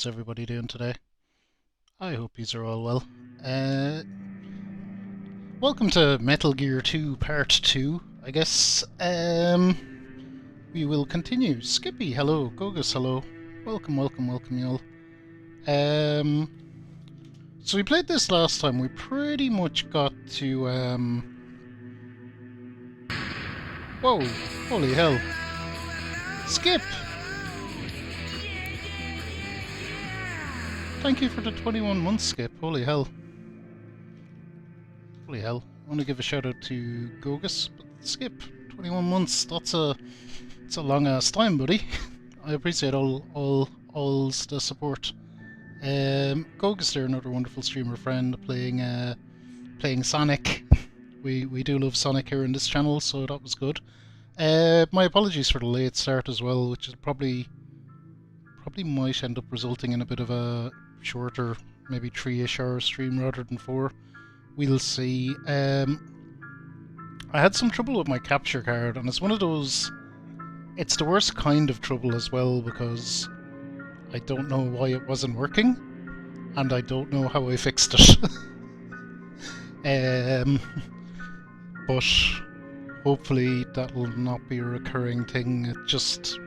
How's everybody doing today? I hope yous are all well. Uh, Welcome to Metal Gear 2 Part 2, I guess. We will continue. Skippy, hello. Gogus, hello. Welcome, welcome, welcome, y'all. Um, so we played this last time. We pretty much got to, Whoa, holy hell. Skip! Thank you for the 21 months, Skip. Holy hell. Holy hell. I want to give a shout out to Gogus, but Skip, 21 months, it's a long ass time, buddy. I appreciate all's the support. Gogus there, another wonderful streamer friend playing Sonic. We do love Sonic here in this channel, so that was good. My apologies for the late start as well, which is probably might end up resulting in a bit of a shorter, maybe 3-ish hour stream rather than 4. We'll see. I had some trouble with my capture card, and it's one of those. It's the worst kind of trouble as well, because I don't know why it wasn't working, and I don't know how I fixed it. But hopefully that'll not be a recurring thing. It just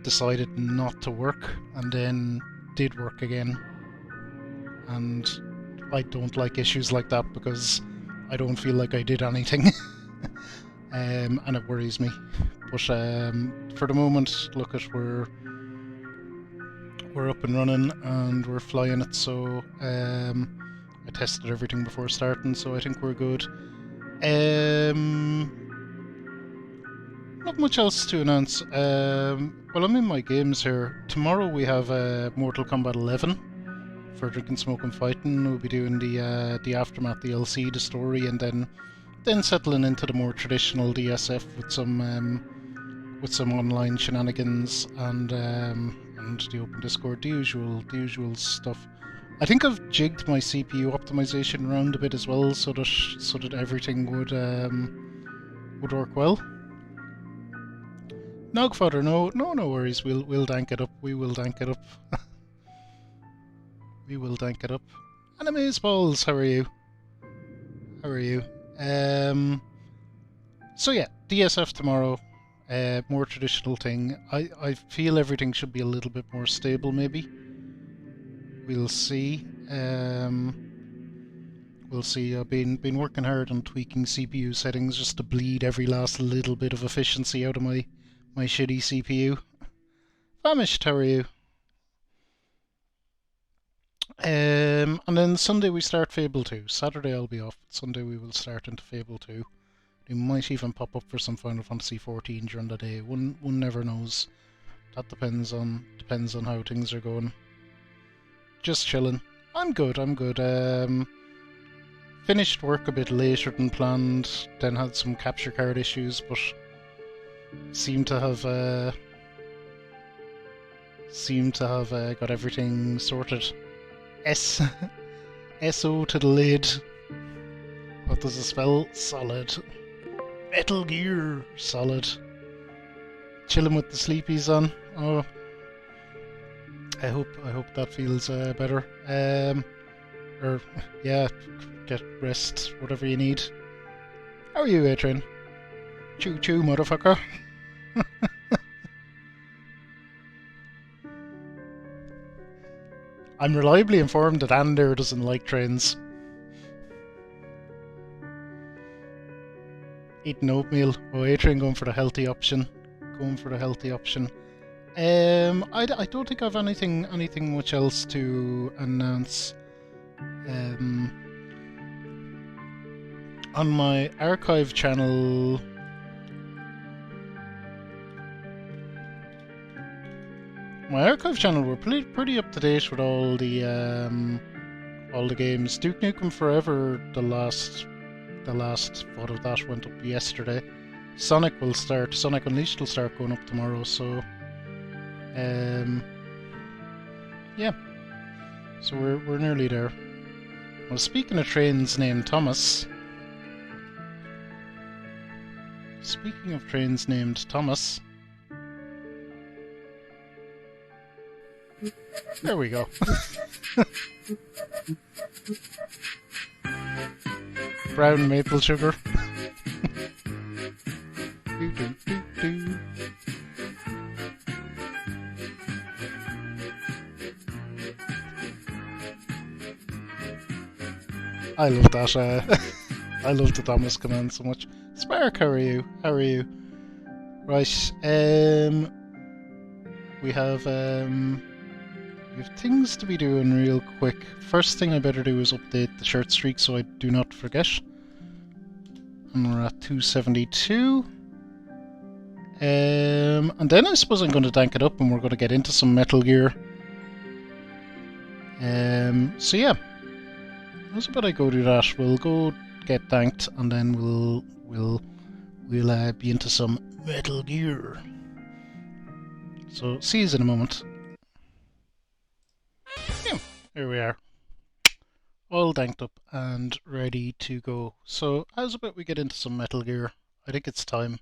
decided not to work, and then did work again. And I don't like issues like that, because I don't feel like I did anything. And it worries me. But for the moment, look at we're up and running and we're flying it. So I tested everything before starting, so I think we're good. Not much else to announce. Well, I'm in my games here. Tomorrow we have Mortal Kombat 11 for Drinking, Smoking, Fighting. We'll be doing the Aftermath DLC, the story, and then settling into the more traditional DSF with some online shenanigans and the open Discord, the usual stuff. I think I've jigged my CPU optimization around a bit as well, so that everything would work well. Nogfather, no worries. We'll dank it up. We will dank it up. We will dank it up. Animes balls, how are you? How are you? So yeah, DSF tomorrow. More traditional thing. I feel everything should be a little bit more stable, maybe. We'll see. We'll see. I've been working hard on tweaking CPU settings just to bleed every last little bit of efficiency out of my shitty CPU. Famished, how are you? And then Sunday we start Fable 2. Saturday I'll be off. Sunday we will start into Fable 2. We might even pop up for some Final Fantasy 14 during the day. One never knows. That depends on how things are going. Just chilling. I'm good. Finished work a bit later than planned. Then had some capture card issues, but seem to have got everything sorted. SO to the lid. What does it spell? Solid. Metal Gear Solid. Chilling with the sleepies on. Oh, I hope that feels better. Or yeah, get rest, whatever you need. How are you, A-Train? Choo choo, motherfucker. I'm reliably informed that Ander doesn't like trains. Eating oatmeal. Oh, A-Train going for the healthy option. I don't think I've anything much else to announce. On my archive channel, we're pretty up to date with all the games. Duke Nukem Forever, the last thought of that went up yesterday. Sonic Unleashed will start going up tomorrow, so yeah. So we're nearly there. Well, speaking of trains named Thomas, There we go. Brown maple sugar. Do, do, do, do. I love that. I love the Thomas command so much. Spark, how are you? How are you? Right. We have things to be doing real quick. First thing I better do is update the shirt streak so I do not forget. And we're at 272. And then I suppose I'm going to dank it up and we're going to get into some Metal Gear. So yeah. How's about I go do that? We'll go get danked and then we'll be into some Metal Gear. So see you in a moment. Yeah, here we are. All danked up and ready to go. So how's about we get into some Metal Gear? I think it's time.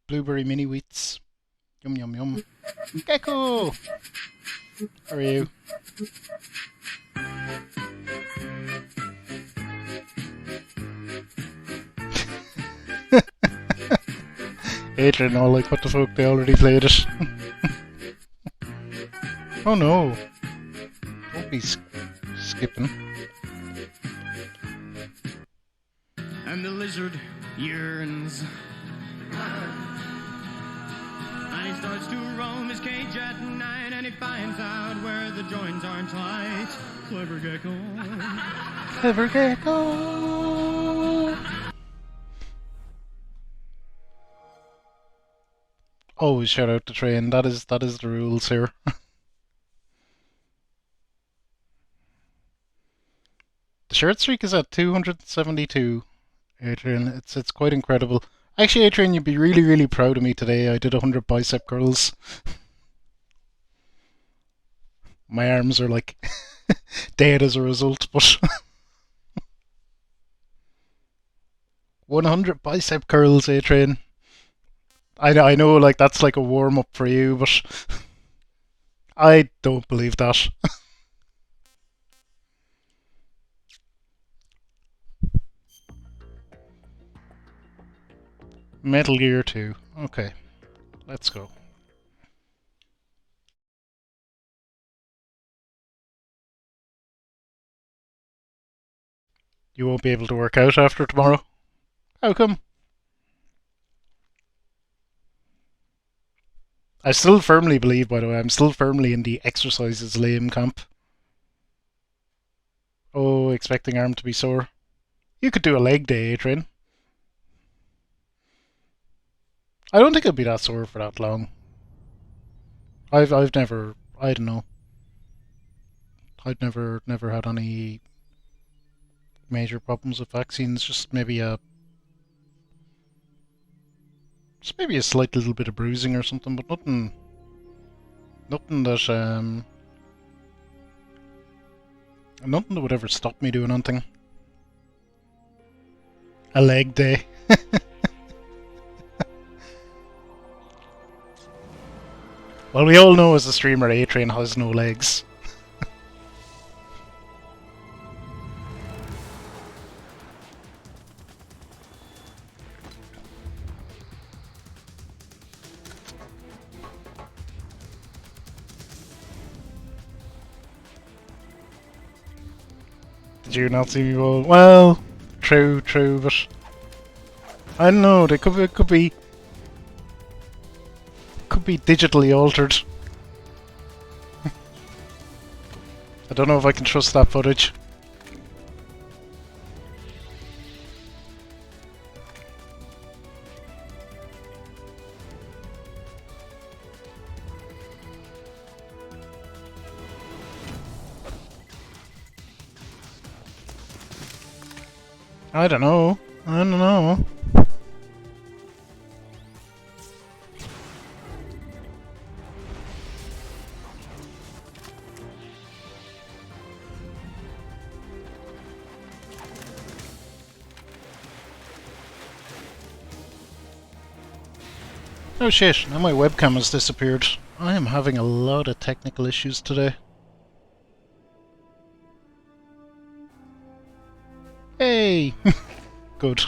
Blueberry mini wheats. Yum yum yum. Gecko! How are you? Adrian, all like, what the fuck, they already played it. Oh no. Don't be skipping. And the lizard yearns. And he starts to roam his cage at night, and he finds out where the joints aren't tight. Clever gecko. Clever gecko. Always shout out the train. That is the rules here. The shirt streak is at 272. Adrian, it's quite incredible. Actually, Adrian, you'd be really, really proud of me today. I did 100 bicep curls. My arms are like dead as a result, but 100 bicep curls, Adrian. I know, like that's like a warm up for you, but I don't believe that. Metal Gear 2. Okay, let's go. You won't be able to work out after tomorrow? How come? I still firmly believe, by the way, I'm still firmly in the exercise is lame camp. Oh, expecting arm to be sore. You could do a leg day, Adrian. I don't think it'll be that sore for that long. I've never, I don't know. I've never had any major problems with vaccines. Just maybe a slight little bit of bruising or something, but nothing that nothing that would ever stop me doing anything. A leg day. Well, we all know as a streamer, A-Train has no legs. Did you not see me roll? Well, true, but I don't know. It could be digitally altered. I don't know if I can trust that footage. I don't know. Oh shit, now my webcam has disappeared. I am having a lot of technical issues today. Hey! Good.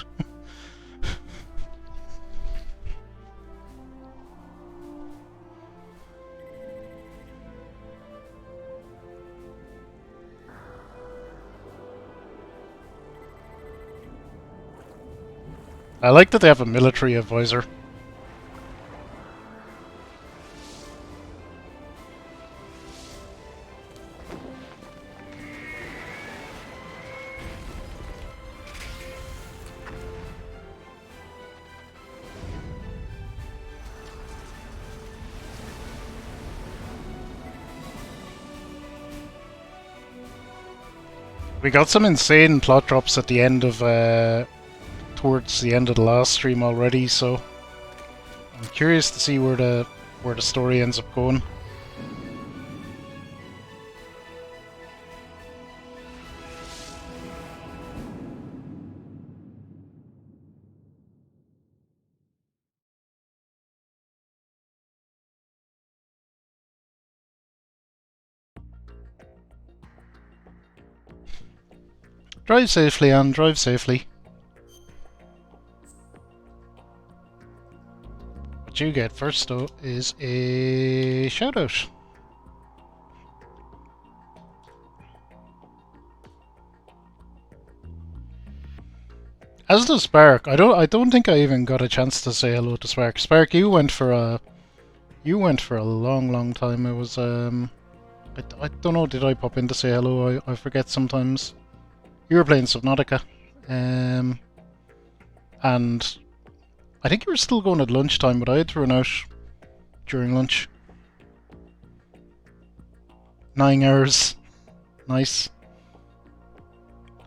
I like that they have a military advisor. We got some insane plot drops at the end of, towards the end of the last stream already, so I'm curious to see where the story ends up going. Drive safely, Anne, drive safely. What you get first, though, is a shoutout. As does Spark. I don't think I even got a chance to say hello to Spark. Spark, you went for a long time. It was I don't know, did I pop in to say hello? I forget sometimes. You were playing Subnautica. And I think you were still going at lunchtime, but I had to run out during lunch. 9 hours. Nice.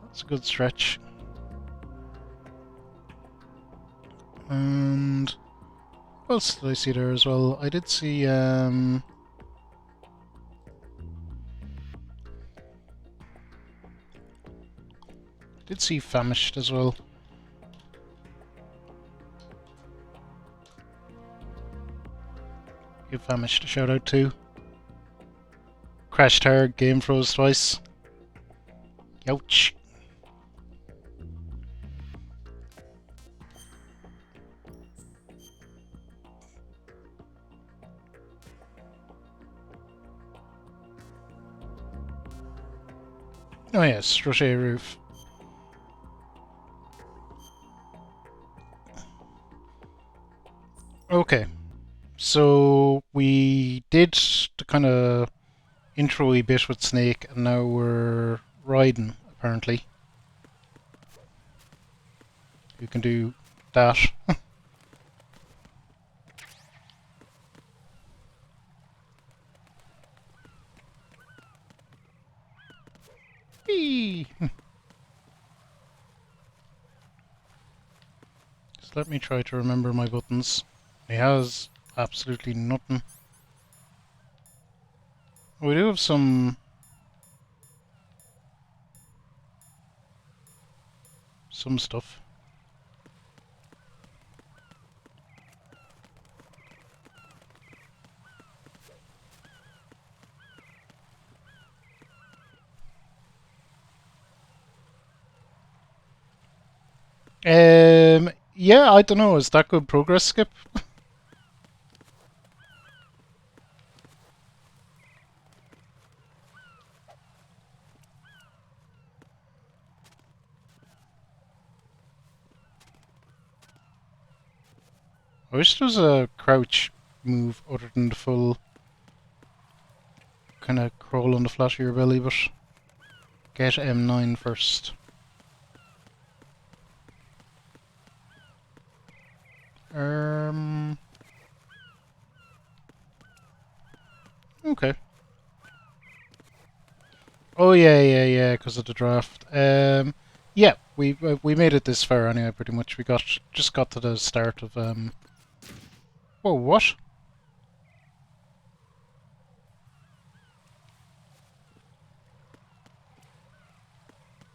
That's a good stretch. And what else did I see there as well? I did see Famished as well. Give Famished a shout out too. Crashed hard, game froze twice. Youch. Oh yes, Rocher Roof. Okay, so we did the kind of intro-y bit with Snake, and now we're riding, apparently. You can do that. Whee! Just let me try to remember my buttons. He has absolutely nothing. We do have some stuff. Yeah, I don't know. Is that good progress, Skip? I wish there was a crouch move other than the full kind of crawl on the flat of your belly, but get M9 first. Okay. Oh yeah, because of the draft. Yeah, we made it this far anyway. Pretty much, we just got to the start of Whoa, what?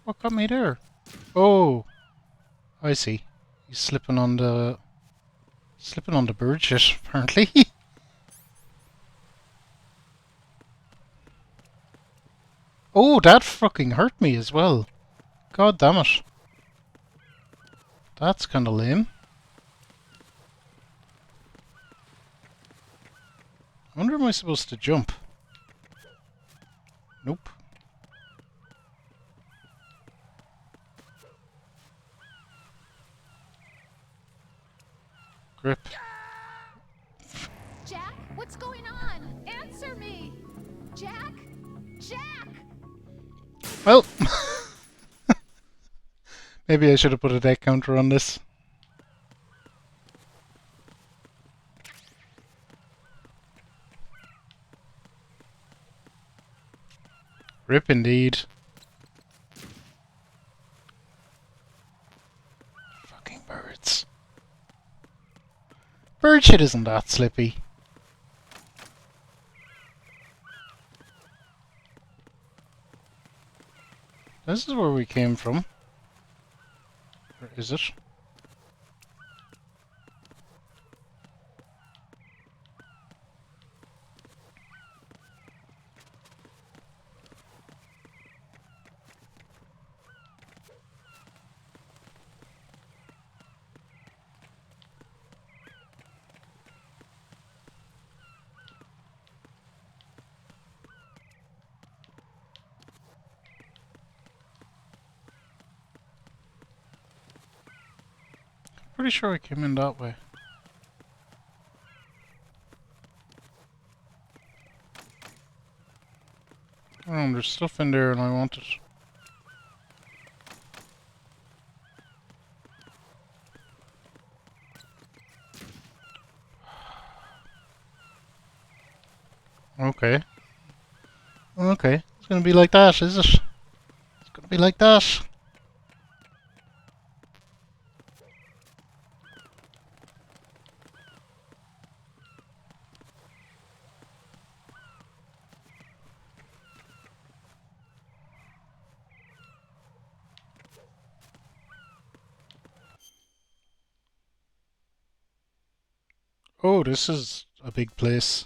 What got me there? Oh, I see. He's slipping on the bird shit, apparently. Oh, that fucking hurt me as well. God damn it. That's kind of lame. I wonder, am I supposed to jump? Nope. Grip. Jack, what's going on? Answer me! Jack? Jack! Well, maybe I should have put a deck counter on this. Rip indeed. Fucking birds. Bird shit isn't that slippy. This is where we came from. Or is it? Pretty sure I came in that way. Oh, there's stuff in there and I want it. Okay. Okay. It's gonna be like that, is it? It's gonna be like that. Oh, this is a big place.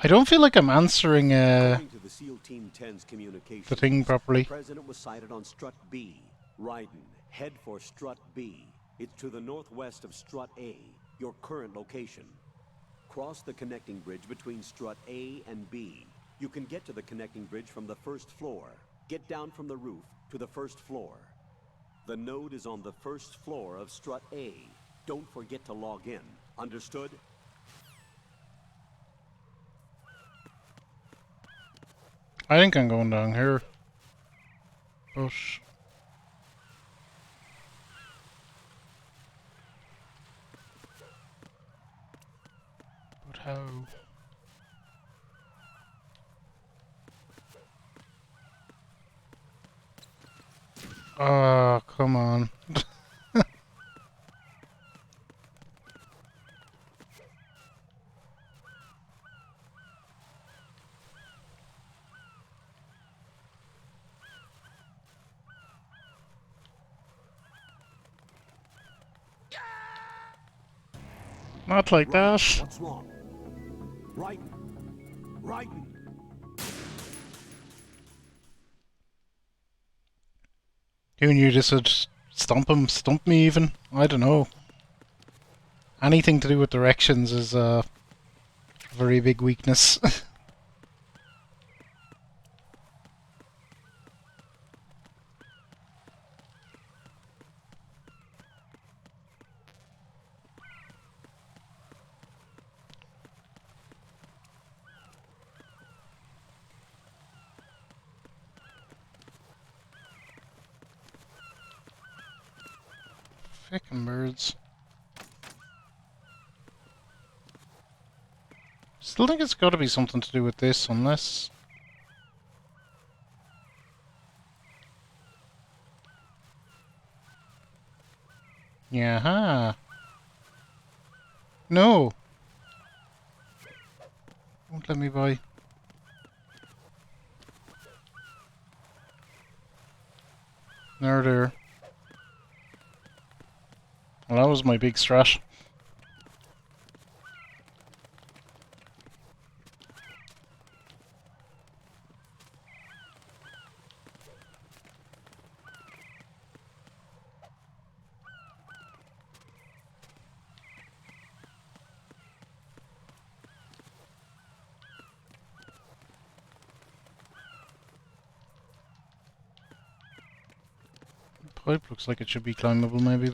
I don't feel like I'm answering According to the SEAL Team 10's communications, the thing properly. the president was sighted on Strut B. Raiden, head for Strut B. It's to the northwest of Strut A, your current location. Cross the connecting bridge between Strut A and B. You can get to the connecting bridge from the first floor. Get down from the roof to the first floor. The node is on the first floor of Strut A. Don't forget to log in. Understood? I think I'm going down here. But how? Oh, come on. Not like that. What's wrong? Raiden. Raiden. Who knew this would stump me even? I don't know. Anything to do with directions is a very big weakness. Fucking birds. Still think it's got to be something to do with this, unless... Yeah. No! Won't let me buy. There. Well, that was my big strat. Pipe looks like it should be climbable maybe,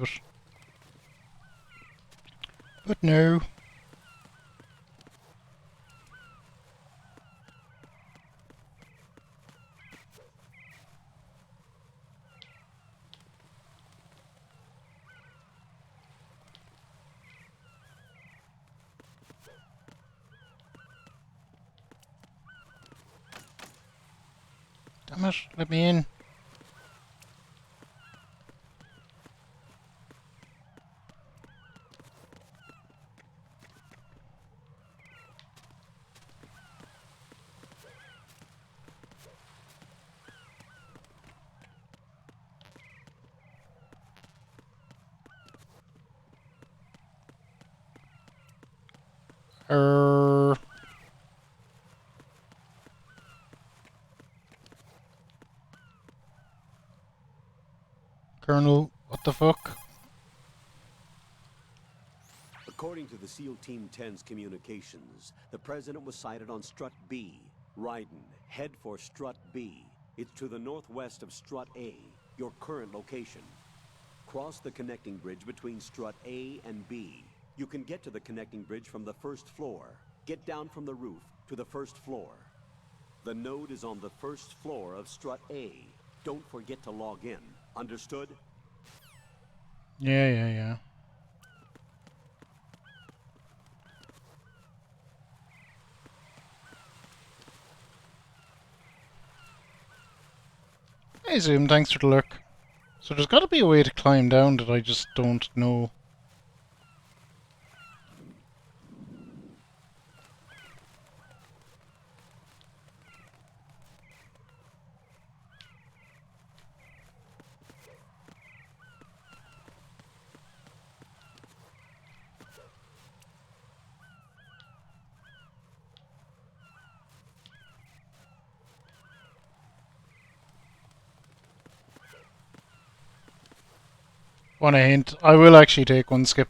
but no. Damn it, let me in. Colonel, what the fuck? According to the SEAL Team 10's communications, the president was sighted on Strut B. Raiden, head for Strut B. It's to the northwest of Strut A, your current location. Cross the connecting bridge between Strut A and B. You can get to the connecting bridge from the first floor. Get down from the roof to the first floor. The node is on the first floor of Strut A. Don't forget to log in. Understood? Yeah. Hey Zoom, thanks for the lurk. So there's got to be a way to climb down that I just don't know. Want a hint? I will actually take one skip.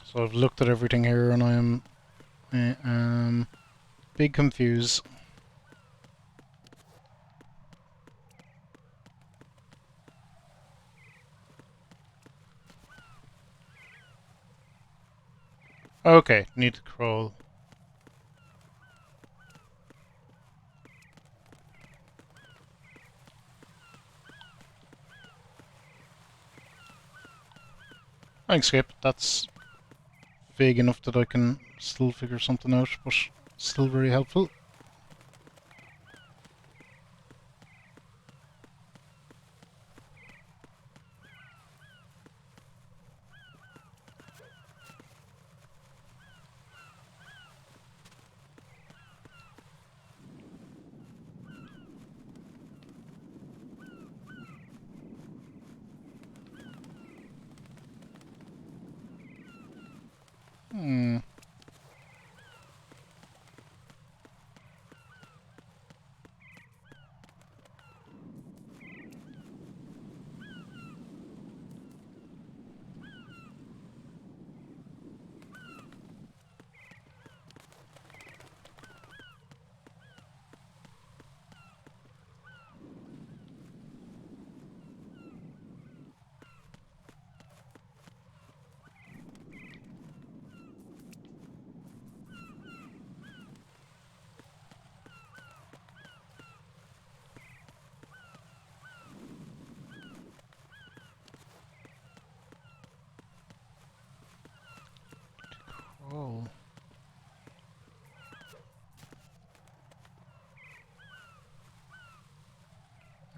So I've looked at everything here and I am big confused. Okay, need to crawl. Thanks, Skip. That's vague enough that I can still figure something out, but still very helpful.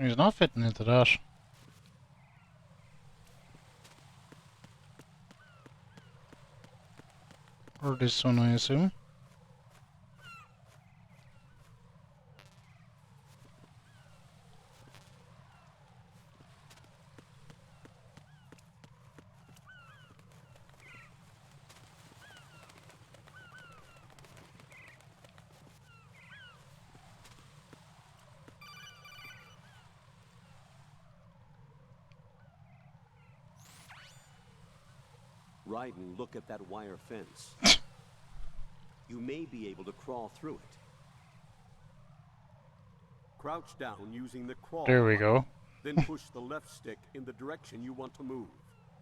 He's not fitting into that. Or this one, I assume. Raiden, look at that wire fence. You may be able to crawl through it. Crouch down using the crawl There we button. go. Then push the left stick in the direction you want to move.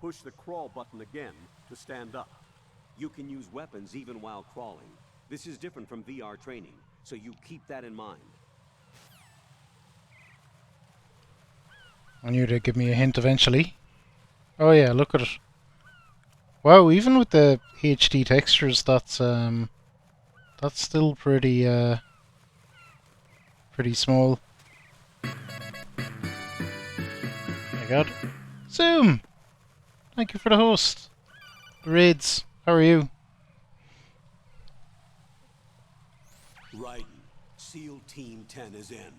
Push the crawl button again to stand up. You can use weapons even while crawling. This is different from VR training, so you keep that in mind. I knew they'd give me a hint eventually. Oh yeah, look at it. Wow, even with the HD textures, that's still pretty pretty small. My God, Zoom! Thank you for the host. The raids. How are you? Raiden, SEAL Team 10 is in.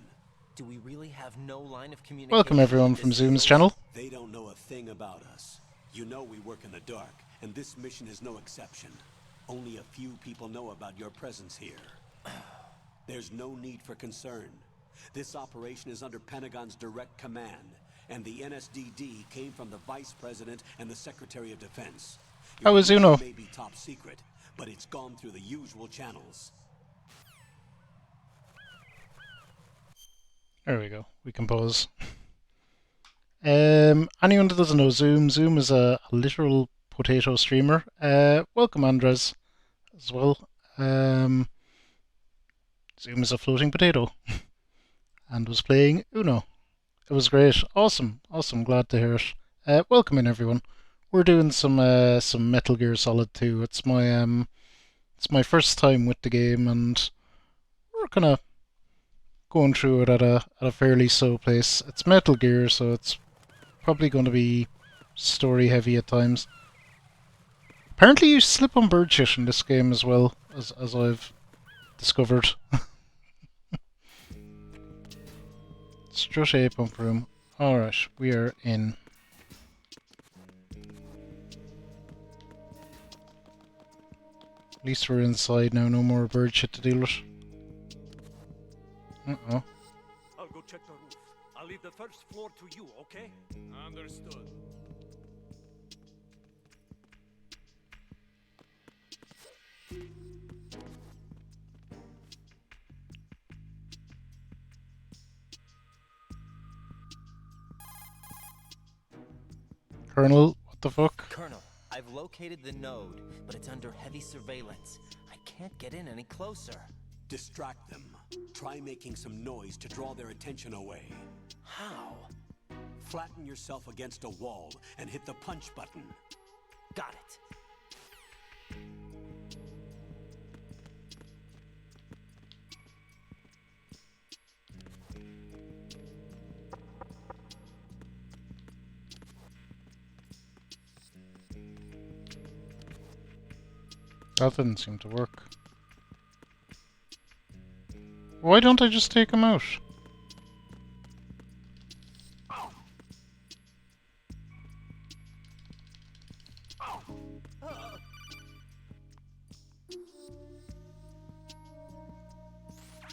Do we really have no line of communication? Welcome everyone from Zoom's channel. They don't know a thing about us. You know we work in the dark, and this mission is no exception. Only a few people know about your presence here. There's no need for concern. This operation is under Pentagon's direct command, and the NSDD came from the Vice President and the Secretary of Defense. How is Uno? It may be top secret, but it's gone through the usual channels. There we go. We can pause. Anyone that doesn't know Zoom is a literal potato streamer. Welcome Andres as well. Zoom is a floating potato and was playing Uno. It was great. Awesome. Glad to hear it. Welcome in everyone. We're doing some Metal Gear Solid 2. It's my first time with the game, and we're kind of going through it at a fairly slow pace. It's Metal Gear, so it's probably going to be story heavy at times. Apparently you slip on bird shit in this game as well, as I've discovered. Strut A pump room. Alright, we are in. At least we're inside now, no more bird shit to deal with. Uh-oh. I'll go check the roof. I'll leave the first floor to you, okay? Understood. Colonel, what the fuck? Colonel, I've located the node, but it's under heavy surveillance. I can't get in any closer. Distract them. Try making some noise to draw their attention away. How? Flatten yourself against a wall and hit the punch button. Got it. That didn't seem to work. Why don't I just take him out?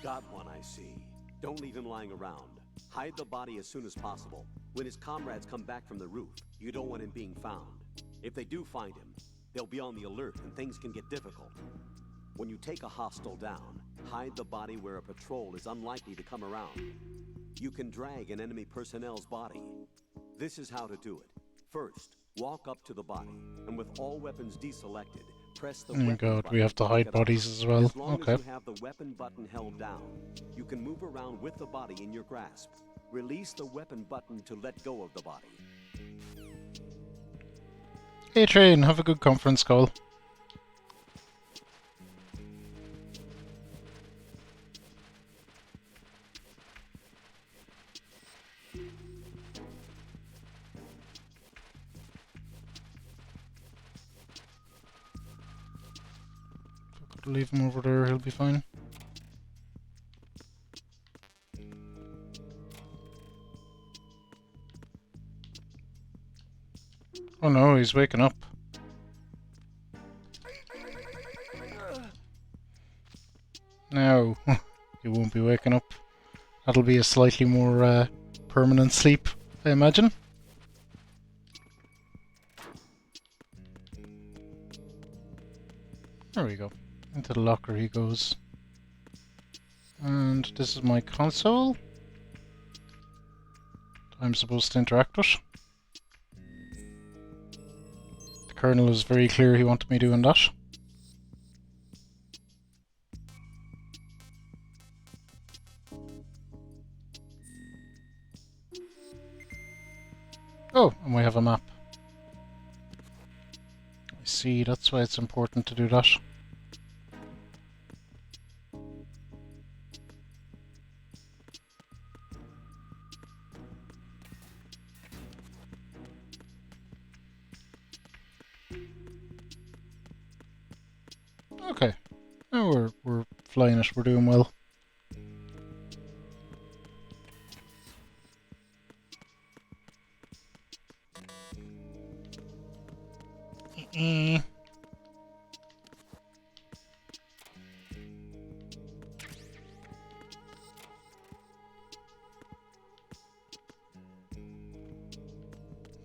Got one, I see. Don't leave him lying around. Hide the body as soon as possible. When his comrades come back from the roof, you don't want him being found. If they do find him, they'll be on the alert and things can get difficult. When you take a hostile down, hide the body where a patrol is unlikely to come around. You can drag an enemy personnel's body. This is how to do it. First, walk up to the body, and with all weapons deselected, press the Oh my weapon god, button we have to pick hide it up. bodies as well. As long Okay. as you have the weapon button held down, you can move around with the body in your grasp. Release the weapon button to let go of the body. Hey Train, have a good conference call. leave him over there, he'll be fine. Oh no, he's waking up. No, he won't be waking up. That'll be a slightly more permanent sleep, I imagine. There we go. Into the locker he goes. And this is my console. I'm supposed to interact with. The Colonel was very clear he wanted me doing that. Oh, and we have a map. I see, that's why it's important to do that. Okay, now we're flying it, we're doing well.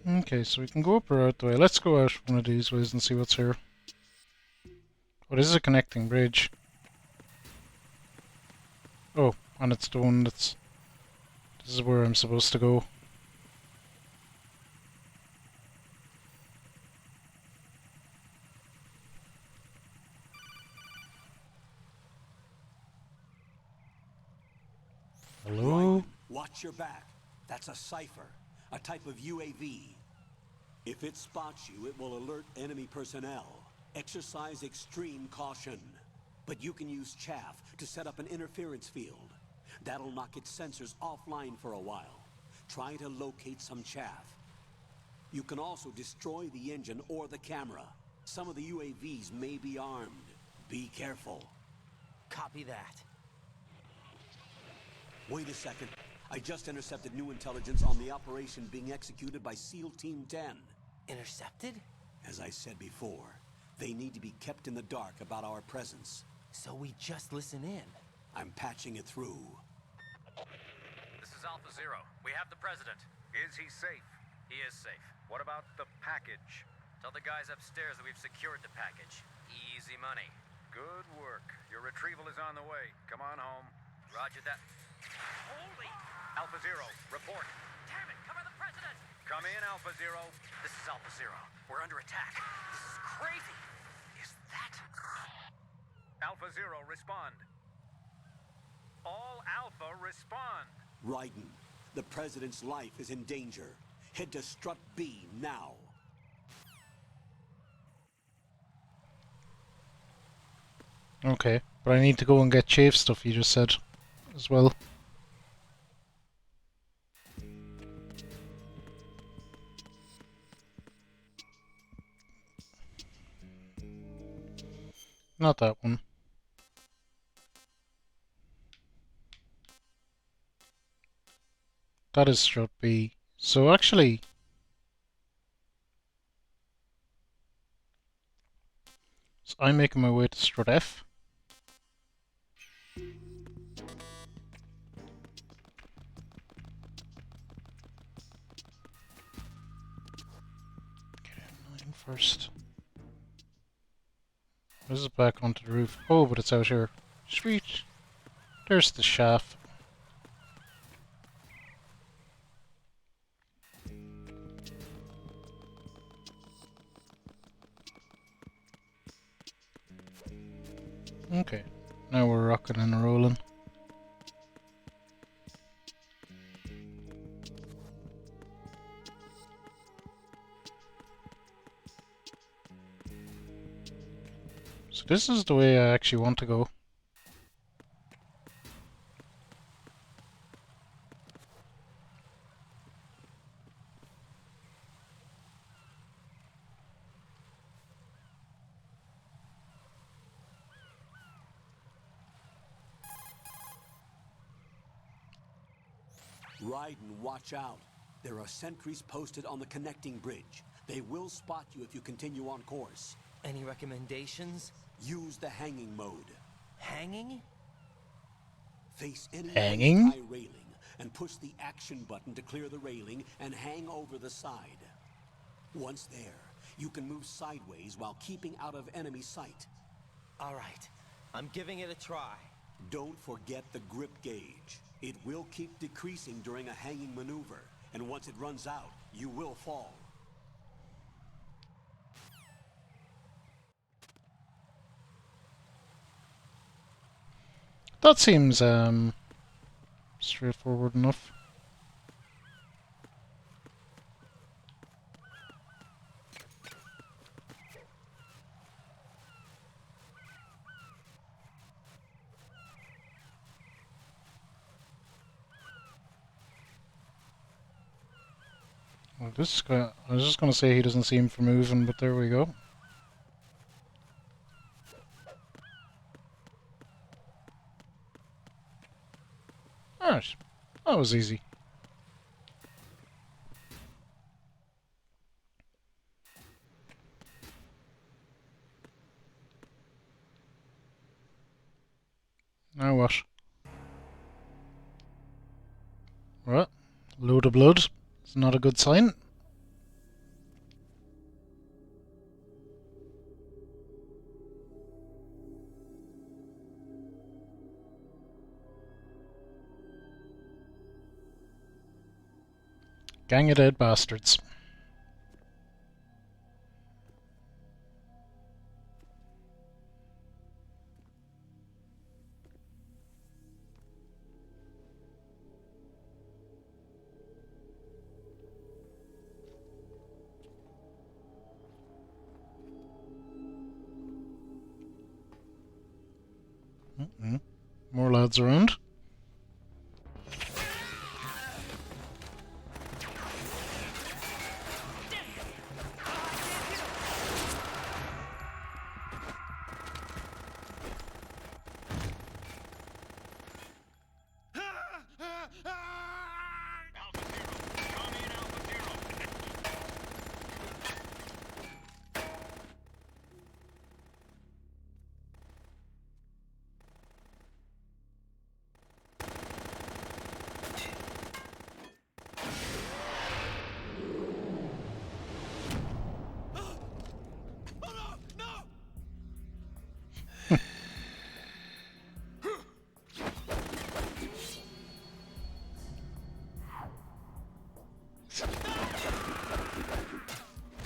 Okay, so we can go up or out the way. Let's go out one of these ways and see what's here. Oh, this is a connecting bridge. Oh, and it's the one that's... This is where I'm supposed to go. Hello? Right. Watch your back. That's a cipher, a type of UAV. If it spots you, it will alert enemy personnel. Exercise extreme caution. But you can use chaff to set up an interference field. That'll knock its sensors offline for a while. Try to locate some chaff. You can also destroy the engine or the camera. Some of the UAVs may be armed. Be careful. Copy that. Wait a second. I just intercepted new intelligence on the operation being executed by SEAL Team 10. Intercepted? As I said before, they need to be kept in the dark about our presence. So we just listen in. I'm patching it through. This is Alpha Zero. We have the president. Is he safe? He is safe. What about the package? Tell the guys upstairs that we've secured the package. Easy money. Good work. Your retrieval is on the way. Come on home. Roger that. Holy! Alpha Zero, report. Damn it, cover the president! Come in, Alpha Zero. This is Alpha Zero. We're under attack. This is crazy. Is that... Alpha Zero, respond. All Alpha, respond. Raiden, the president's life is in danger. Head to Strut B now. Okay, but I need to go and get chafe stuff you just said as well. Not that one. That is Strut B. So actually... So I'm making my way to Strut F. Get in first. This is back onto the roof. Oh, but it's out here. Sweet. There's the shaft. Okay, now we're rocking and rolling. So this is the way I actually want to go. Raiden, watch out. There are sentries posted on the connecting bridge. They will spot you if you continue on course. Any recommendations? Use the hanging mode. Hanging? Face any Hanging? high railing and push the action button to clear the railing and hang over the side. Once there, you can move sideways while keeping out of enemy sight. All right, I'm giving it a try. Don't forget the grip gauge. It will keep decreasing during a hanging maneuver, and once it runs out, you will fall. That seems straightforward enough. Well, this guy, I was just going to say he doesn't seem for moving, but there we go. Alright, that was easy. Now what? What? Load of blood. It's not a good sign. Gang of dead bastards. More lads around.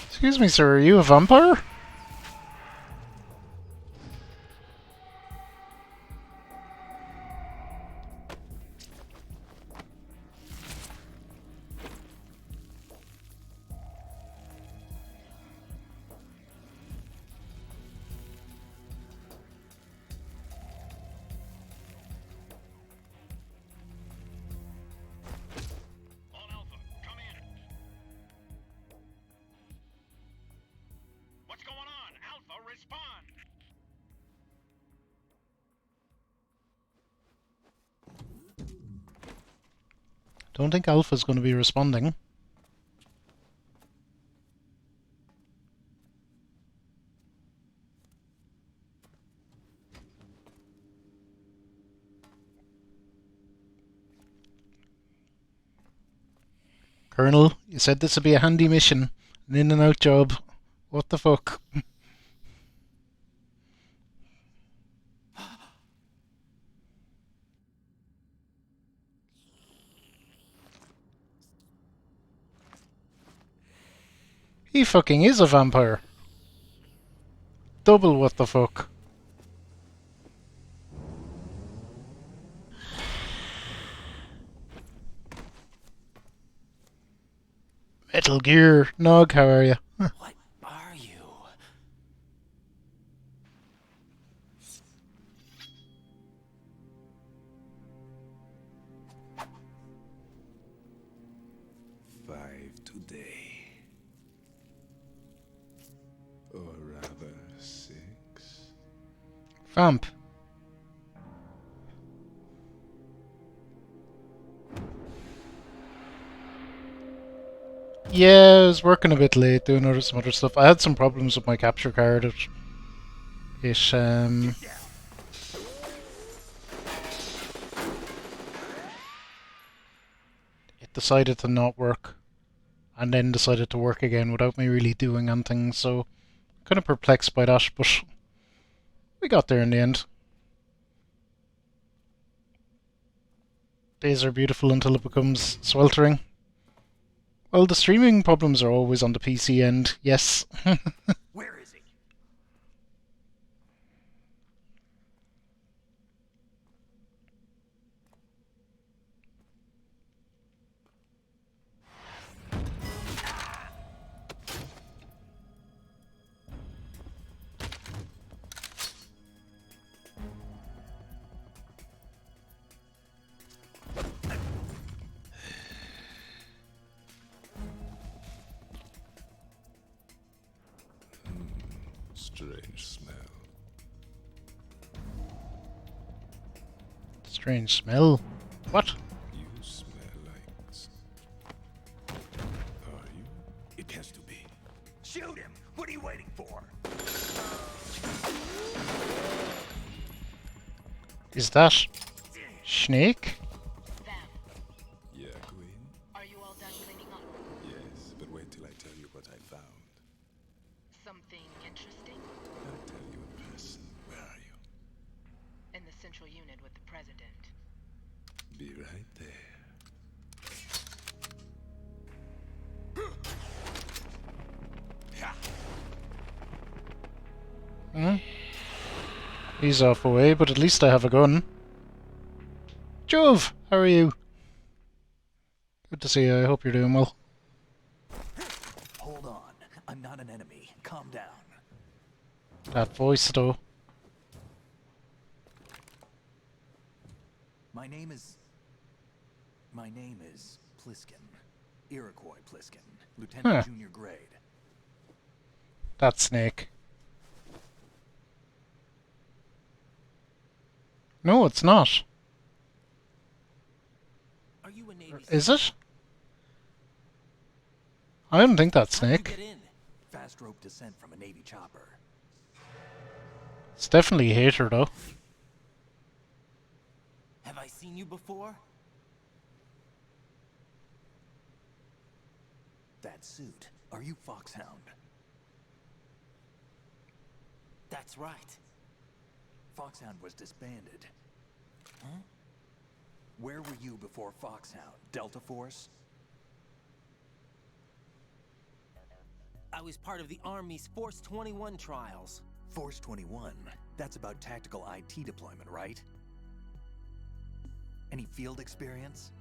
Excuse me, sir, are you a vampire? All Alpha, come in. What's going on? Alpha, respond! Don't think Alpha's going to be responding. Colonel, you said this would be a handy mission. An in and out job. What the fuck? He fucking is a vampire. Double what the fuck. Metal Gear. Nog, how are you? What are you? Five today. Or rather, 6. Vamp. Yeah, I was working a bit late doing some other stuff. I had some problems with my capture card. It decided to not work, and then decided to work again without me really doing anything. So, kind of perplexed by that, but we got there in the end. Days are beautiful until it becomes sweltering. Well, the streaming problems are always on the PC end, yes. Where is he? Strange smell. Strange smell. What? You smell like... Are you? It has to be. Shoot him! What are you waiting for? Is that Snake? Yeah, Queen? Are you all done cleaning up? Yes, but wait till I tell you what I found. Something interesting? I'll tell you in person. Where are you? In the central unit with the president. Be right there. Hmm? He's off away, but at least I have a gun. Jove, how are you? Good to see you. I hope you're doing well. Hold on. I'm not an enemy. Calm down. That voice, though. My name is Pliskin. Iroquois Pliskin. Lieutenant Junior grade. That Snake. No, it's not. Are you a Navy Is it? I don't think that's How'd you Snake. get in? Fast rope descent from a Navy chopper. It's definitely a hater, though. Have I seen you before? That suit. Are you Foxhound? That's right. Foxhound was disbanded. Huh? Where were you before Foxhound? Delta Force? I was part of the Army's Force 21 trials. Force 21? That's about tactical IT deployment, right? Any field experience?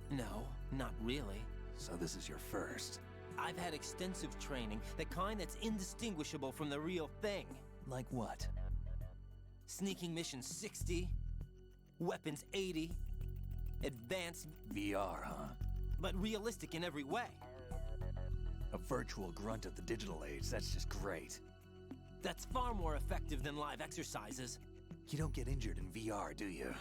No, not really. So this is your first. I've had extensive training, the kind that's indistinguishable from the real thing. Like what? Sneaking Mission 60, Weapons 80, Advanced, VR, huh? but realistic in every way. A virtual grunt of the digital age, that's just great. That's far more effective than live exercises. You don't get injured in VR, do you?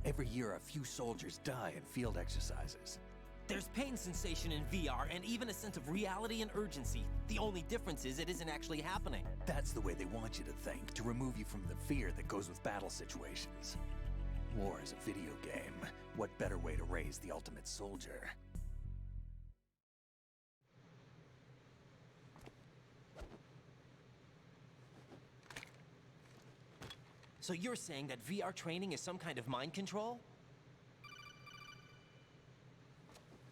Every year a few soldiers die in field exercises. There's pain sensation in VR and even a sense of reality and urgency. The only difference is it isn't actually happening. That's the way they want you to think, to remove you from the fear that goes with battle situations. War is a video game. What better way to raise the ultimate soldier? So you're saying that VR training is some kind of mind control?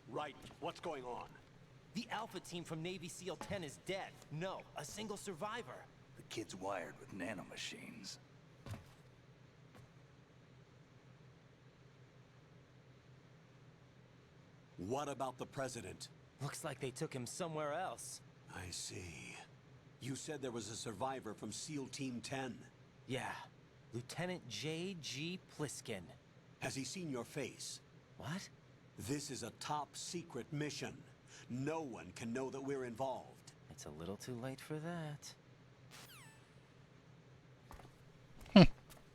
Right. What's going on? The Alpha team from Navy SEAL 10 is dead. No, a single survivor. The kid's wired with nanomachines. What about the president? Looks like they took him somewhere else. I see. You said there was a survivor from SEAL Team 10. Yeah, Lieutenant J.G. Pliskin. Has he seen your face? What? This is a top secret mission. No one can know that we're involved. It's a little too late for that.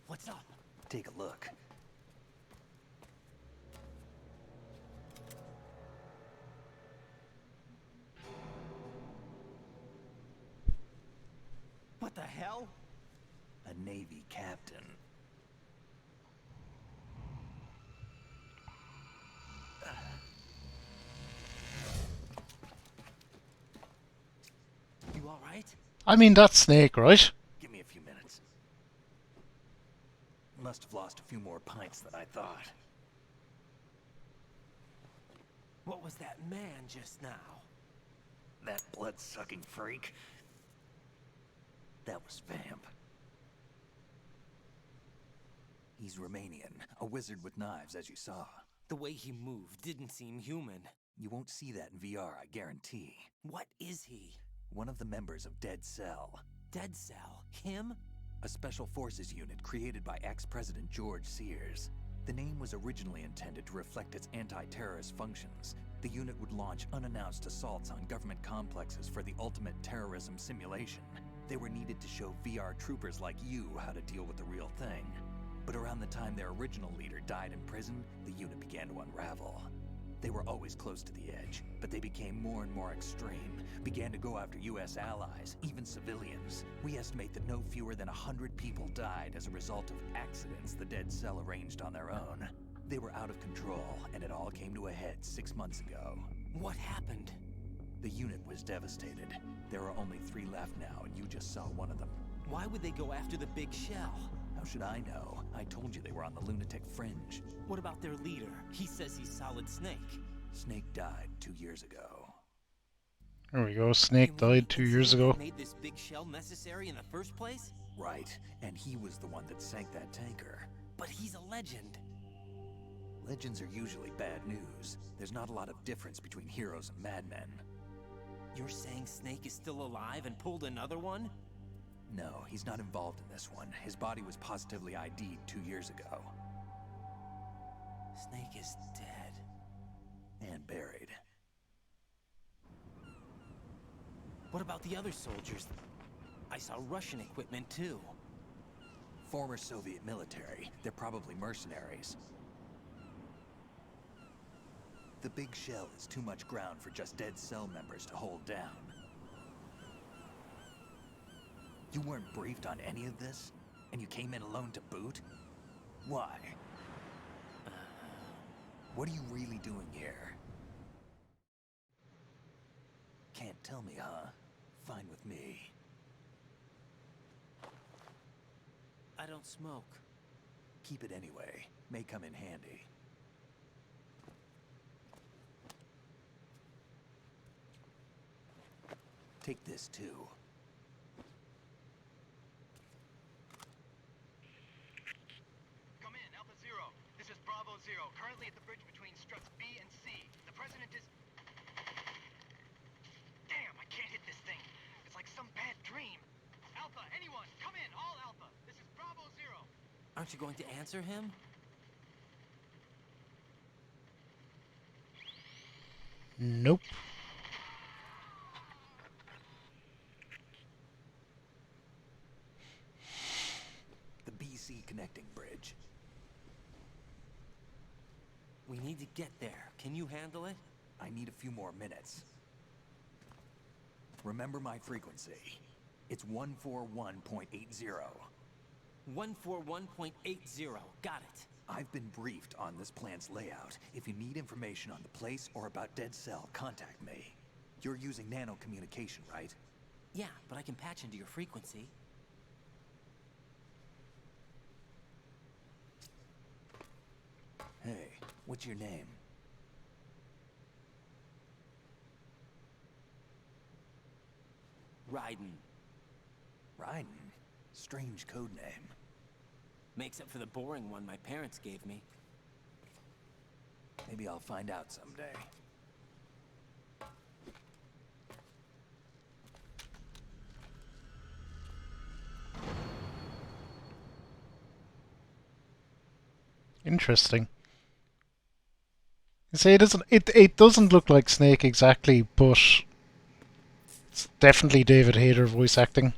What's up? Take a look. hell? A Navy captain. You all right? I mean, that's Snake, right? Give me a few minutes. Must have lost a few more pints than I thought. What was that man just now? That blood-sucking freak. That was Vamp. He's Romanian, a wizard with knives, as you saw. The way he moved didn't seem human. You won't see that in VR, I guarantee. What is he? One of the members of Dead Cell. Dead Cell? Him? A special forces unit created by ex-President George Sears. The name was originally intended to reflect its anti-terrorist functions. The unit would launch unannounced assaults on government complexes for the ultimate terrorism simulation. They were needed to show VR troopers like you how to deal with the real thing. But around the time their original leader died in prison, the unit began to unravel. They were always close to the edge, but they became more and more extreme, began to go after US allies, even civilians. We estimate that no fewer than 100 people died as a result of accidents the Dead Cell arranged on their own. They were out of control, and it all came to a head 6 months ago. What happened? The unit was devastated. There are only 3 left now, and you just saw one of them. Why would they go after the big shell? How should I know? I told you they were on the lunatic fringe. What about their leader? He says he's Solid Snake. Snake died 2 years ago. There we go. Snake died 2 years ago. Made this big shell necessary in the first place? Right, and he was the one that sank that tanker. But he's a legend. Legends are usually bad news. There's not a lot of difference between heroes and madmen. You're saying Snake is still alive and pulled another one? No, he's not involved in this one. His body was positively ID'd 2 years ago. Snake is dead. And buried. What about the other soldiers? I saw Russian equipment too. Former Soviet military. They're probably mercenaries. The big shell is too much ground for just Dead Cell members to hold down. You weren't briefed on any of this? And you came in alone to boot? Why? What are you really doing here? Can't tell me, huh? Fine with me. I don't smoke. Keep it anyway. May come in handy. Take this too. Come in, Alpha Zero. This is Bravo Zero, currently at the bridge between struts B and C. The President is... Damn, I can't hit this thing. It's like some bad dream. Alpha, anyone, come in, all Alpha. This is Bravo Zero. Aren't you going to answer him? Nope. The BC connecting bridge. We need to get there. Can you handle it? I need a few more minutes. Remember my frequency. It's 141.80. 141.80. Got it. I've been briefed on this plan's layout. If you need information on the place or about Dead Cell, contact me. You're using nano communication, right? Yeah, but I can patch into your frequency. Hey, what's your name? Raiden. Raiden? Strange code name. Makes up for the boring one my parents gave me. Maybe I'll find out someday. Interesting. You say it doesn't look like Snake exactly, but it's definitely David Hayter voice acting.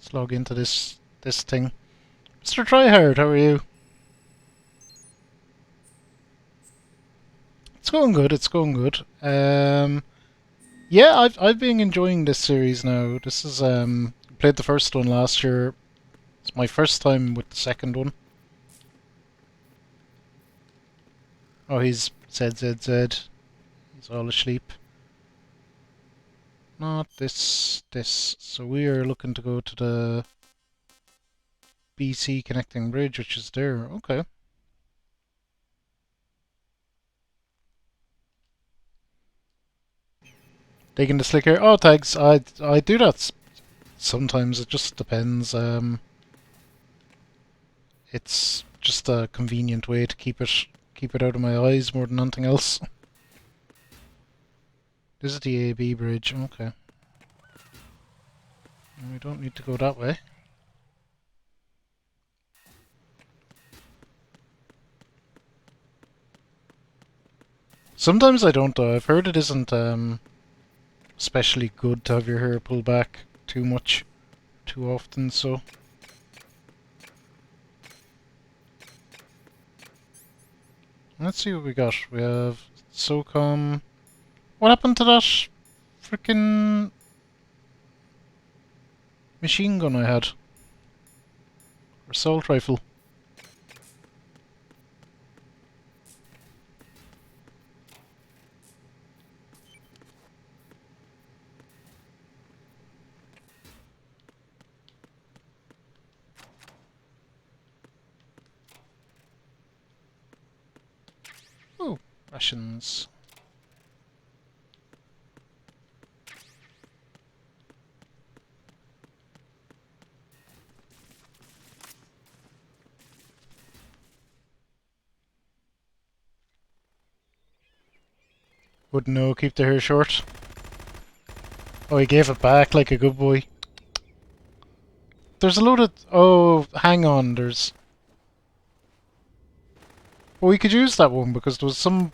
Let's log into this thing. Mr. Tryhard, how are you? It's going good. It's going good. Yeah, I've been enjoying this series now. This is played the first one last year. It's my first time with the second one. Oh, he's ZZZ. He's all asleep. Not this. So we are looking to go to the BC connecting bridge, which is there. Okay. Taking the slicker. Oh, thanks. I do that sometimes. It just depends. It's just a convenient way to keep it out of my eyes more than anything else. This is the AB bridge. Okay. We don't need to go that way. Sometimes I don't though. I've heard it isn't especially good to have your hair pulled back too much, too often, so... Let's see what we got. We have SOCOM. What happened to that frickin' machine gun I had? Or assault rifle? Oh, rations. Wouldn't know, keep the hair short. Oh, he gave it back like a good boy. There's a load of... Oh, hang on, there's... Well, we could use that one because there was some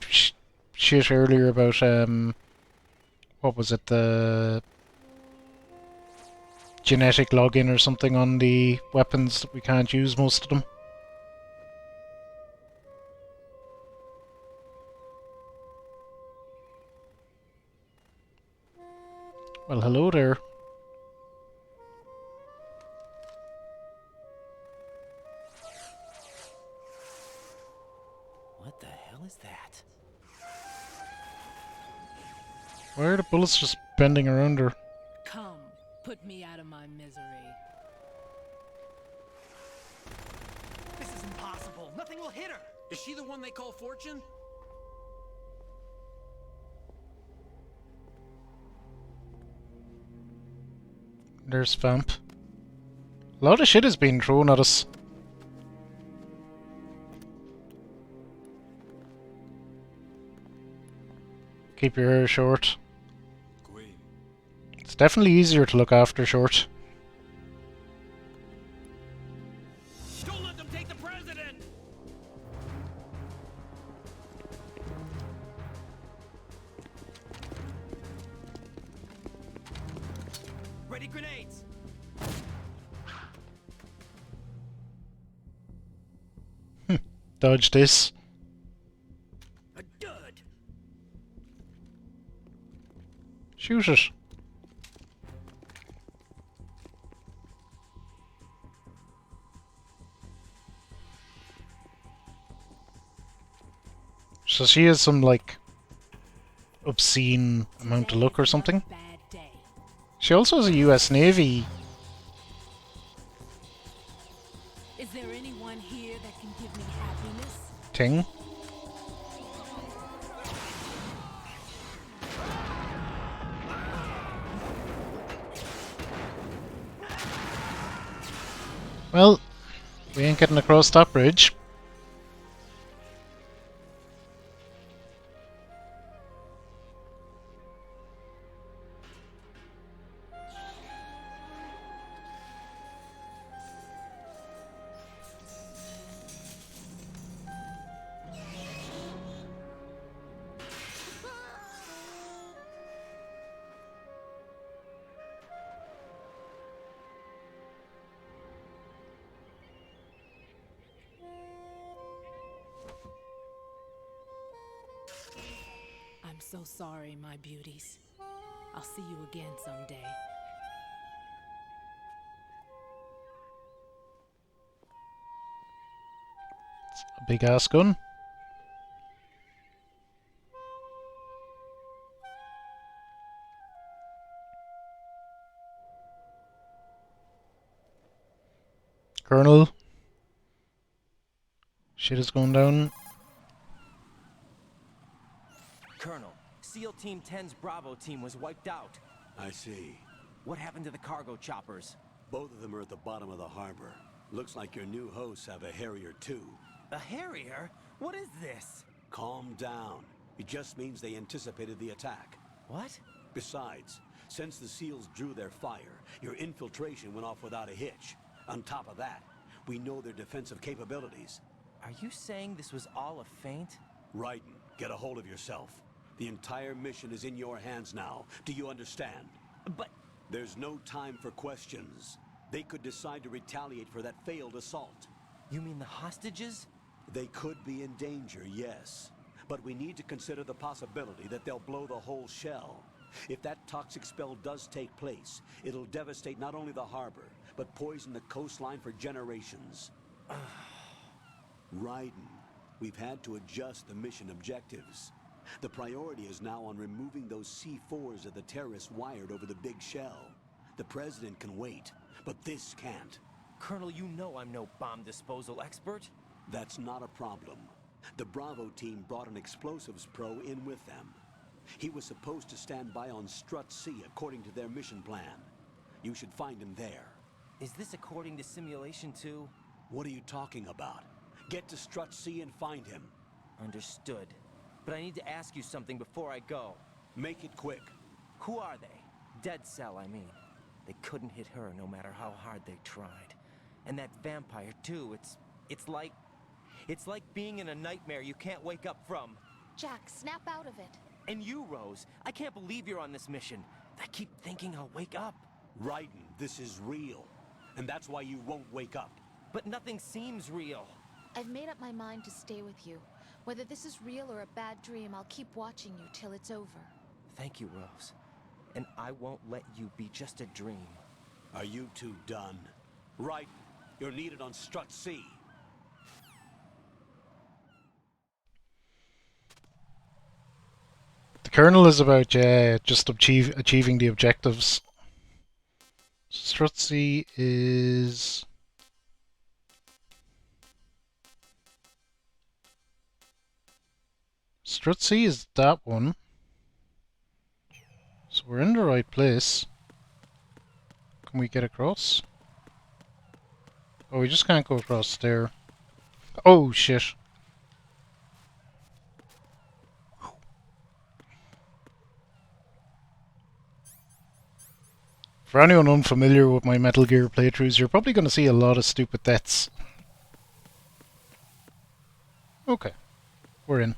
shit earlier about, what was it, the genetic login or something on the weapons that we can't use most of them. Well, hello there. What the hell is that? Why are the bullets just bending around her? Come, put me out of my misery. This is impossible. Nothing will hit her. Is she the one they call Fortune? There's Vamp. A lot of shit is being thrown at us. Keep your hair short. Queen. It's definitely easier to look after short. Don't let them take the president! Ready grenades! Dodge this. A dud! Shoot it. So she has some, like, obscene amount of luck or something. Bad day. She also has a US Navy Is there anyone here that can give me happiness? thing. Well, we ain't getting across that bridge. I'm so sorry, my beauties. I'll see you again someday. It's a big ass gun. Colonel. Shit is going down. Colonel, SEAL Team 10's Bravo team was wiped out. I see. What happened to the cargo choppers? Both of them are at the bottom of the harbor. Looks like your new hosts have a Harrier too. A Harrier? What is this? Calm down. It just means they anticipated the attack. What? Besides, since the SEALs drew their fire, your infiltration went off without a hitch. On top of that, we know their defensive capabilities. Are you saying this was all a feint? Raiden, get a hold of yourself. The entire mission is in your hands now. Do you understand? But... There's no time for questions. They could decide to retaliate for that failed assault. You mean the hostages? They could be in danger, yes. But we need to consider the possibility that they'll blow the whole shell. If that toxic spell does take place, it'll devastate not only the harbor, but poison the coastline for generations. Raiden, we've had to adjust the mission objectives. The priority is now on removing those C4s that the terrorists wired over the big shell. The President can wait, but this can't. Colonel, you know I'm no bomb disposal expert. That's not a problem. The Bravo team brought an explosives pro in with them. He was supposed to stand by on Strut C according to their mission plan. You should find him there. Is this according to Simulation 2? What are you talking about? Get to Strut C and find him. Understood. But I need to ask you something before I go. Make it quick. Who are they? Dead Cell, I mean. They couldn't hit her no matter how hard they tried. And that vampire, too, it's like being in a nightmare you can't wake up from. Jack, snap out of it. And you, Rose, I can't believe you're on this mission. I keep thinking I'll wake up. Raiden, this is real. And that's why you won't wake up. But nothing seems real. I've made up my mind to stay with you. Whether this is real or a bad dream, I'll keep watching you till it's over. Thank you, Rose. And I won't let you be just a dream. Are you two done? Raiden, you're needed on Strut C. The Colonel is about, just achieving the objectives. Strut C is... Strut C is that one. So we're in the right place. Can we get across? Oh, we just can't go across there. Oh, shit. For anyone unfamiliar with my Metal Gear playthroughs, you're probably going to see a lot of stupid deaths. Okay. We're in.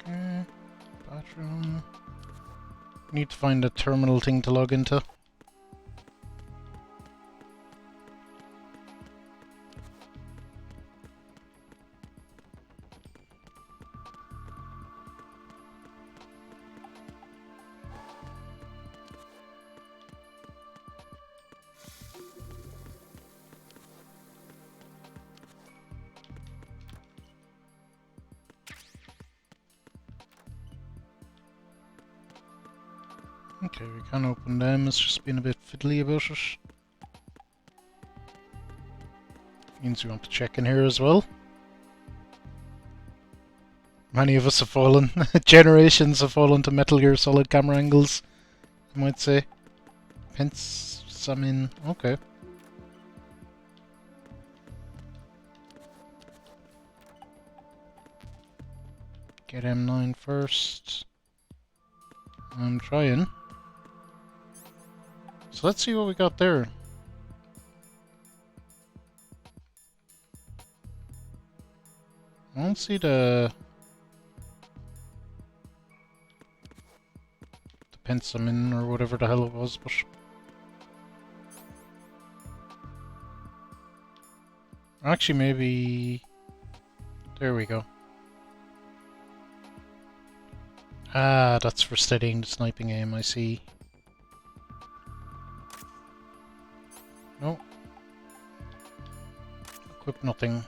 Okay, bathroom. Need to find a terminal thing to log into. Okay, we can open them, it's just been a bit fiddly about it. Means we want to check in here as well. Many of us have fallen, generations have fallen to Metal Gear Solid camera angles, you might say. Hence, some in, okay. Get M9 first. I'm trying. So let's see what we got there. I don't see the Pensamin or whatever the hell it was, but actually maybe there we go. Ah, that's for steadying the sniping aim, I see. No. Equip nothing.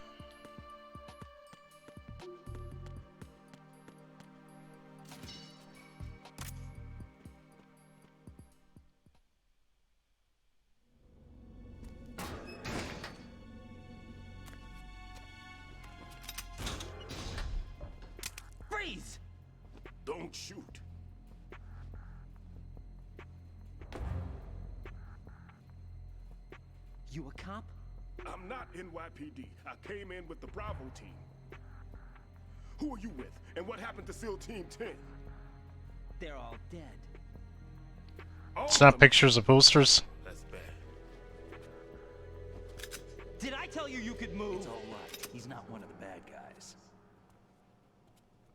Freeze! Don't shoot. You a cop? I'm not NYPD. I came in with the Bravo team. Who are you with? And what happened to SEAL Team 10? They're all dead. Snap pictures of posters. That's bad. Did I tell you you could move? It's all right. He's not one of the bad guys.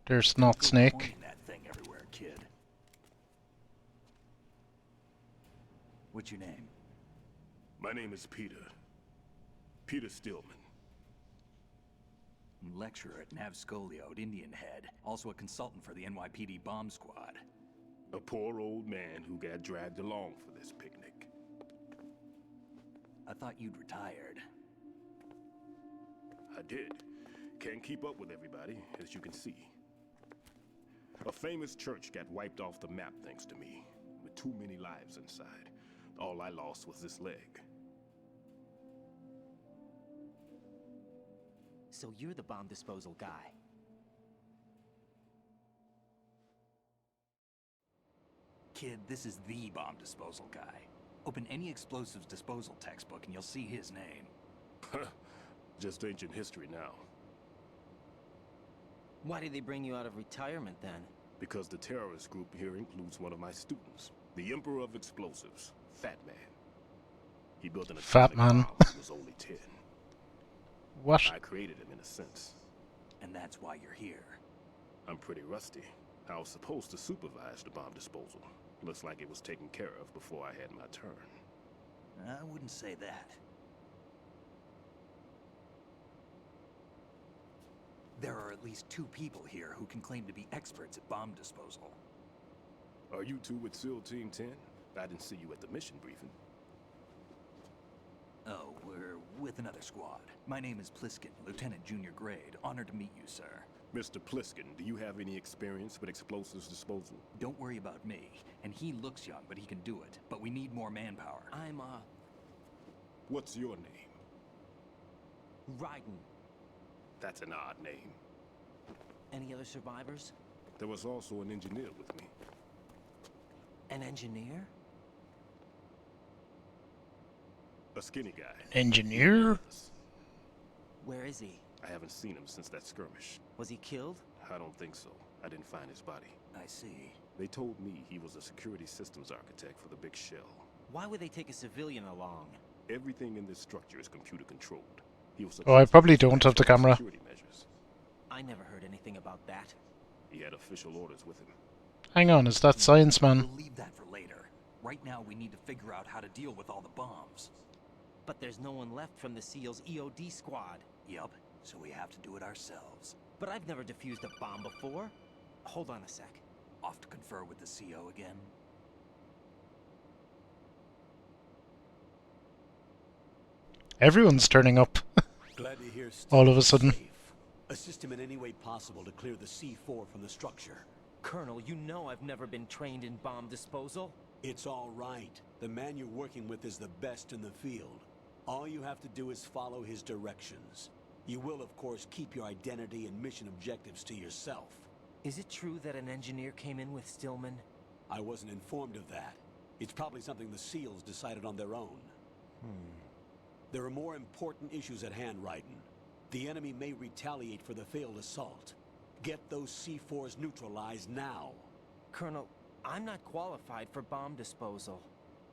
There's not Snake. Pointing that thing everywhere, kid. What's your name? My name is Peter. Peter Stillman. Lecturer at Nav Scolio at Indian Head. Also a consultant for the NYPD bomb squad. A poor old man who got dragged along for this picnic. I thought you'd retired. I did. Can't keep up with everybody, as you can see. A famous church got wiped off the map thanks to me, with too many lives inside. All I lost was this leg. So you're the bomb disposal guy. Kid, this is the bomb disposal guy. Open any explosives disposal textbook and you'll see his name. Just ancient history now. Why did they bring you out of retirement then? Because the terrorist group here includes one of my students, the Emperor of Explosives, Fat Man. He built an Fat atomic Man. bomb when he was only 10. What? I created him in a sense. And that's why you're here. I'm pretty rusty. I was supposed to supervise the bomb disposal. Looks like it was taken care of before I had my turn. I wouldn't say that. There are at least 2 people here who can claim to be experts at bomb disposal. Are you two with SEAL Team 10? I didn't see you at the mission briefing. Oh, we're with another squad. My name is Pliskin, Lieutenant Junior Grade. Honored to meet you, sir. Mr. Pliskin, do you have any experience with explosives disposal? Don't worry about me. And he looks young, but he can do it. But we need more manpower. I'm, What's your name? Raiden. That's an odd name. Any other survivors? There was also an engineer with me. An engineer? A skinny guy. Engineer? Where is he? I haven't seen him since that skirmish. Was he killed? I don't think so. I didn't find his body. I see. They told me he was a security systems architect for the big shell. Why would they take a civilian along? Everything in this structure is computer controlled. He was Oh, I probably don't have the camera. security measures. I never heard anything about that. He had official orders with him. Hang on, is that Science Man? We'll leave that for later. Right now, we need to figure out how to deal with all the bombs. But there's no one left from the SEAL's EOD squad. Yup, so we have to do it ourselves. But I've never defused a bomb before. Hold on a sec. Off to confer with the CO again? Everyone's turning up. Glad to hear All of a sudden. safe. Assist him in any way possible to clear the C4 from the structure. Colonel, you know I've never been trained in bomb disposal. It's all right. The man you're working with is the best in the field. All you have to do is follow his directions. You will, of course, keep your identity and mission objectives to yourself. Is it true that an engineer came in with Stillman? I wasn't informed of that. It's probably something the SEALs decided on their own. There are more important issues at hand, Raiden. The enemy may retaliate for the failed assault. Get those C4s neutralized now. Colonel, I'm not qualified for bomb disposal.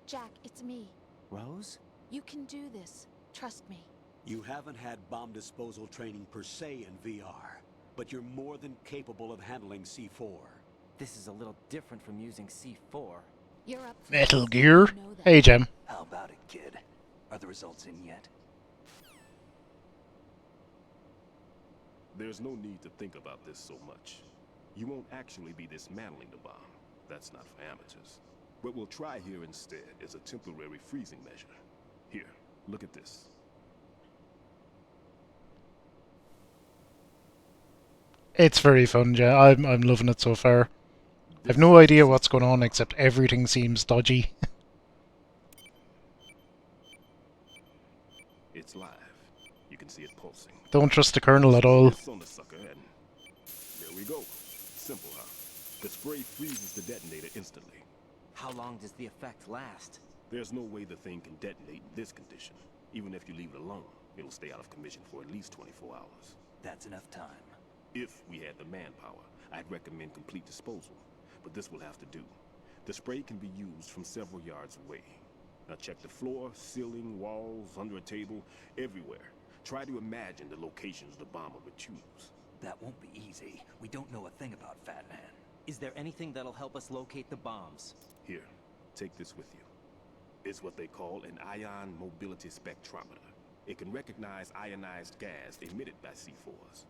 Jack, it's me. Rose? You can do this. Trust me. You haven't had bomb disposal training per se in VR. but you're more than capable of handling C4. This is a little different from using C4. You're up for Metal this. Gear. You know that. Hey, Jem. How about it, kid? Are the results in yet? There's no need to think about this so much. You won't actually be dismantling the bomb. That's not for amateurs. What we'll try here instead is a temporary freezing measure. Here, look at this. It's very fun, yeah. I'm loving it so far. I've no idea what's going on, except everything seems dodgy. It's live. You can see it pulsing. Don't trust the kernel at all. This on the sucker, and there we go. Simple, huh? The spray freezes the detonator instantly. How long does the effect last? There's no way the thing can detonate in this condition. Even if you leave it alone, it'll stay out of commission for at least 24 hours. That's enough time. If we had the manpower, I'd recommend complete disposal. But this will have to do. The spray can be used from several yards away. Now check the floor, ceiling, walls, under a table, everywhere. Try to imagine the locations the bomber would choose. That won't be easy. We don't know a thing about Fat Man. Is there anything that'll help us locate the bombs? Here, take this with you. It's what they call an ion mobility spectrometer. It can recognize ionized gas emitted by C4s.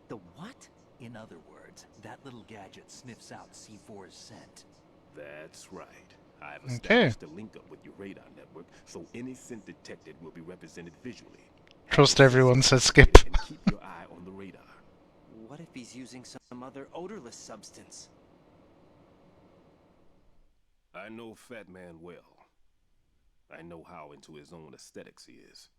The what? In other words, that little gadget sniffs out C4's scent. That's right. I've Okay. established a link up with your radar network, so any scent detected will be represented visually. Trust everyone, says Skip. And keep your eye on the radar. What if he's using some other odorless substance? I know Fat Man well. I know how into his own aesthetics he is.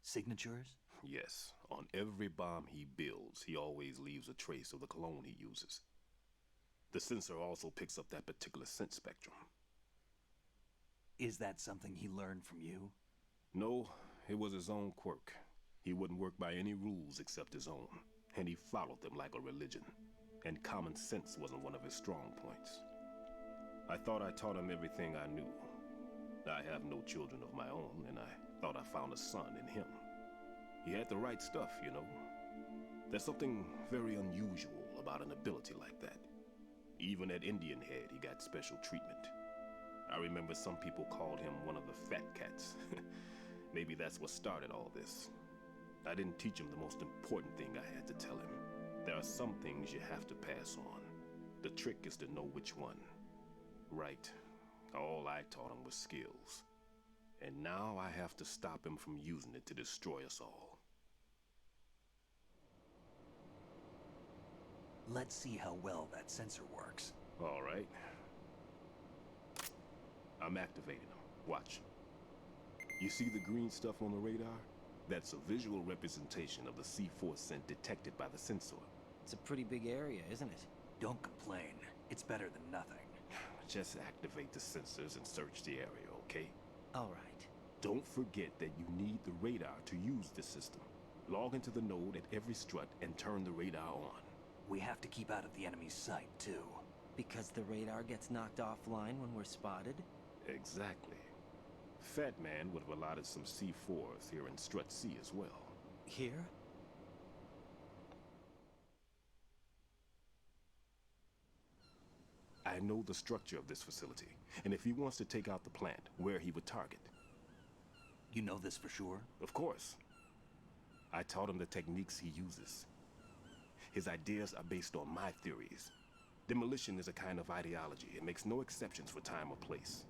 Signatures? Yes, on every bomb he builds, he always leaves a trace of the cologne he uses. The sensor also picks up that particular scent spectrum. Is that something he learned from you? No, it was his own quirk. He wouldn't work by any rules except his own, and he followed them like a religion. And common sense wasn't one of his strong points. I thought I taught him everything I knew. I have no children of my own, and I thought I found a son in him. He had the right stuff, you know. There's something very unusual about an ability like that. Even at Indian Head, he got special treatment. I remember some people called him one of the fat cats. Maybe that's what started all this. I didn't teach him the most important thing I had to tell him. There are some things you have to pass on. The trick is to know which one. Right. All I taught him was skills. And now I have to stop him from using it to destroy us all. Let's see how well that sensor works. All right. I'm activating them. Watch. You see the green stuff on the radar? That's a visual representation of the C4 scent detected by the sensor. It's a pretty big area, isn't it? Don't complain. It's better than nothing. Just activate the sensors and search the area, okay? All right. Don't forget that you need the radar to use this system. Log into the node at every strut and turn the radar on. We have to keep out of the enemy's sight, too. Because the radar gets knocked offline when we're spotted? Exactly. Fat Man would have allotted some C4s here in Strut C as well. Here? I know the structure of this facility, and if he wants to take out the plant, where he would target. You know this for sure? Of course. I taught him the techniques he uses. His ideas are based on my theories. Demolition is a kind of ideology. It makes no exceptions for time or place.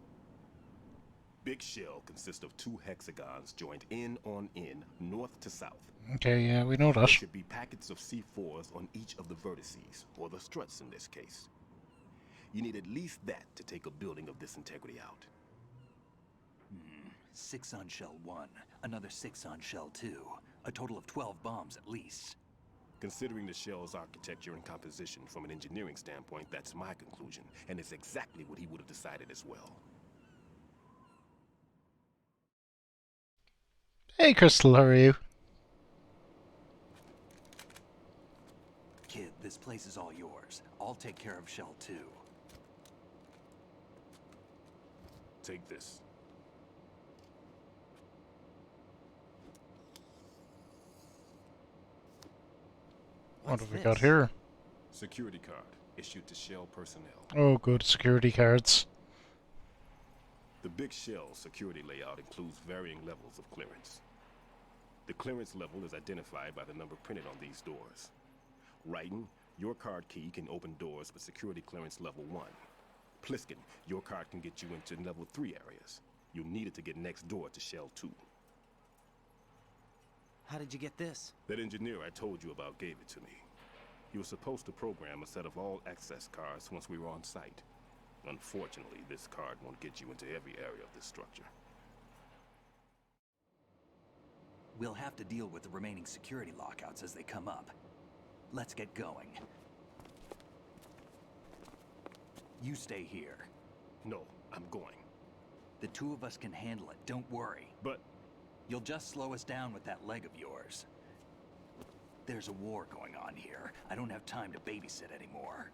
Big shell consists of 2 hexagons joined end on end, north to south. Okay, yeah, we know There that. should be packets of C4s on each of the vertices, or the struts in this case. You need at least that to take a building of this integrity out. 6 on shell 1, another 6 on shell 2. A total of 12 bombs at least. Considering the shell's architecture and composition from an engineering standpoint, that's my conclusion, and it's exactly what he would have decided as well. Hey, Crystal, how are you? Kid, this place is all yours. I'll take care of shell 2. Take this. What have we got here? Security card issued to Shell personnel. Oh, good. Security cards. The big Shell security layout includes varying levels of clearance. The clearance level is identified by the number printed on these doors. Raiden, your card key can open doors with security clearance level 1. Pliskin, your card can get you into level 3 areas. You'll need it to get next door to Shell 2. How did you get this? That engineer I told you about gave it to me. He was supposed to program a set of all access cards once we were on site. Unfortunately, this card won't get you into every area of this structure. We'll have to deal with the remaining security lockouts as they come up. Let's get going. You stay here. No, I'm going. The two of us can handle it, don't worry. But... You'll just slow us down with that leg of yours. There's a war going on here. I don't have time to babysit anymore.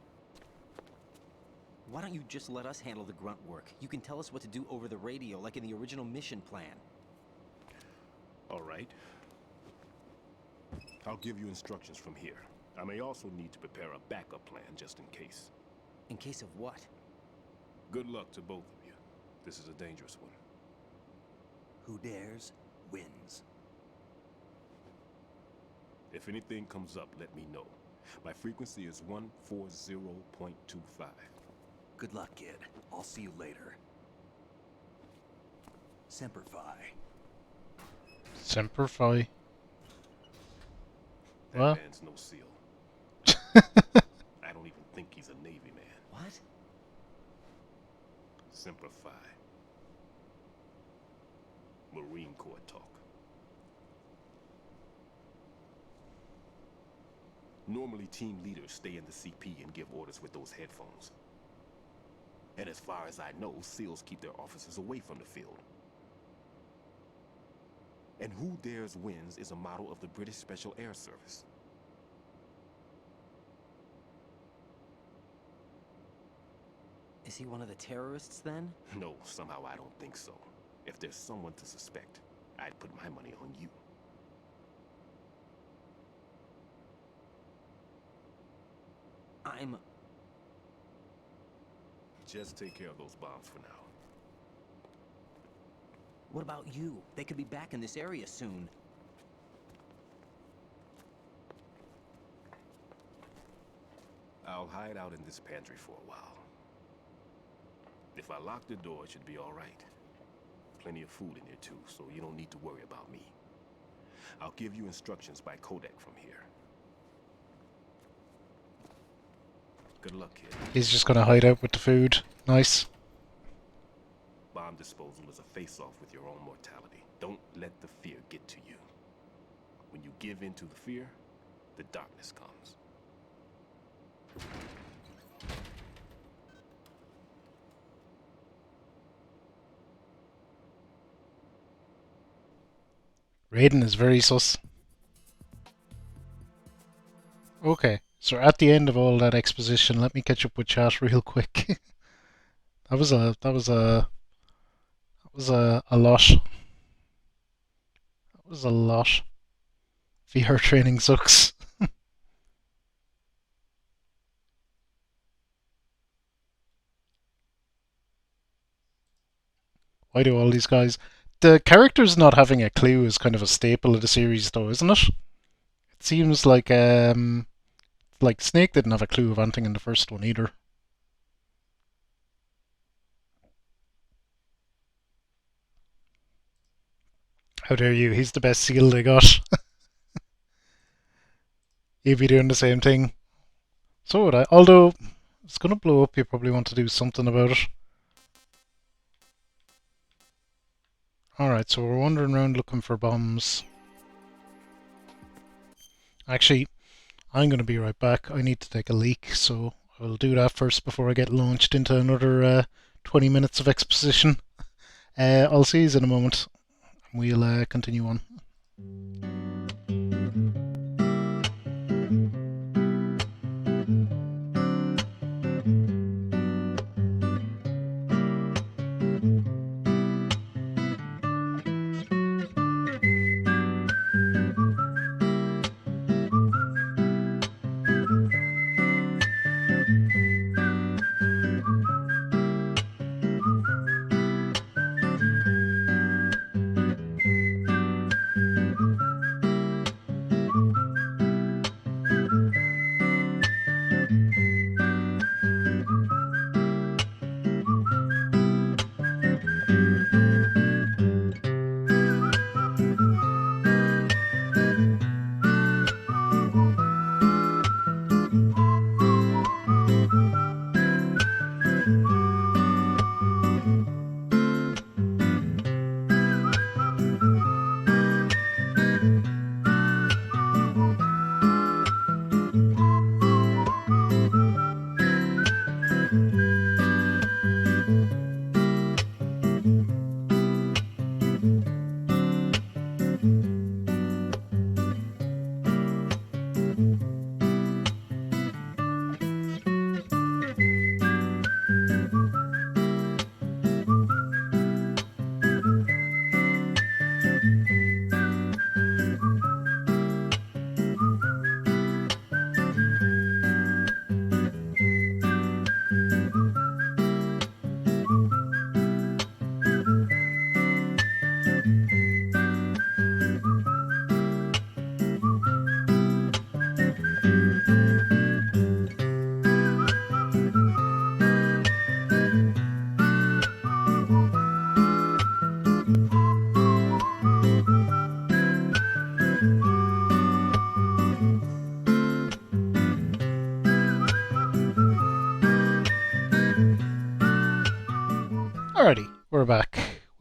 Why don't you just let us handle the grunt work? You can tell us what to do over the radio, like in the original mission plan. All right. I'll give you instructions from here. I may also need to prepare a backup plan just in case. In case of what? Good luck to both of you. This is a dangerous one. Who dares, wins. If anything comes up, let me know. My frequency is 140.25. Good luck, kid. I'll see you later. Semper Fi. Semper Fi. That What? man's no SEAL. I don't even think he's a Navy man. What? Semper Fi. Marine Corps talk. Normally, team leaders stay in the CP and give orders with those headphones. And as far as I know, SEALs keep their officers away from the field. And Who Dares Wins is a motto of the British Special Air Service. Is he one of the terrorists then? No, somehow I don't think so. If there's someone to suspect, I'd put my money on you. Just take care of those bombs for now. What about you? They could be back in this area soon. I'll hide out in this pantry for a while. If I lock the door, it should be all right. Plenty of food in here too, so you don't need to worry about me. I'll give you instructions by codec from here. Good luck, kid. He's just gonna hide out with the food. Nice. Bomb disposal is a face-off with your own mortality. Don't let the fear get to you. When you give in to the fear, the darkness comes. Raiden is very sus. Okay, so at the end of all that exposition, let me catch up with chat real quick. that was a lot. That was a lot. VR training sucks. Why do all these guys... The characters not having a clue is kind of a staple of the series, though, isn't it? It seems like Snake didn't have a clue of anything in the first one either. How dare you? He's the best seal they got. You'd be doing the same thing. So would I. Although, it's going to blow up, you probably want to do something about it. Alright, so we're wandering around looking for bombs. Actually, I'm going to be right back. I need to take a leak, so I'll do that first before I get launched into another 20 minutes of exposition. I'll see you in a moment. We'll continue on.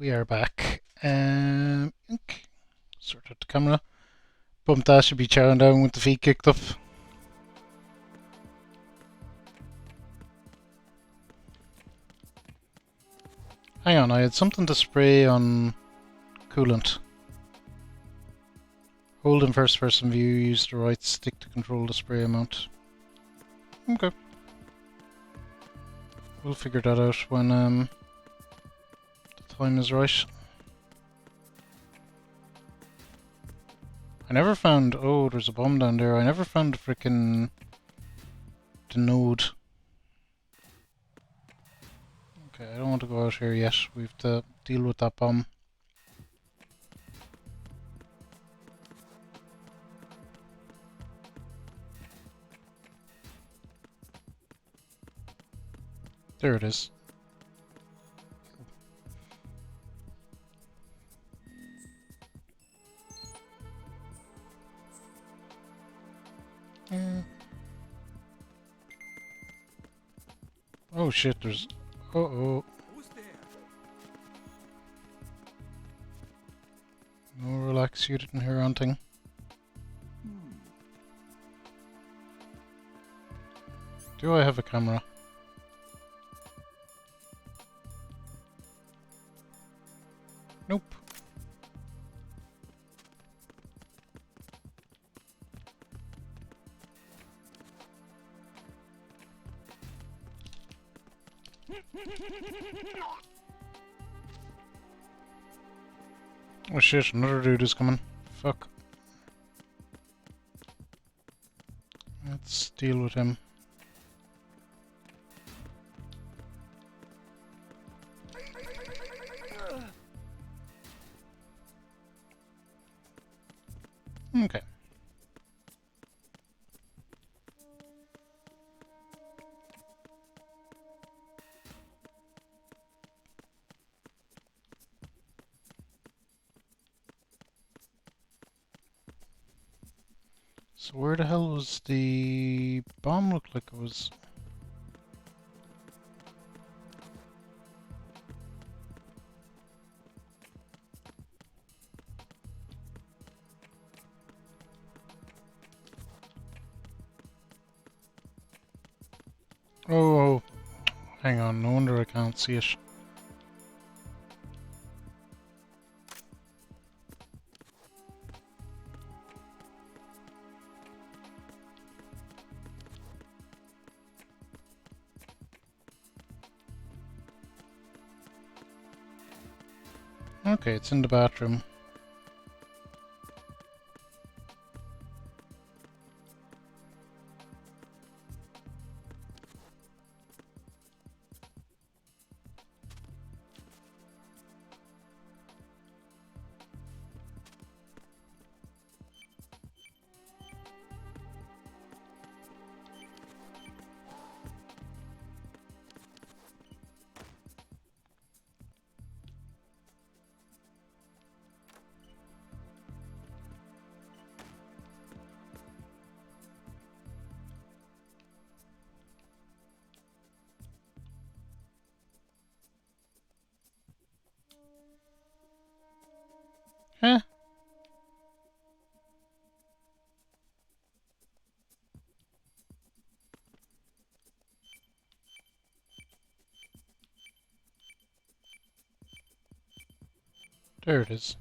we are back. Sort out the camera. Bump Dash should be chowing down with the feet kicked up. Hang on, I had something to spray on coolant. Hold in first person view, use the right stick to control the spray amount. Okay. We'll figure that out when the time is right. I never found... Oh, there's a bomb down there. I never found the node. Okay, I don't want to go out here yet. We have to deal with that bomb. There it is. Oh shit, there's... Uh-oh. No, relax, you didn't hear anything. Do I have a camera? Nope. Oh shit, another dude is coming. Fuck. Let's deal with him. Okay. So where the hell was the bomb? Looked like it was... Oh, hang on, no wonder I can't see it. Okay, it's in the bathroom. Huh? There it is.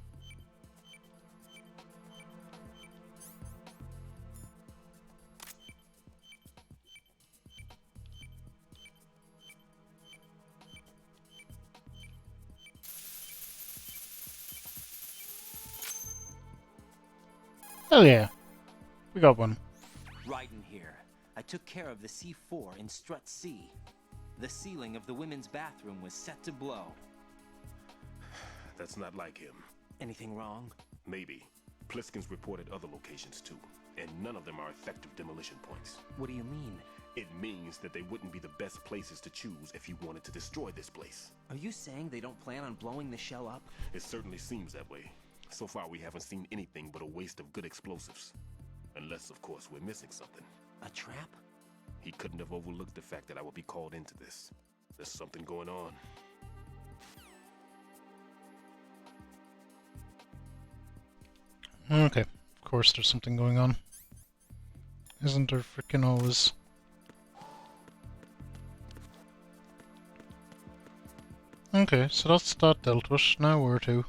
Hell yeah. We got one. Raiden here. I took care of the C4 in Strut C. The ceiling of the women's bathroom was set to blow. That's not like him. Anything wrong? Maybe. Pliskin's reported other locations too, and none of them are effective demolition points. What do you mean? It means that they wouldn't be the best places to choose if you wanted to destroy this place. Are you saying they don't plan on blowing the shell up? It certainly seems that way. So far we haven't seen anything but a waste of good explosives. Unless, of course, we're missing something. A trap? He couldn't have overlooked the fact that I would be called into this. There's something going on. Okay, of course there's something going on. Isn't there frickin' always? Okay, so that's that dealt with. Now where to?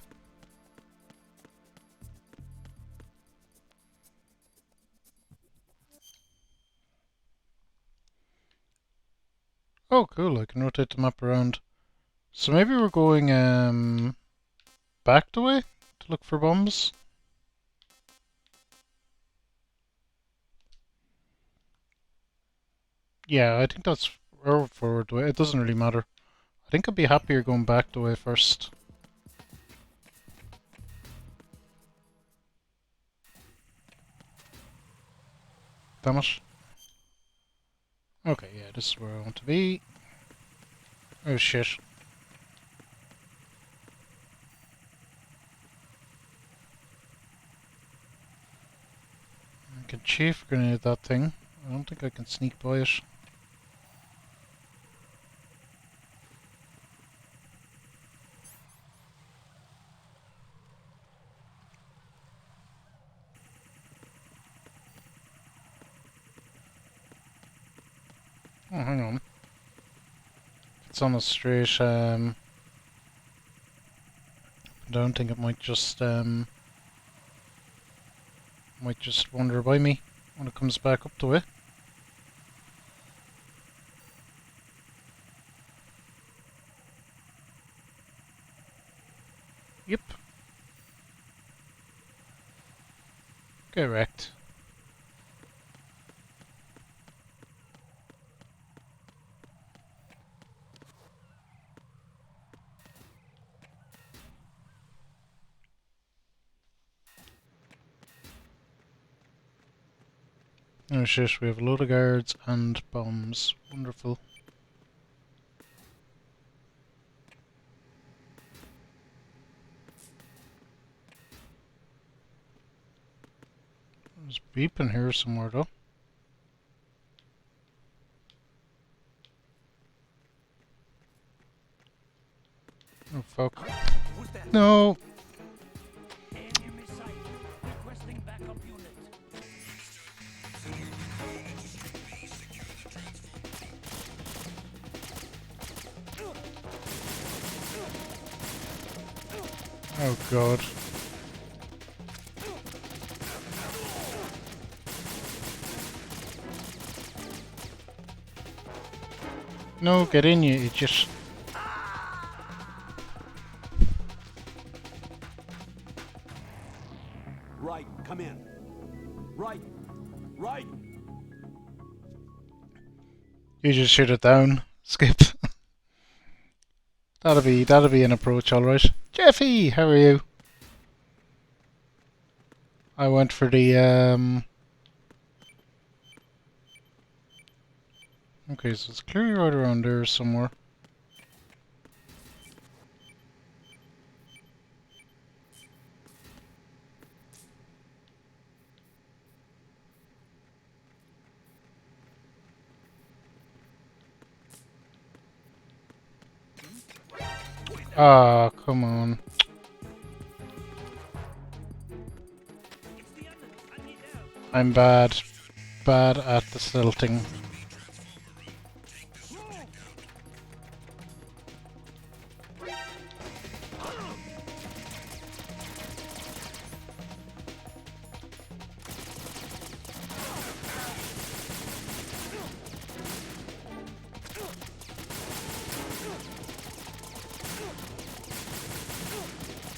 Oh cool, I can rotate the map around. So maybe we're going back the way to look for bombs? Yeah, I think that's or forward the way. It doesn't really matter. I think I'd be happier going back the way first. Damn it. Okay, yeah, this is where I want to be. Oh shit. I can chief grenade that thing. I don't think I can sneak by it. Oh, hang on. It's on a straight, I don't think it might just wander by me when it comes back up the way. Yep. Get wrecked. Oh shit, we have a load of guards and bombs. Wonderful. There's beeping here somewhere though. Oh fuck. No! Oh god. No, get in you idiot. Right, come in. Right, right. You just shoot it down. Skip. That'll be an approach, alright. Jeffy, how are you? I went for the okay, so it's clearly right around there somewhere. Ah, come on. I'm bad at the stealthing.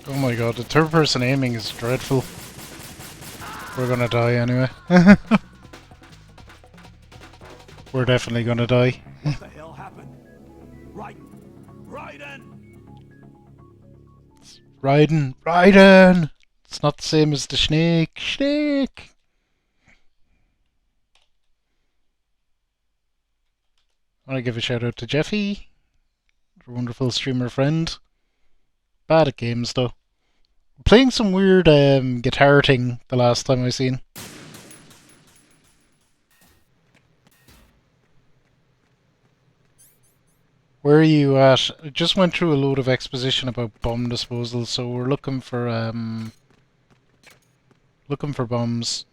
Oh my god, the third person aiming is dreadful. We're gonna die anyway. We're definitely gonna die. What the hell happened? Raiden! Raiden! It's not the same as the snake. Snake! I want to give a shout out to Jeffy, our wonderful streamer friend. Bad at games though. Playing some weird guitar thing the last time I seen. Where are you at? I just went through a load of exposition about bomb disposal, so we're looking for Looking for bombs.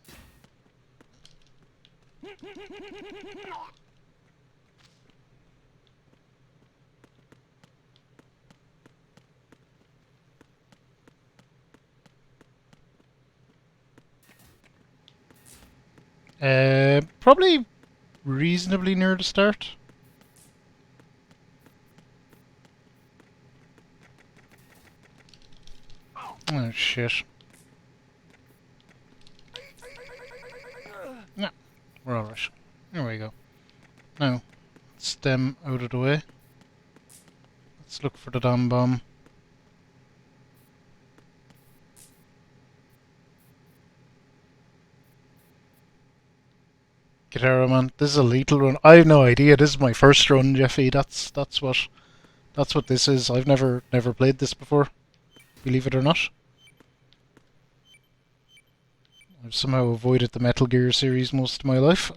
Probably reasonably near the start. Oh shit. No, we're alright. There we go. Now, let's them out of the way. Let's look for the damn bomb. Guitar man, this is a lethal run. I have no idea. This is my first run, Jeffy. That's what this is. I've never played this before. Believe it or not. I've somehow avoided the Metal Gear series most of my life.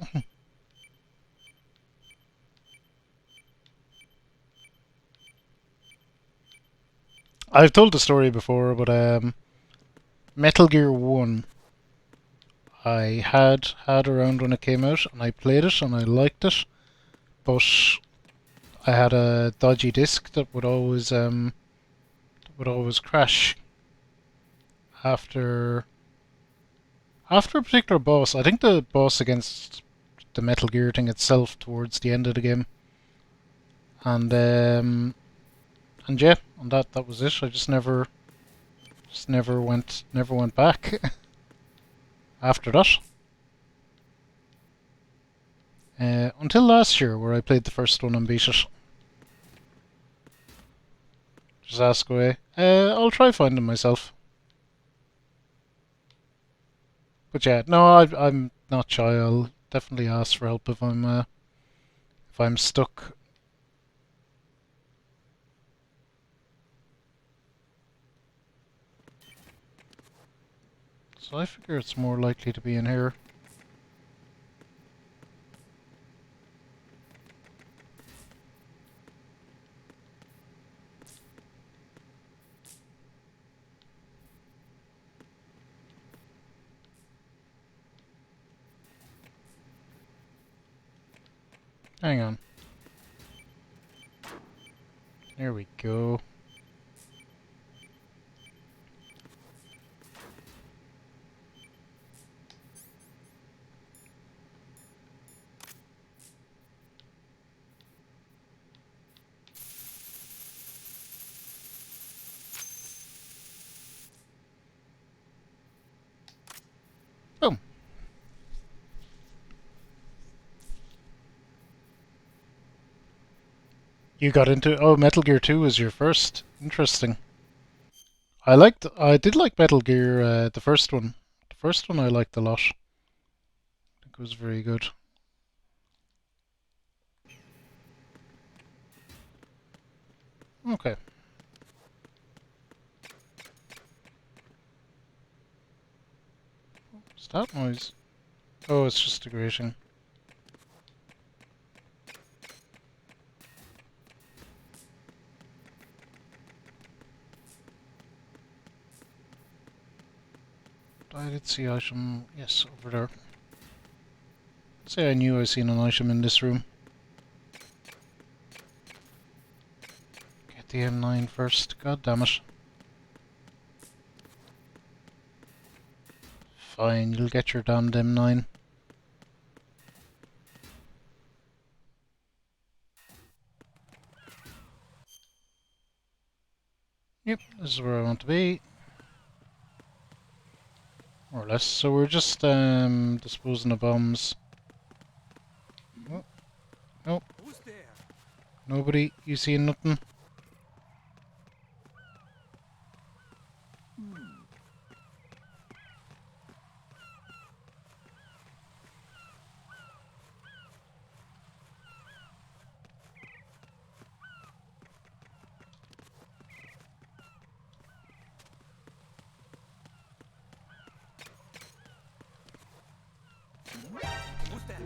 I've told the story before, but Metal Gear 1 I had around when it came out, and I played it and I liked it, but I had a dodgy disc that would always crash after a particular boss. I think the boss against the Metal Gear thing itself towards the end of the game, and yeah, and that was it. I just never went back after that. Until last year, where I played the first one and beat it. Just ask away. I'll try finding myself. But yeah, no, I'm not shy. I'll definitely ask for help if I'm stuck. So I figure it's more likely to be in here. Hang on. There we go. Boom. You got into Metal Gear 2 was your first. Interesting. I did like Metal Gear, the first one. The first one I liked a lot. I think it was very good. Okay. What's that noise? Oh, it's just a grating. I did see item, yes, over there. Say I knew I seen an item in this room. Get the M9 first, god damn it. Fine, you'll get your damned M9. Yep, this is where I want to be. More or less. So we're just disposing of bombs. Oh. Nope. Nobody? You seeing nothing?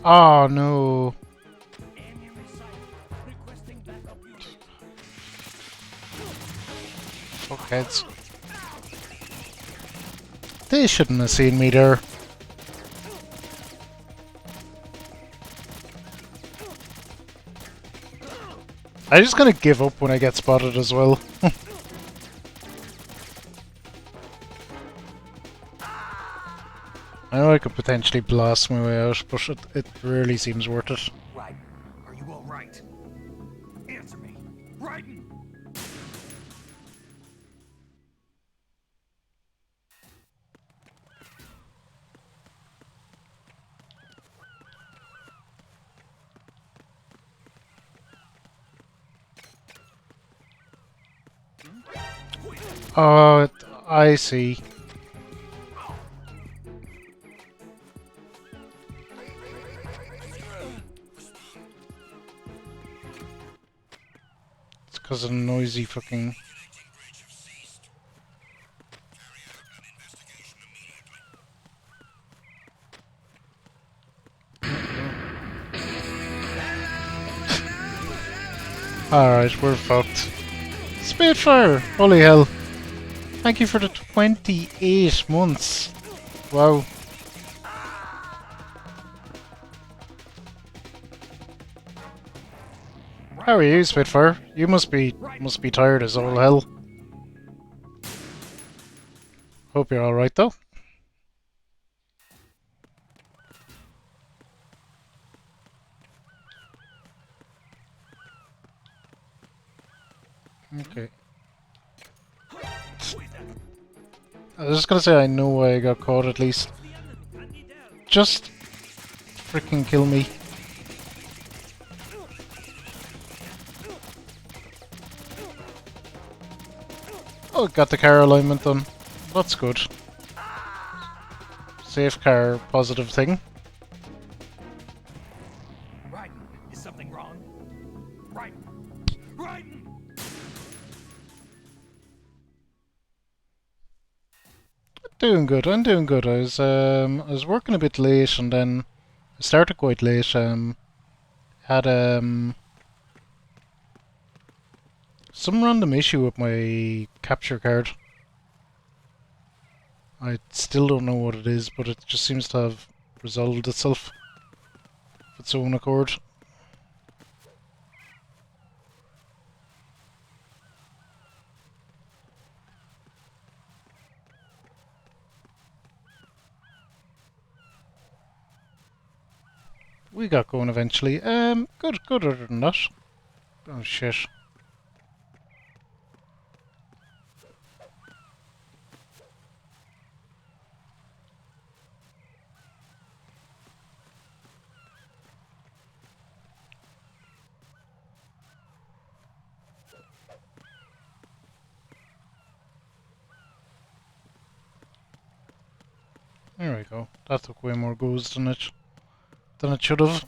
Oh no. Fuckheads. They shouldn't have seen me there. I'm just gonna give up when I get spotted as well. I know I could potentially blast my way out, but it rarely seems worth it. Raiden, are you all right? Answer me. Raiden! Oh, I see. It's because of the noisy fucking... Alright, we're fucked. Spitfire! Holy hell. Thank you for the 28 months. Wow. How are you, Spitfire? You must be tired as all hell. Hope you're alright though. Okay. I was just gonna say I know why I got caught at least. Just freaking kill me. Oh, got the car alignment done. That's good. Safe car, positive thing. Raiden, is something wrong? Raiden! Raiden! Doing good, I'm doing good. I was working a bit late and then I started quite late. Had some random issue with my capture card. I still don't know what it is, but it just seems to have resolved itself of its own accord. We got going eventually. Good other than that. Oh shit. There we go. That took way more goes than it should have.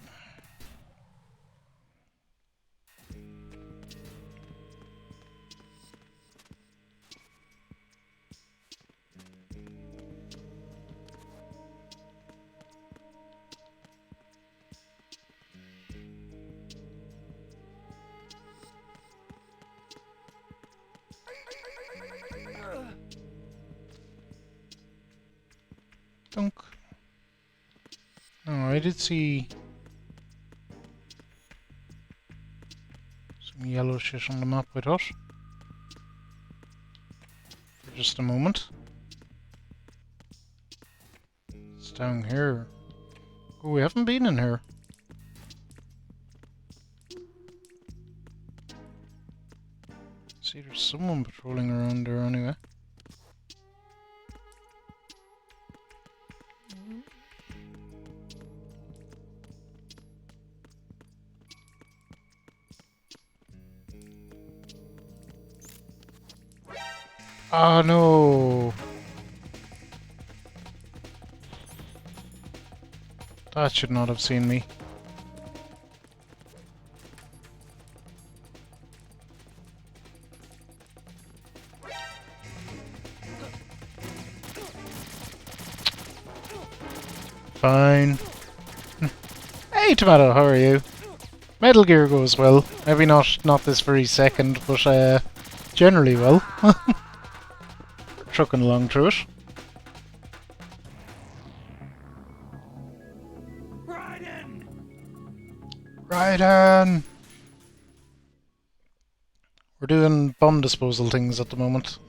Dunk. Oh, I did see some yellow shit on the map, I thought. For just a moment. It's down here. Oh, we haven't been in here. See, there's someone patrolling around there anyway. Oh no! That should not have seen me. Fine. Hey Tomato, how are you? Metal Gear goes well. Maybe not this very second, but generally well. Trucking along through it. Raiden! We're doing bomb disposal things at the moment.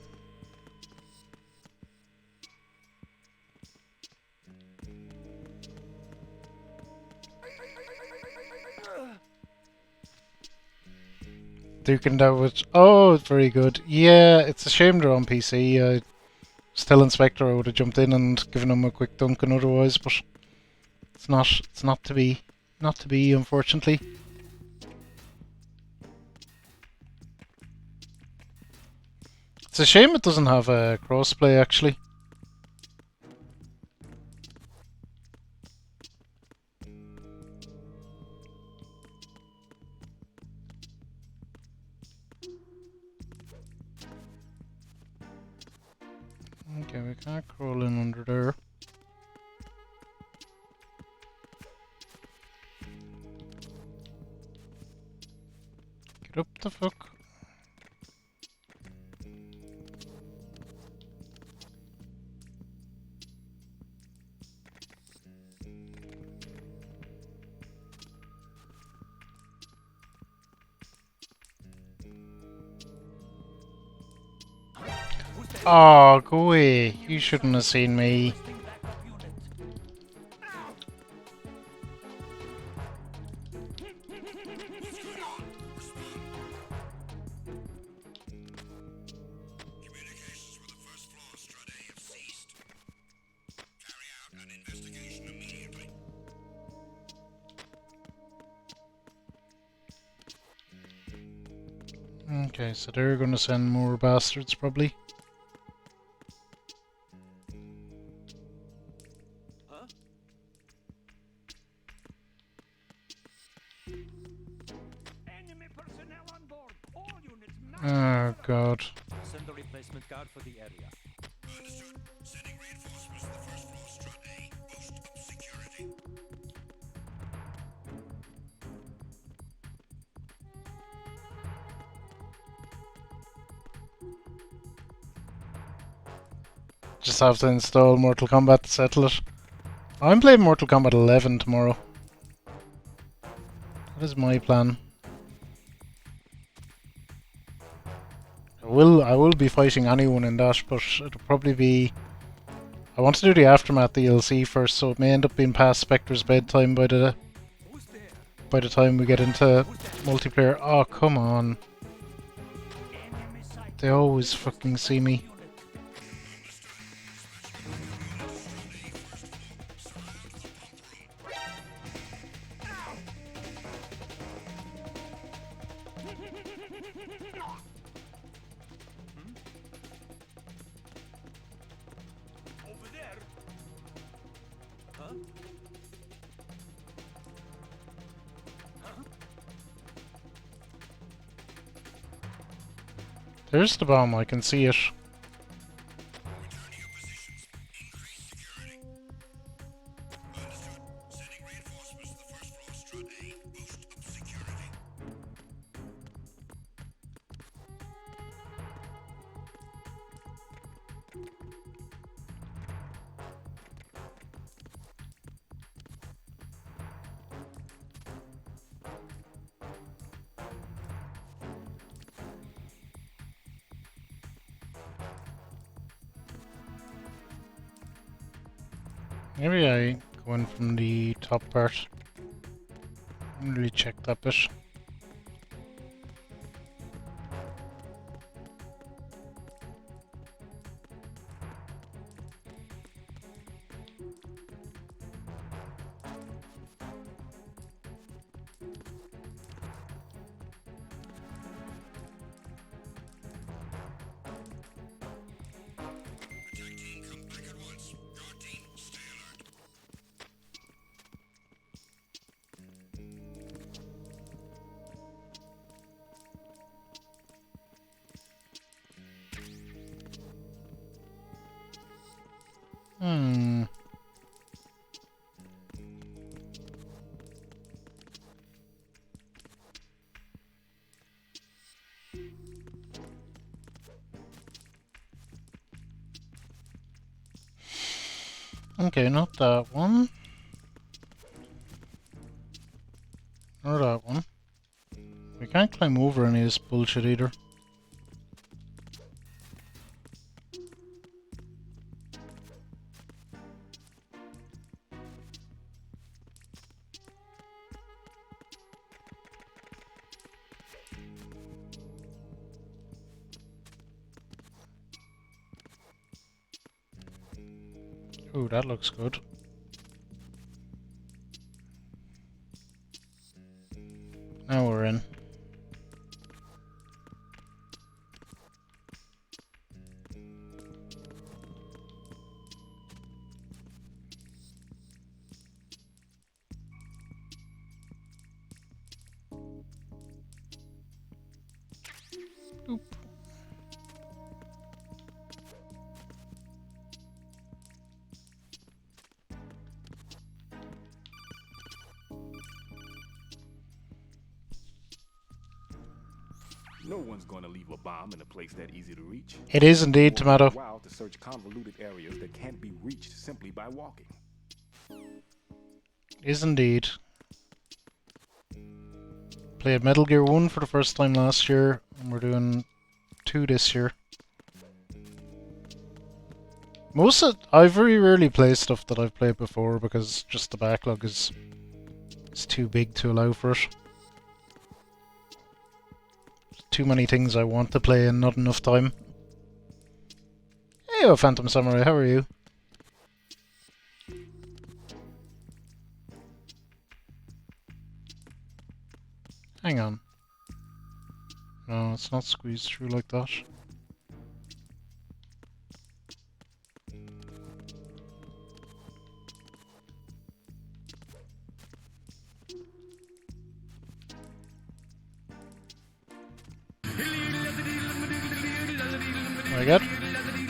Duking that with... Oh, very good. Yeah, it's a shame they're on PC. Still Inspector, I would have jumped in and given them a quick dunking otherwise, but it's not to be. Not to be, unfortunately. It's a shame it doesn't have a crossplay, actually. Okay, we can't crawl in under there. Get up the fuck. Oh, go away. You shouldn't have seen me. Okay, so they're gonna send more bastards, probably. Oh god. Send a replacement guard for the area. Understood. Sending reinforcements to the first floor, Strut A. Boost up security. Just have to install Mortal Kombat to settle it. I'm playing Mortal Kombat 11 tomorrow. That is my plan. I will be fighting anyone in that, but it'll probably be... I want to do the Aftermath DLC first, so it may end up being past Spectre's bedtime by the time we get into multiplayer. Oh, come on. They always fucking see me. There's the bomb, I can see it. Maybe I go in from the top part. I didn't really check that bit. Okay, not that one. Or that one. We can't climb over any of this bullshit either. Ooh, that looks good. Now we're in. Oop. No one's going to leave a bomb in a place that easy to reach. It is indeed, Tomato. Wow, to search convoluted areas that can't be reached simply by walking. Is indeed. Played Metal Gear 1 for the first time last year, and we're doing 2 this year. I very rarely play stuff that I've played before because just the backlog is too big to allow for it. Too many things I want to play and not enough time. Hey, Phantom Samurai, how are you? Hang on. No, it's not squeezed through like that. Oh my god.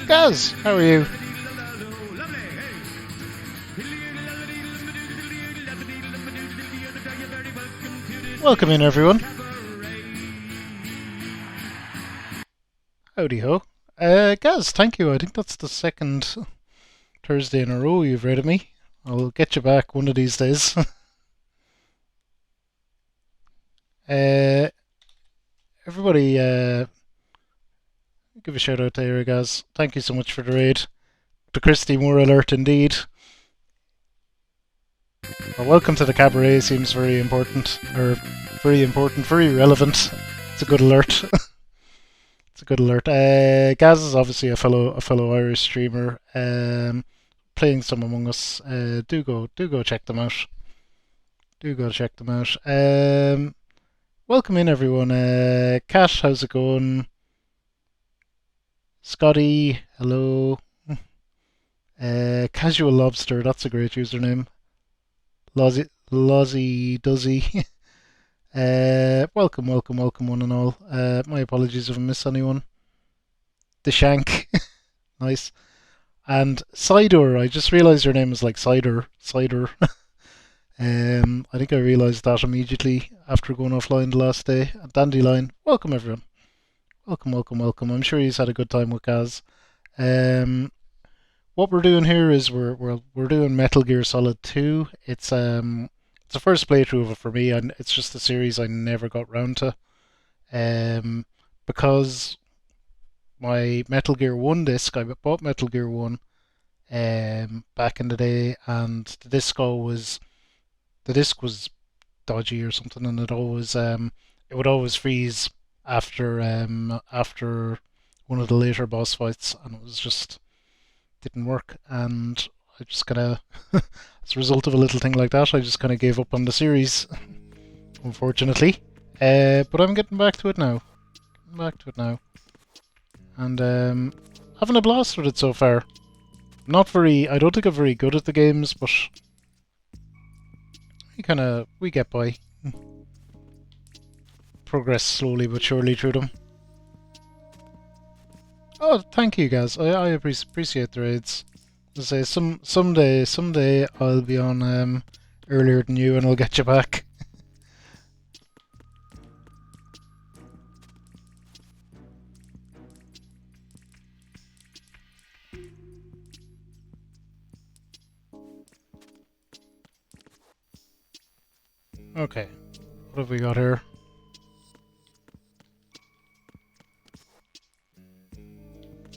Gaz, how are you? Welcome in, everyone. Howdy ho. Gaz, thank you. I think that's the second Thursday in a row you've rated me. I'll get you back one of these days. Everybody, give a shout out to Eric, Gaz. Thank you so much for the raid. The Christy Moore alert, indeed. Well, welcome to the cabaret. Seems very important, very relevant. It's a good alert. It's a good alert. Gaz is obviously a fellow Irish streamer, playing some Among Us. Do go check them out. Do go check them out. Welcome in, everyone. Kat, how's it going? Scotty, hello. Casual Lobster, that's a great username. Lozzie Duzzy. Welcome one and all. My apologies if I miss anyone. The Shank. Nice. And Cider, I just realised your name is like Cider. I think I realised that immediately after going offline the last day. Dandelion, welcome everyone. Welcome. I'm sure he's had a good time with Gaz. What we're doing here is we're doing Metal Gear Solid 2. It's the first playthrough of it for me, and it's just a series I never got round to. Because my Metal Gear 1 disc, I bought Metal Gear 1 back in the day, and the disc was dodgy or something, and it would always freeze after one of the later boss fights, and it was just didn't work, and I just kinda as a result of a little thing like that, I just kinda gave up on the series, unfortunately. But I'm getting back to it now. And having a blast with it so far. I don't think I'm very good at the games, but we get by. Progress slowly but surely through them. Oh, thank you guys. I appreciate the raids. I say someday I'll be on earlier than you and I'll get you back. Okay. What have we got here?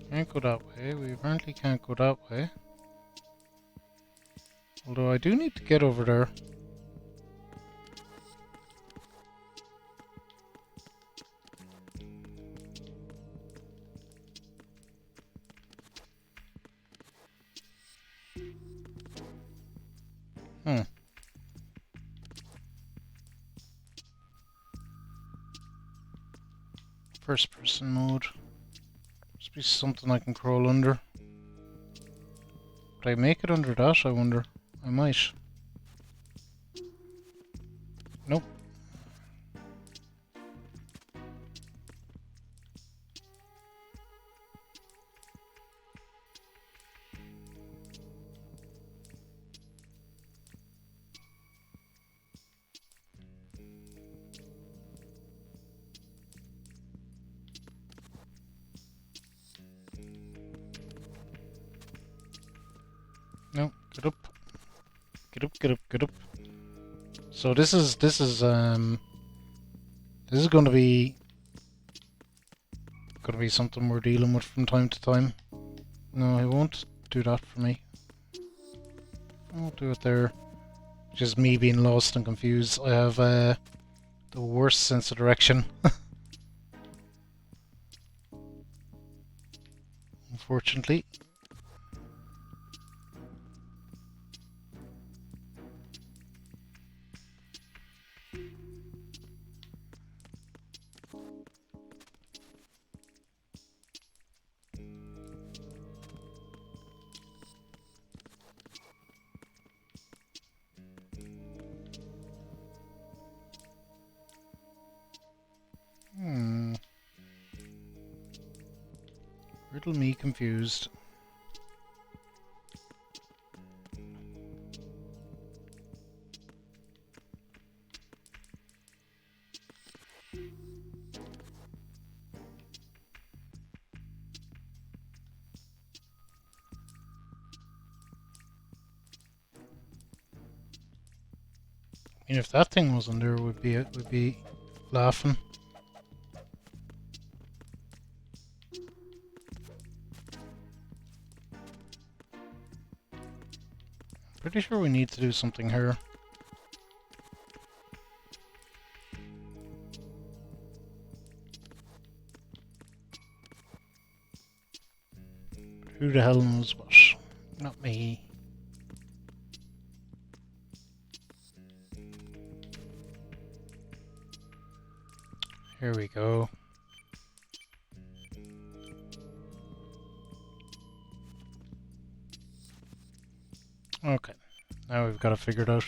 Can't go that way. We apparently can't go that way. Although I do need to get over there. First person mode. Must be something I can crawl under. Would I make it under that, I wonder? I might. Nope. No, get up. Get up, get up, get up. So this is gonna be something we're dealing with from time to time. No, he won't do that for me. I won't do it there. Just me being lost and confused. I have the worst sense of direction. Unfortunately. Riddle me confused. I mean, if that thing wasn't there, we'd be laughing. Pretty sure we need to do something here. Who the hell knows what? Not me. Here we go. Okay, now we've got to figure it out.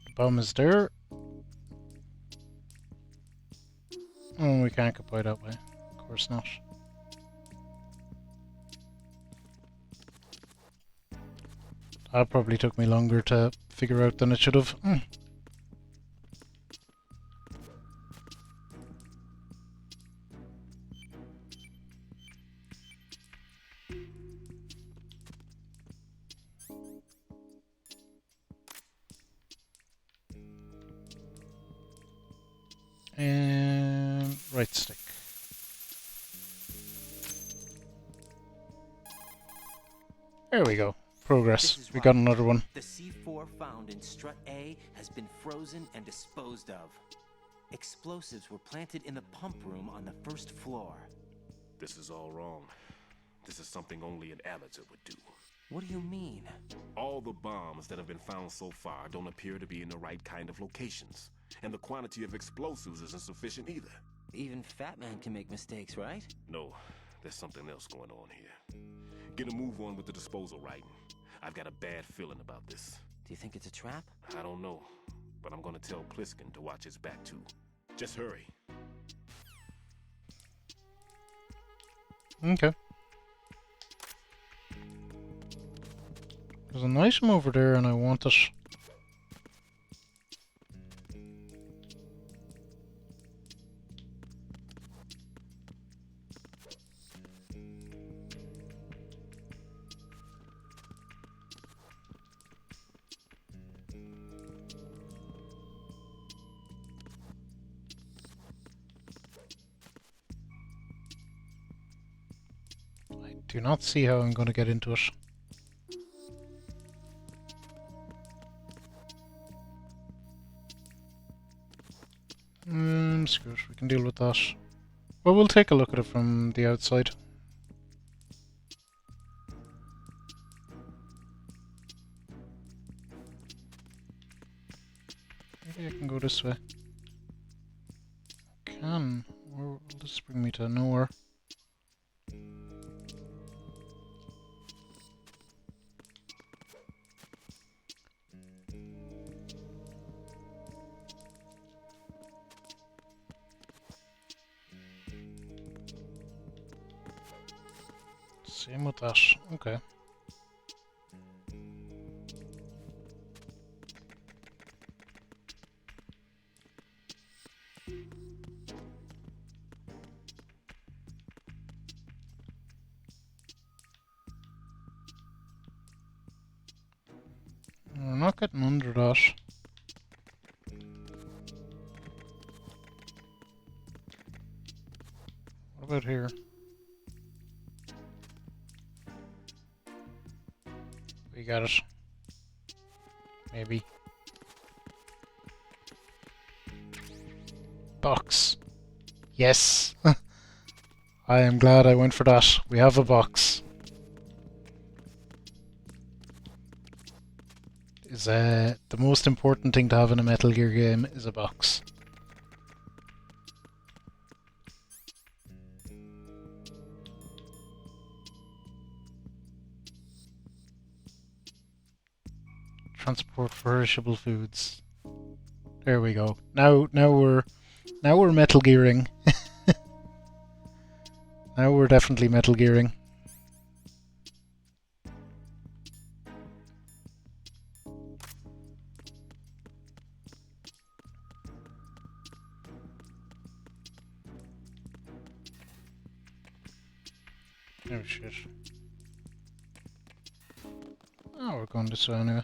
The bomb is there. Oh, we can't go by that way. Of course not. That probably took me longer to figure out than it should have. And right stick. There we go. Progress. We got another one. The C4 found in Strut A has been frozen and disposed of. Explosives were planted in the pump room on the first floor. This is all wrong. This is something only an amateur would do. What do you mean? All the bombs that have been found so far don't appear to be in the right kind of locations. And the quantity of explosives isn't sufficient either. Even Fat Man can make mistakes, right? No, there's something else going on here. Get a move on with the disposal, Raiden. I've got a bad feeling about this. Do you think it's a trap? I don't know, but I'm gonna tell Pliskin to watch his back too. Just hurry. Okay. There's an item over there and I want it. Do not see how I'm going to get into it. Screw it, we can deal with that. Well, we'll take a look at it from the outside. Maybe I can go this way. Can. Where will this bring me to? Nowhere. Same with that. Okay. We're not getting under that. What about here? We got it. Maybe. Box. Yes! I am glad I went for that. We have a box. Is the most important thing to have in a Metal Gear game is a box. Transport perishable foods. There we go. Now we're Metal Gearing. Now we're definitely Metal Gearing. Oh shit. Oh, we're going this way anyway.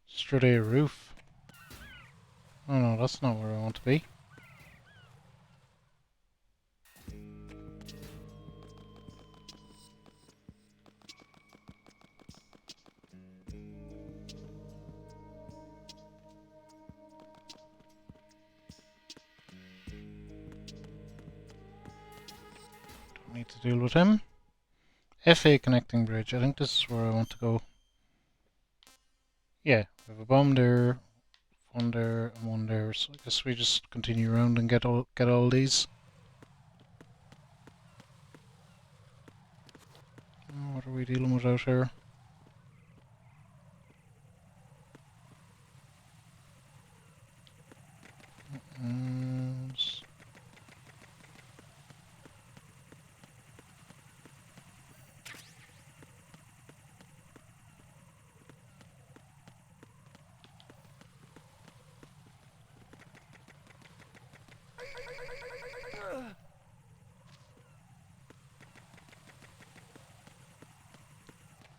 Straight A roof. Oh no, that's not where I want to be. Don't need to deal with him. FA connecting bridge. I think this is where I want to go. Yeah, we have a bomb there, one there, and one there. So I guess we just continue around and get all these. Oh, what are we dealing with out here?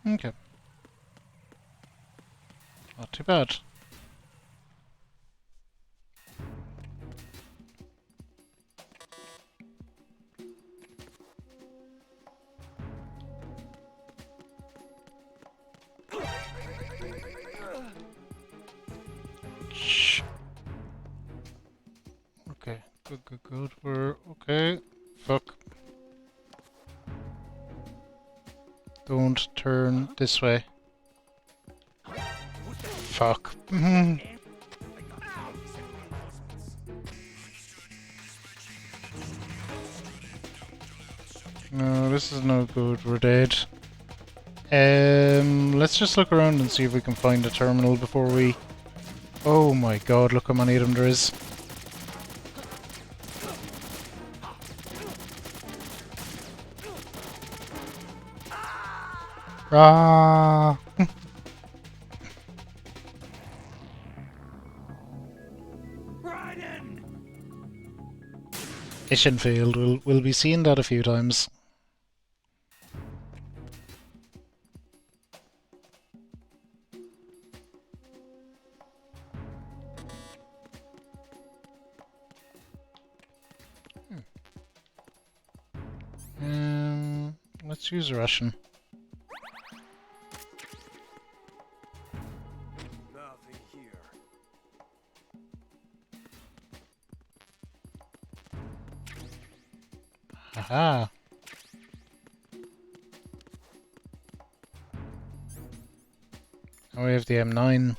Okay. Not too bad. Shh. Okay, good. We're okay. Fuck. Don't turn this way. Fuck. No, this is no good. We're dead. Let's just look around and see if we can find a terminal before we... Oh my god, look how many of them there is. Ah! Mission failed. We'll be seeing that a few times. Let's use a ration. Nothing here. Aha. Now we have the M9.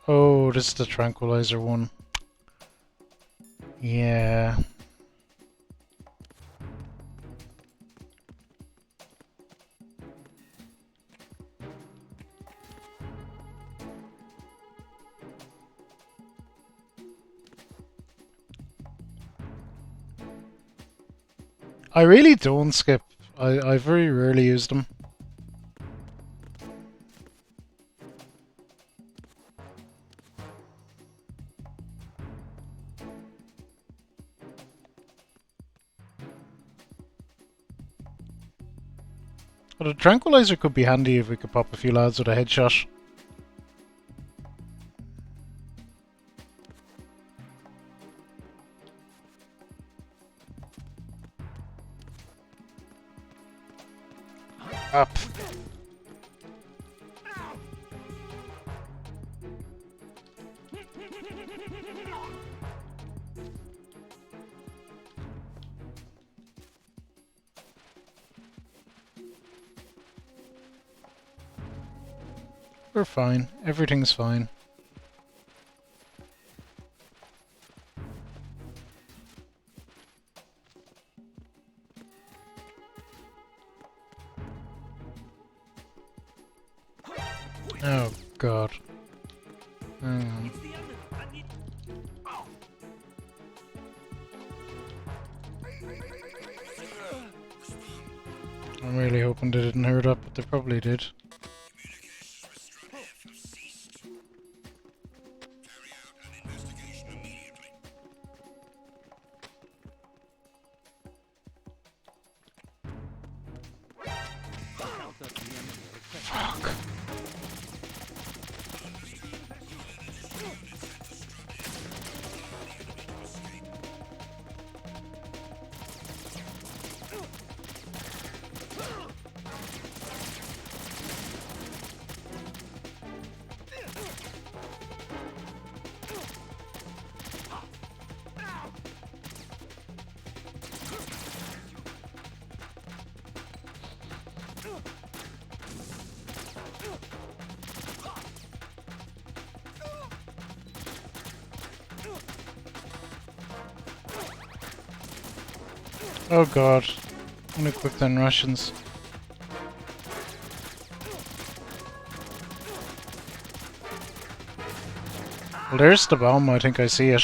Oh, this is the tranquilizer one. Yeah. I really don't skip. I very rarely use them. But a tranquilizer could be handy if we could pop a few lads with a headshot. Up. We're fine. Everything's fine. Oh god. Hang on. I'm really hoping they didn't hurt up, but they probably did. Fuck. Oh god. Unequipped then Russians. Well, there's the bomb. I think I see it.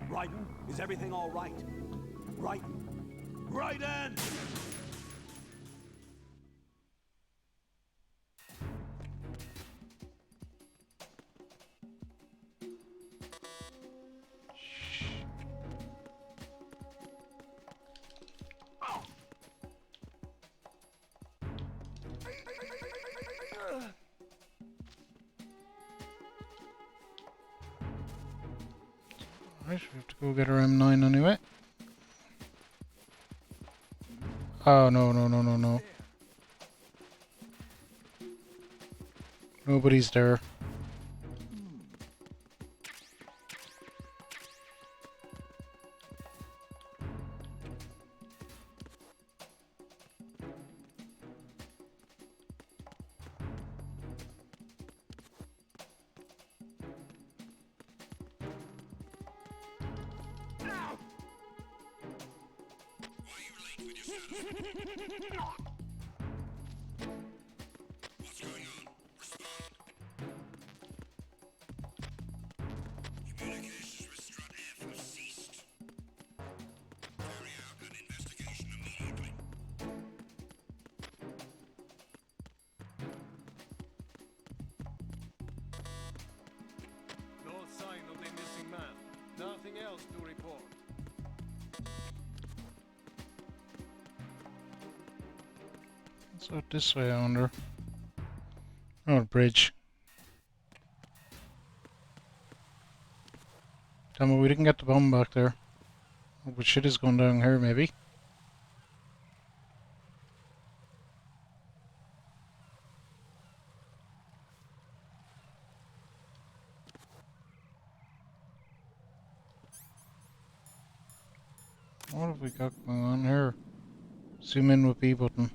Raiden, is everything all right? Raiden! Raiden! Right, we have to go get our M9 anyway. Oh, no. Nobody's there. What's going on? Respond. Communications with Strut F have ceased. Carry out an investigation immediately. No sign of the missing man. Nothing else to report. So this way, I wonder. Oh, bridge. Damn it, we didn't get the bomb back there. Oh, but shit is going down here, maybe. What have we got going on here? Zoom in with B button.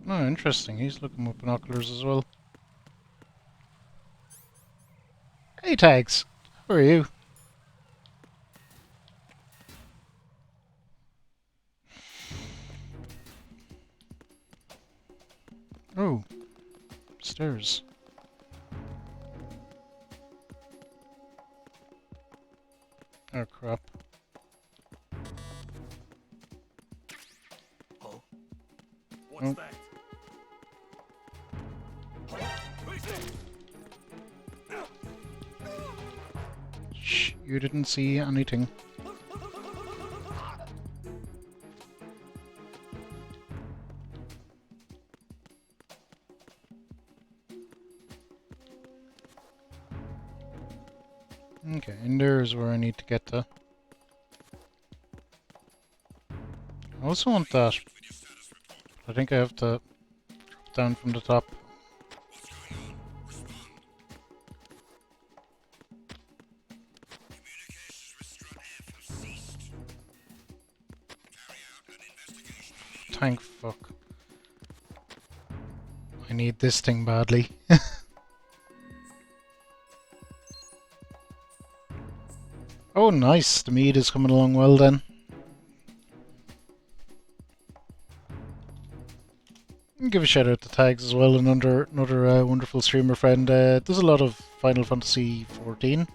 Oh, interesting. He's looking with binoculars as well. Hey, Tags. How are you? Oh, stairs. Oh, crap. Huh? What's that? Shh, you didn't see anything. Okay, and there's where I need to get to. I also want that. I think I have to drop down from the top. Thank fuck. I need this thing badly. Oh, nice. The meat is coming along well then. Give a shout out to Tags as well, another wonderful streamer friend. Does a lot of Final Fantasy XIV.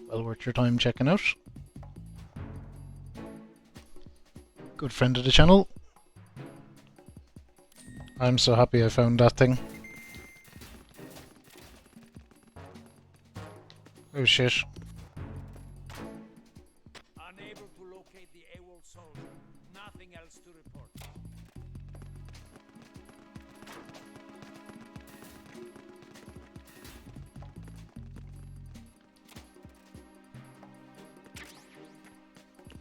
Well worth your time checking out. Good friend of the channel. I'm so happy I found that thing. Oh shit. Unable to locate the AWOL soldier. Nothing else to report.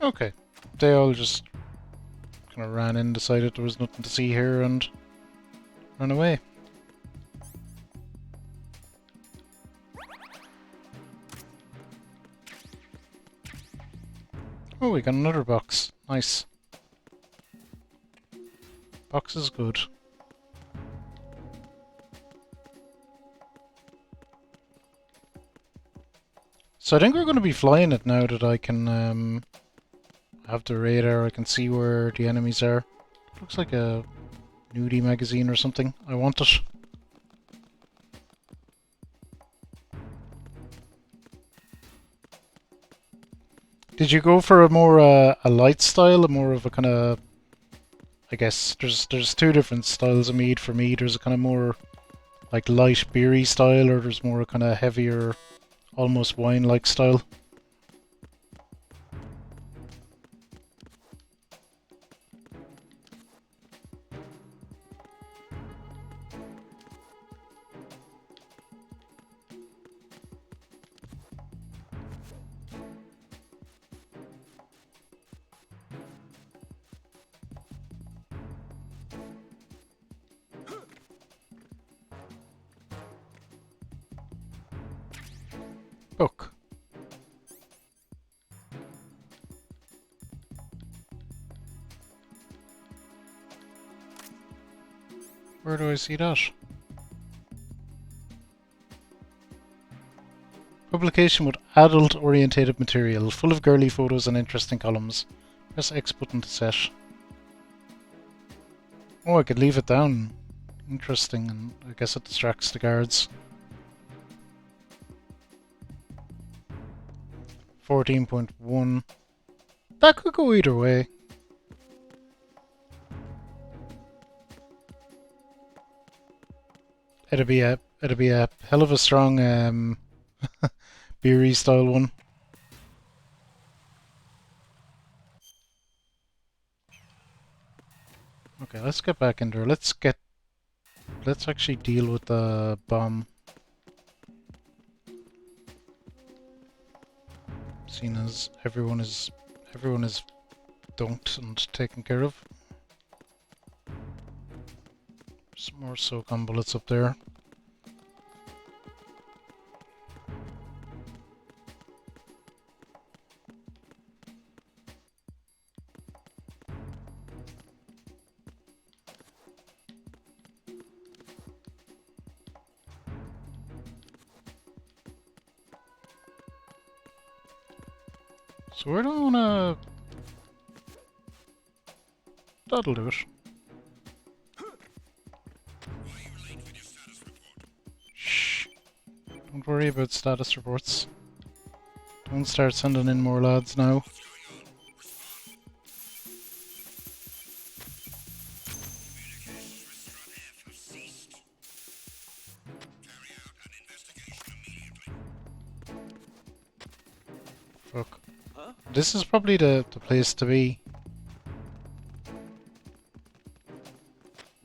Okay. They all just kind of ran in, decided there was nothing to see here, and ran away. Oh, we got another box. Nice. Box is good. So I think we're going to be flying it now that I can have the radar. I can see where the enemies are. Looks like a nudie magazine or something. I want it. Did you go for a more a light style, a more of a kind of? I guess there's two different styles of mead for me. There's a kind of more like light beery style, or there's more a kind of heavier, almost wine-like style. Book. Where do I see that? Publication with adult-orientated material, full of girly photos and interesting columns. Press X button to set. Oh, I could leave it down. Interesting, and I guess it distracts the guards. 14.1. That could go either way. It'd be a It'll be a hell of a strong Beery style one. Okay, let's get back in there. Let's actually deal with the bomb. Seeing as everyone is dunked and taken care of. Some more SOCOM bullets up there. So we're gonna... That'll do it. Shh. Don't worry about status reports. Don't start sending in more lads now. Fuck. This is probably the place to be.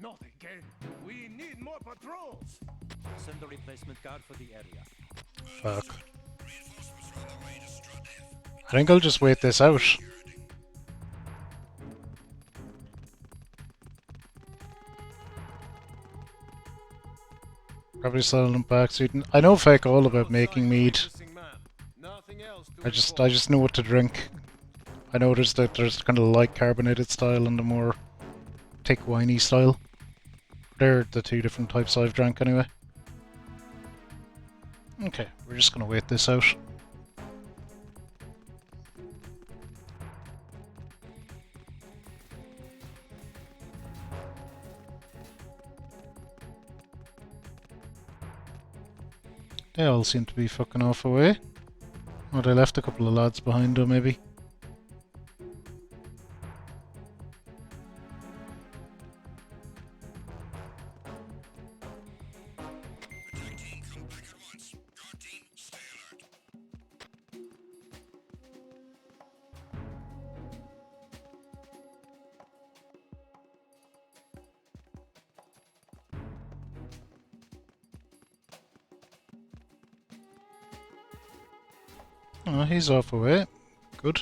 Not again. We need more patrols. Send a replacement guard for the area. Fuck. I think I'll just wait this out. Probably selling them back. So I know fake all about making mead. I just know what to drink. I know there's kind of light carbonated style and the more thick winey style. They're the two different types I've drank anyway. Okay, we're just gonna wait this out. They all seem to be fucking off away. Oh, they left a couple of lads behind them, maybe. Oh, he's off away. Good.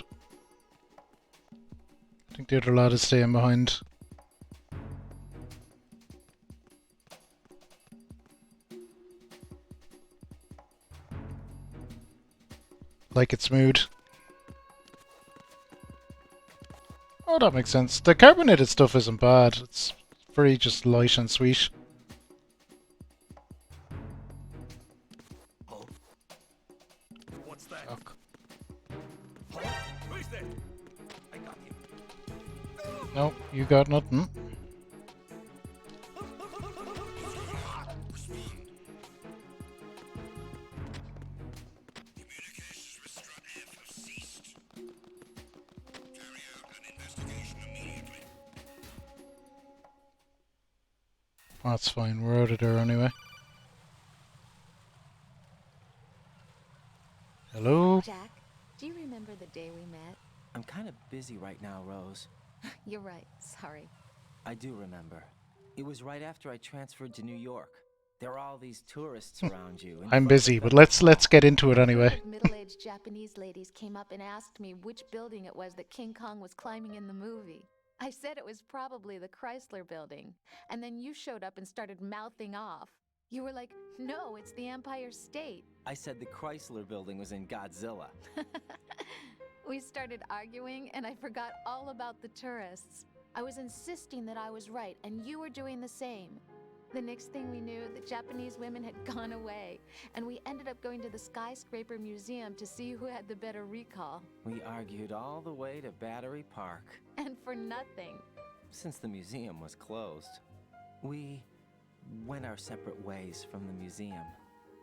I think the other lad is staying behind. Like its mood. Oh, that makes sense. The carbonated stuff isn't bad. It's very just light and sweet. What's that? Fuck. Who's there? I got him. No, you got nothing. That's fine, we're out of there anyway. Hello? Jack, do you remember the day we met? I'm kind of busy right now, Rose. You're right, sorry. I do remember. It was right after I transferred to New York. There are all these tourists around you. I'm busy, but let's get into it anyway. Middle-aged Japanese ladies came up and asked me which building it was that King Kong was climbing in the movie. I said it was probably the Chrysler Building, and then you showed up and started mouthing off. You were like, no, it's the Empire State. I said the Chrysler Building was in Godzilla. We started arguing, and I forgot all about the tourists. I was insisting that I was right, and you were doing the same. The next thing we knew, the Japanese women had gone away, and we ended up going to the Skyscraper Museum to see who had the better recall. We argued all the way to Battery Park. And for nothing. Since the museum was closed, we went our separate ways from the museum.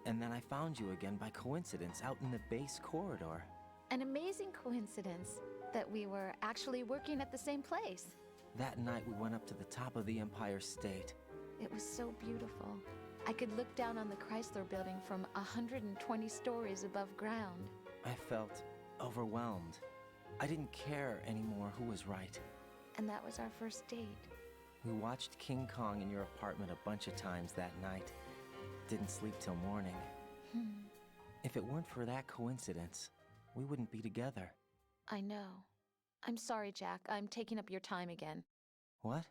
And then I found you again by coincidence out in the base corridor. An amazing coincidence that we were actually working at the same place. That night we went up to the top of the Empire State. It was so beautiful. I could look down on the Chrysler building from 120 stories above ground. I felt overwhelmed. I didn't care anymore who was right. And that was our first date. We watched King Kong in your apartment a bunch of times that night. Didn't sleep till morning. If it weren't for that coincidence, we wouldn't be together. I know. I'm sorry, Jack. I'm taking up your time again. What?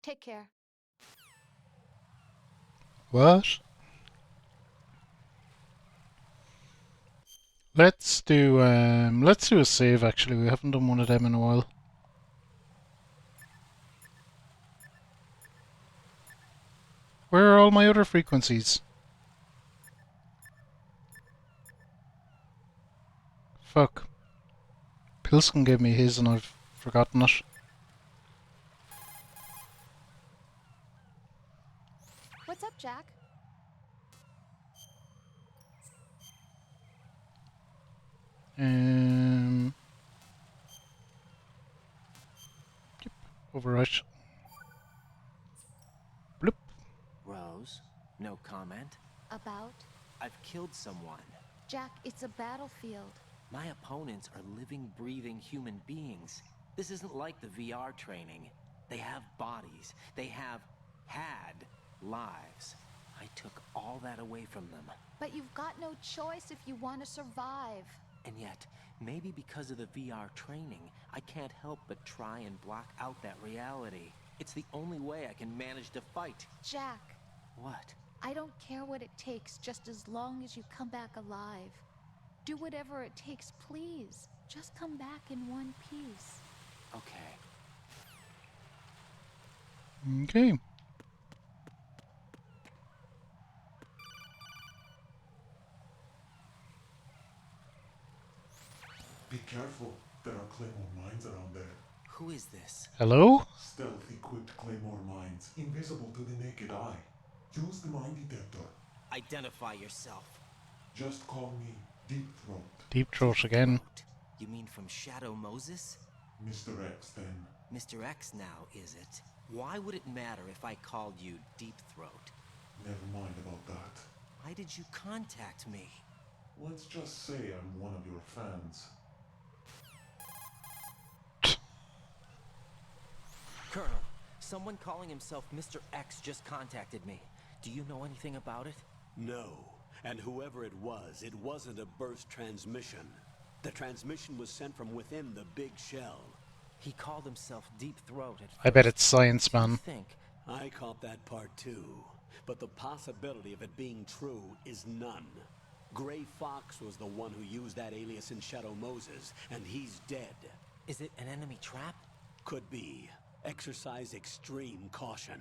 Take care. What? Let's do a save actually. We haven't done one of them in a while. Where are all my other frequencies? Fuck. Pilskin gave me his and I've forgotten it. What's up, Jack? Yep, overwrite. Bloop. Rose, no comment. About? I've killed someone. Jack, it's a battlefield. My opponents are living, breathing human beings. This isn't like the VR training. They have bodies. They have had lives. I took all that away from them. But you've got no choice if you want to survive. And yet, maybe because of the VR training, I can't help but try and block out that reality. It's the only way I can manage to fight. Jack. What? I don't care what it takes, just as long as you come back alive. Do whatever it takes, please. Just come back in one piece. Okay. Okay. Be careful. There are Claymore mines around there. Who is this? Hello? Stealth-equipped Claymore mines, invisible to the naked eye. Use the mine detector. Identify yourself. Just call me Deep Throat. Deep Throat again. You mean from Shadow Moses? Mr. X, then. Mr. X now, is it? Why would it matter if I called you Deep Throat? Never mind about that. Why did you contact me? Let's just say I'm one of your fans. Colonel, someone calling himself Mr. X just contacted me. Do you know anything about it? No. And whoever it wasn't a burst transmission. The transmission was sent from within the big shell. He called himself Deep Throat at first. I bet it's Science Man. Think. I caught that part too. But the possibility of it being true is none. Gray Fox was the one who used that alias in Shadow Moses, and he's dead. Is it an enemy trap? Could be. Exercise extreme caution.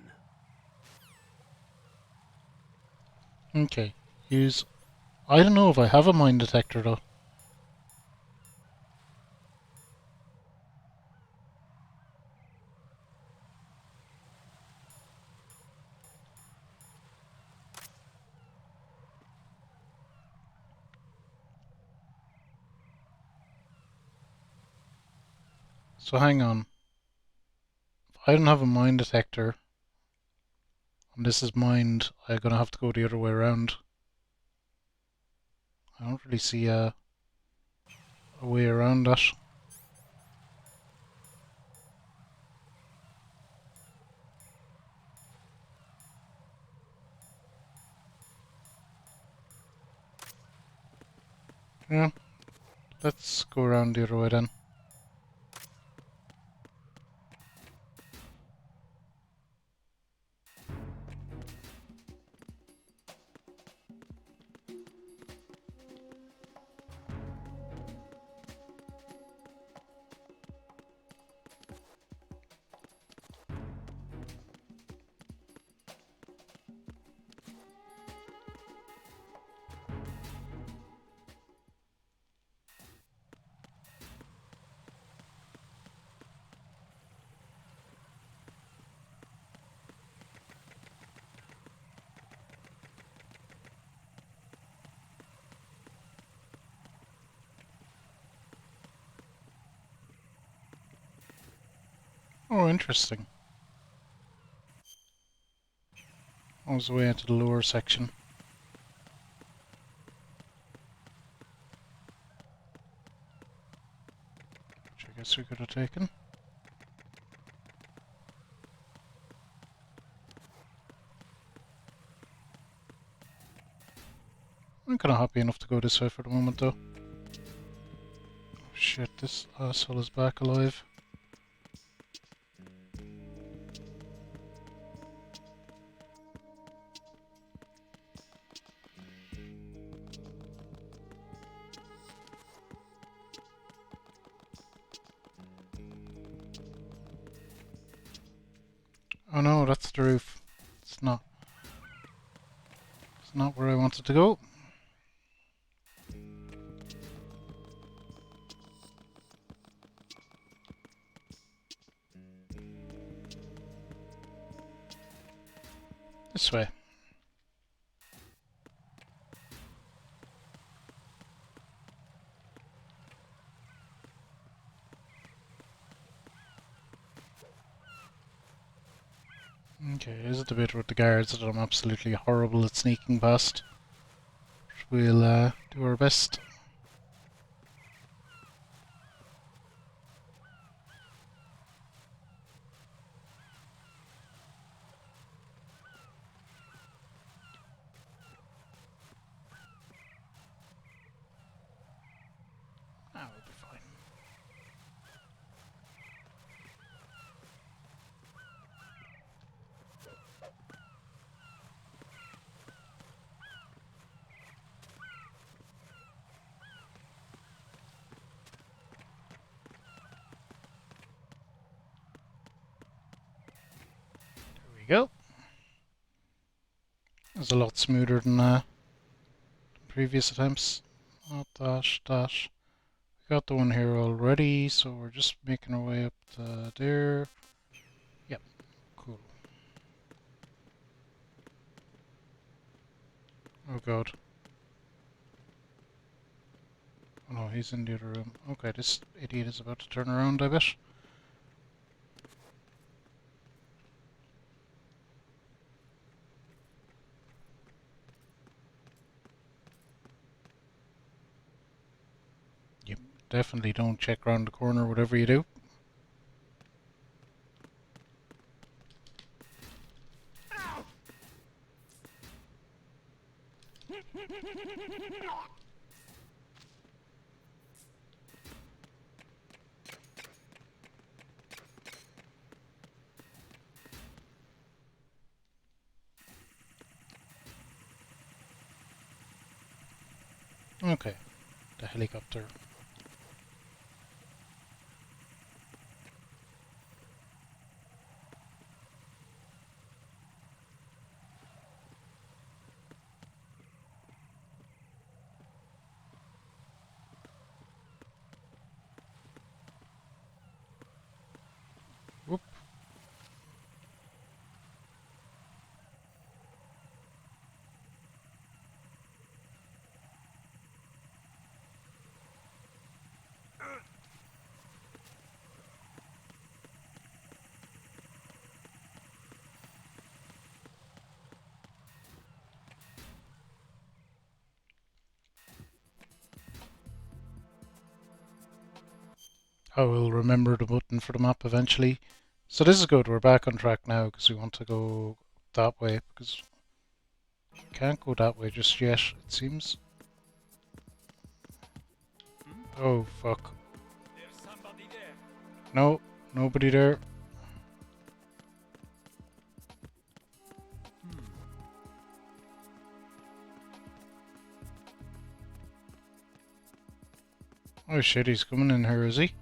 Okay. Use... I don't know if I have a mine detector though. So hang on. If I don't have a mine detector, and this is mined, I'm gonna have to go the other way around. I don't really see a way around that. Yeah, let's go around the other way then. Oh, interesting. was the way into the lower section. Which I guess we could have taken. I'm kind of happy enough to go this way for the moment though. Oh shit, this asshole is back alive. Oh no, that's the roof. It's not. It's not where I wanted to go. This way. Okay, is it the bit with the guards that I'm absolutely horrible at sneaking past? We'll do our best. Ah, we'll be fine. Go. It's a lot smoother than previous attempts. Not dash, dash. We got the one here already, so we're just making our way up to there. Yep, cool. Oh god. Oh no, he's in the other room. Okay, this idiot is about to turn around, I bet. Definitely don't check around the corner, whatever you do. Okay, the helicopter. Whoop. I will remember the button for the map eventually. So this is good, we're back on track now because we want to go that way because we can't go that way just yet, it seems. Oh fuck. There's somebody there. No, nobody there. Oh shit, he's coming in here, is he?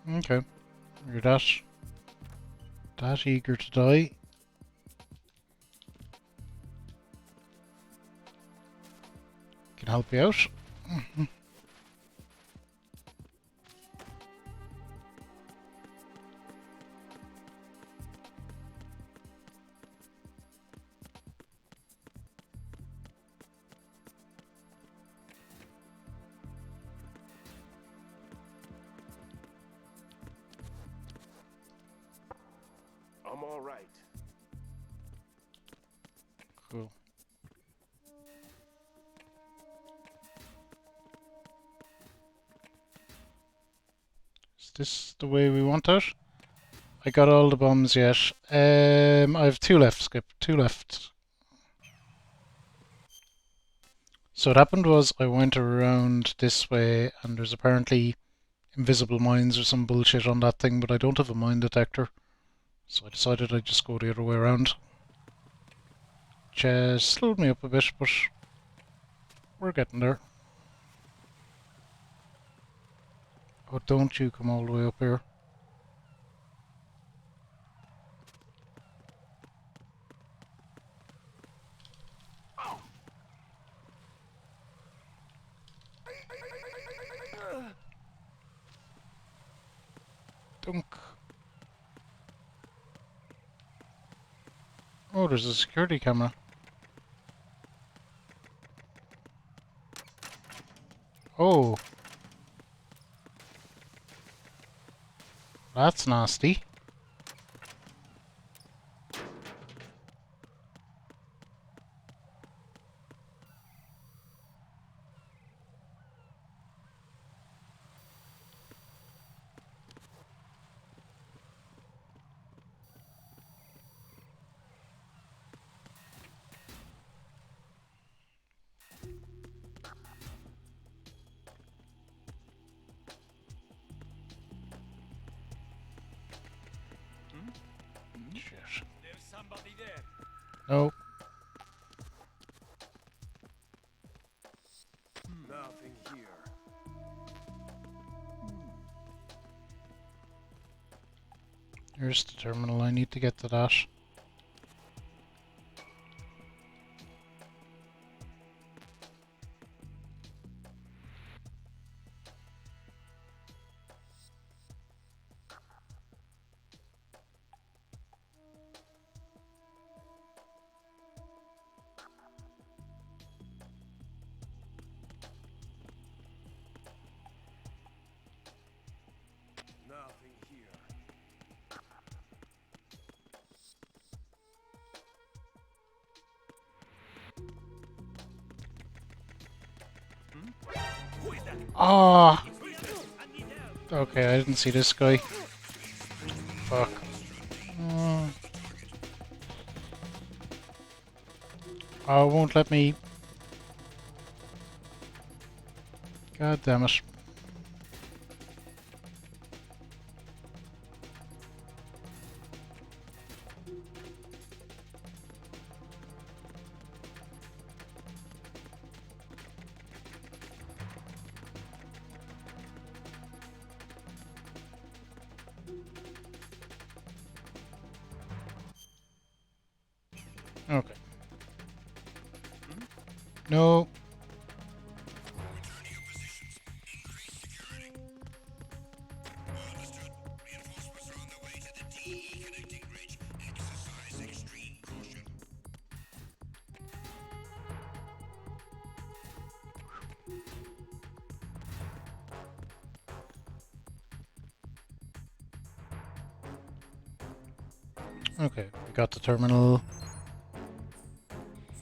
Okay, you're that eager to die. Can help you out. all right. Cool. Is this the way we want it? I got all the bombs yet. I have 2 left, Skip. 2 left. So what happened was I went around this way and there's apparently invisible mines or some bullshit on that thing, but I don't have a mine detector. So I decided I'd just go the other way around. Just slowed me up a bit, but we're getting there. Oh, don't you come all the way up here. Dunk. Oh, there's a security camera. Oh. That's nasty. Shit. There's somebody there. No. Nothing here. Here's the terminal. I need to get to that. Nothing here. Ah. Okay, I didn't see this guy. Fuck. Oh, it won't let me. God damn it. Okay. No. Understood. Reinforcements are on their way to the DE connecting bridge. Exercise extreme caution. Okay, we got the terminal.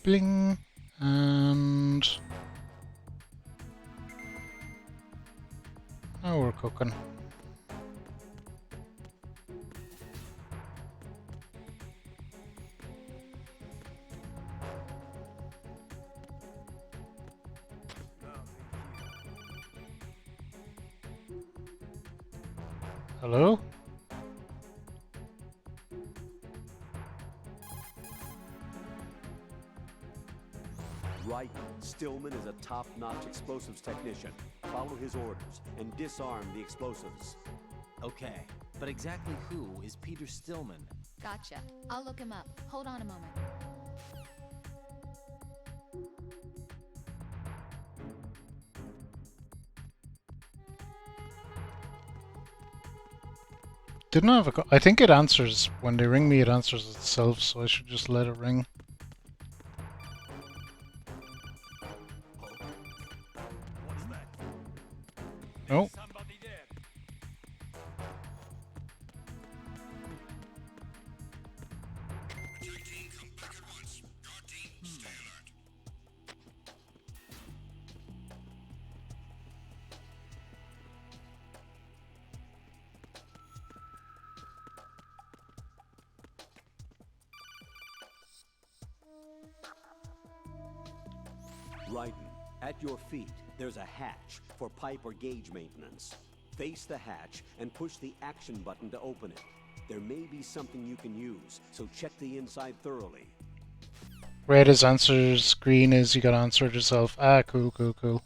Bling. And now we're cooking. Hello? Right, Stillman is a top-notch explosives technician. Follow his orders and disarm the explosives. Okay, but exactly who is Peter Stillman? Gotcha. I'll look him up. Hold on a moment. Didn't I have a I think it answers. When they ring me, it answers itself, so I should just let it ring. No. Somebody there. Raiden, at your feet, there's a hatch for pipe or gauge maintenance. Face the hatch and push the action button to open it. There may be something you can use, so check the inside thoroughly. Red is answers, green is you gotta answer it yourself. Ah, cool, cool, cool.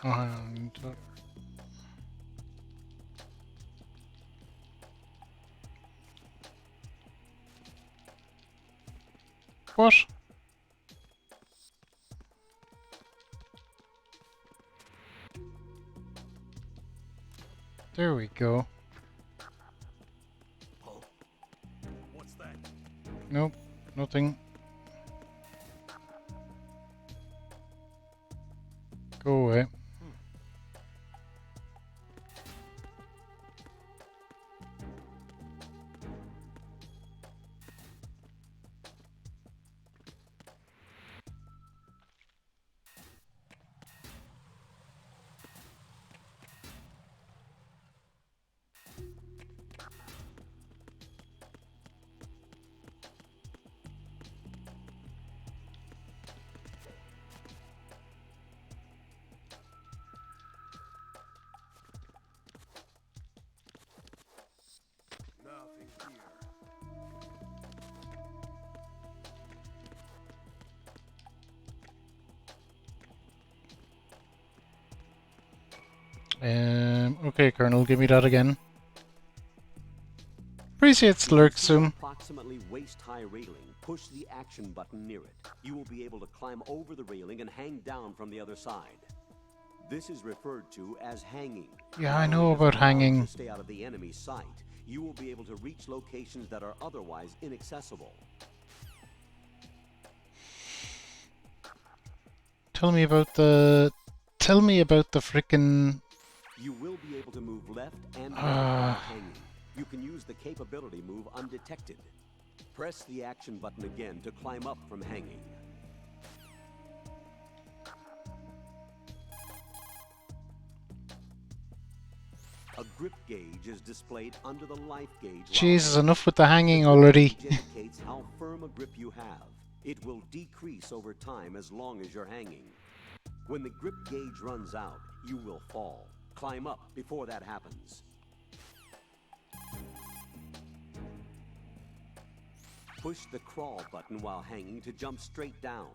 And what? There we go. What's that? Nope, nothing. Go away. Nothing here. Okay, Colonel, give me that again. Appreciates Lurksum. Approximately waist-high railing. Push the action button near it. You will be able to climb over the railing and hang down from the other side. This is referred to as hanging. Yeah, I know about hanging. To stay out of the enemy's sight, you will be able to reach locations that are otherwise inaccessible. Tell me about the frickin'. You will be able to move left and right while hanging. You can use the capability move undetected. Press the action button again to climb up from hanging. A grip gauge is displayed under the life gauge. Jesus, enough with the hanging already. Indicates how firm a grip you have. It will decrease over time as long as you're hanging. When the grip gauge runs out, you will fall. Climb up before that happens. Push the crawl button while hanging to jump straight down.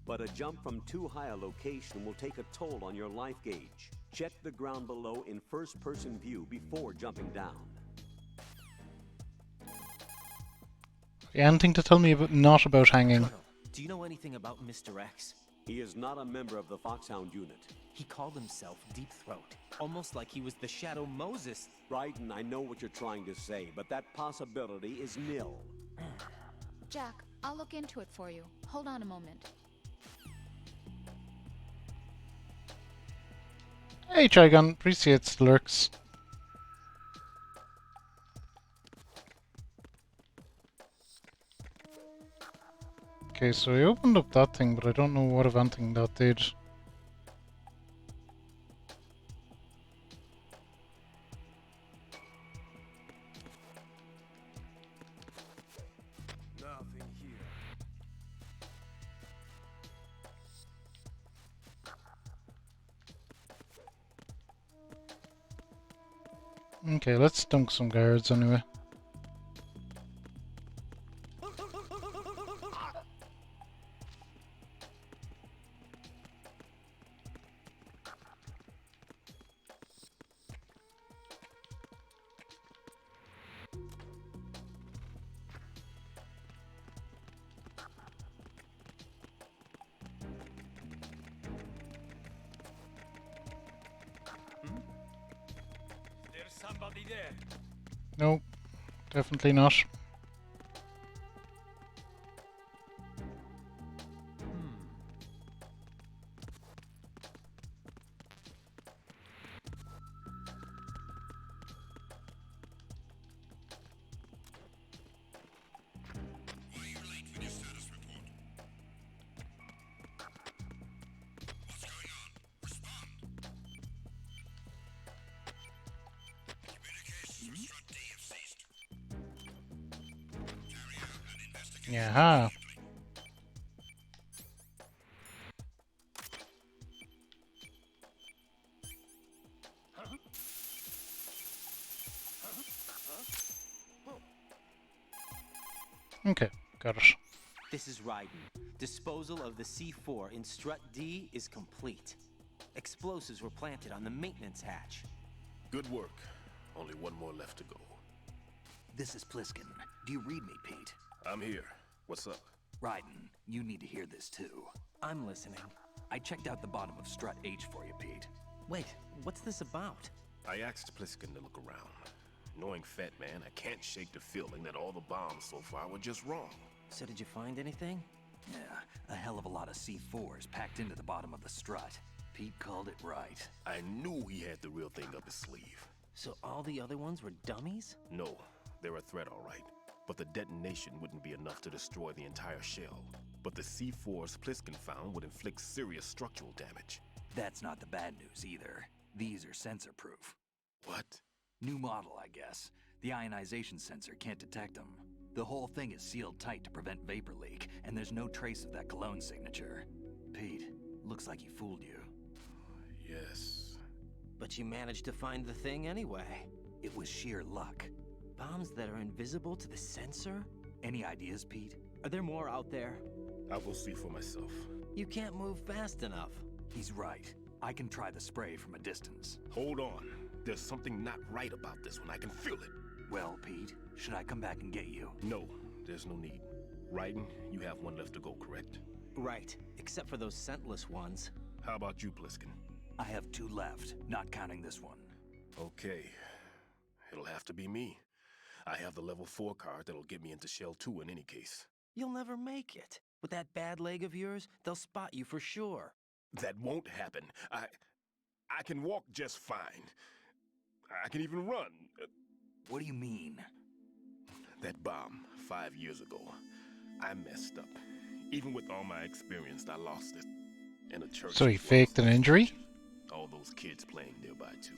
But a jump from too high a location will take a toll on your life gauge. Check the ground below in first-person view before jumping down. Anything to tell me about not about hanging? Colonel, do you know anything about Mr. X? He is not a member of the Foxhound unit. He called himself Deep Throat, almost like he was the Shadow Moses. Raiden, I know what you're trying to say, but that possibility is nil. Jack, I'll look into it for you. Hold on a moment. Hey, Trigon, appreciates Lurks. Okay, so I opened up that thing, but I don't know what eventing that did. Nothing here. Okay, let's dunk some guards anyway. There's somebody there. Nope, definitely not. Why are you late with your status report? What's going on? Respond. Communications with Strut D have ceased. Yeah. Okay, got it. This is Raiden. Disposal of the C4 in Strut D is complete. Explosives were planted on the maintenance hatch. Good work. Only one more left to go. This is Pliskin. Do you read me, Pete? I'm here. What's up? Raiden, you need to hear this too. I'm listening. I checked out the bottom of Strut H for you, Pete. Wait, what's this about? I asked Pliskin to look around. Knowing Fat Man, I can't shake the feeling that all the bombs so far were just wrong. So did you find anything? Yeah, a hell of a lot of C4s packed into the bottom of the strut. Pete called it right. I knew he had the real thing up his sleeve. So all the other ones were dummies? No, they're a threat, all right. But the detonation wouldn't be enough to destroy the entire shell. But the C4s Pliskin found would inflict serious structural damage. That's not the bad news either. These are sensor-proof. What? New model, I guess. The ionization sensor can't detect them. The whole thing is sealed tight to prevent vapor leak, and there's no trace of that cologne signature. Pete, looks like he fooled you. Yes. But you managed to find the thing anyway. It was sheer luck. Bombs that are invisible to the sensor? Any ideas, Pete? Are there more out there? I'll go see for myself. You can't move fast enough. He's right. I can try the spray from a distance. Hold on. There's something not right about this one. I can feel it. Well, Pete, should I come back and get you? No, there's no need. Raiden, you have one left to go, correct? Right, except for those scentless ones. How about you, Pliskin? I have 2 left, not counting this one. Okay. It'll have to be me. I have the level 4 card that'll get me into Shell 2 in any case. You'll never make it. With that bad leg of yours, they'll spot you for sure. That won't happen. I can walk just fine. I can even run. What do you mean? That bomb 5 years ago. I messed up. Even with all my experience, I lost it. In a church. So he faked an injury? All those kids playing nearby too.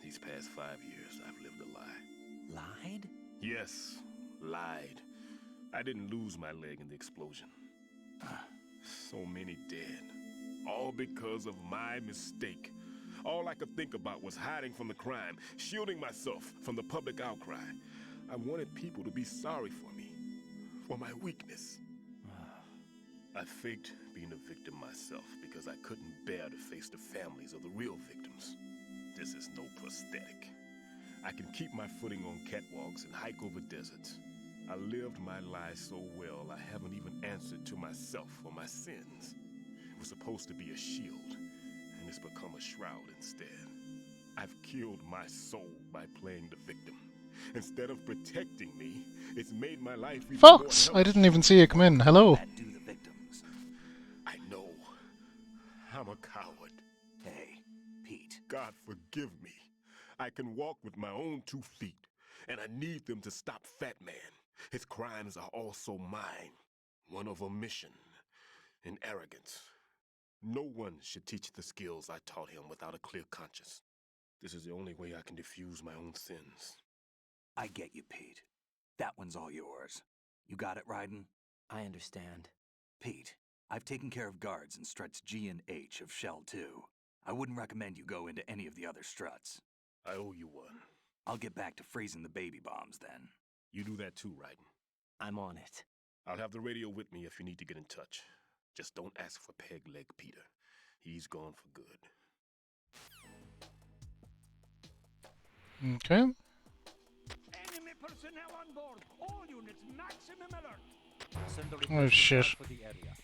These past 5 years, I've lived a lie. Lied? Yes, lied. I didn't lose my leg in the explosion. So many dead. All because of my mistake. All I could think about was hiding from the crime, shielding myself from the public outcry. I wanted people to be sorry for me, for my weakness. I faked being a victim myself because I couldn't bear to face the families of the real victims. This is no prosthetic. I can keep my footing on catwalks and hike over deserts. I lived my lie so well I haven't even answered to myself for my sins. It was supposed to be a shield, and it's become a shroud instead. I've killed my soul by playing the victim. Instead of protecting me, it's made my life even Fox! more I didn't even see you come in. Hello. Do the victims. I know. I'm a coward. Hey, Pete. God forgive me. I can walk with my own 2 feet, and I need them to stop Fat Man. His crimes are also mine. One of omission and arrogance. No one should teach the skills I taught him without a clear conscience. This is the only way I can diffuse my own sins. I get you, Pete. That one's all yours. You got it, Raiden? I understand. Pete, I've taken care of guards in struts G and H of Shell 2. I wouldn't recommend you go into any of the other struts. I owe you one. I'll get back to freezing the baby bombs then. You do that too, Raiden. I'm on it. I'll have the radio with me if you need to get in touch. Just don't ask for Peg Leg Peter. He's gone for good. Okay. Enemy personnel on board. All units, maximum alert. Send the Oh shit. for the area.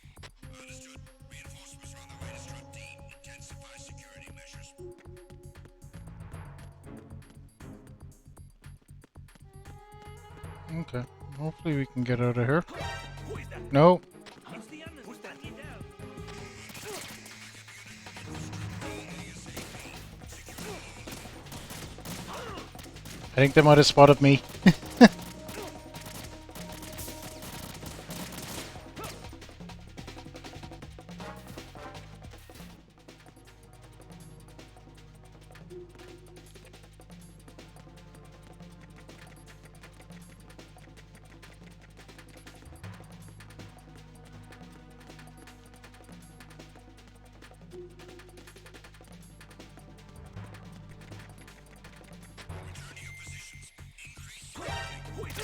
Understood. Reinforcements are on their way to Strut D. Intensify security measures. Okay. Hopefully we can get out of here. No. I think they might have spotted me.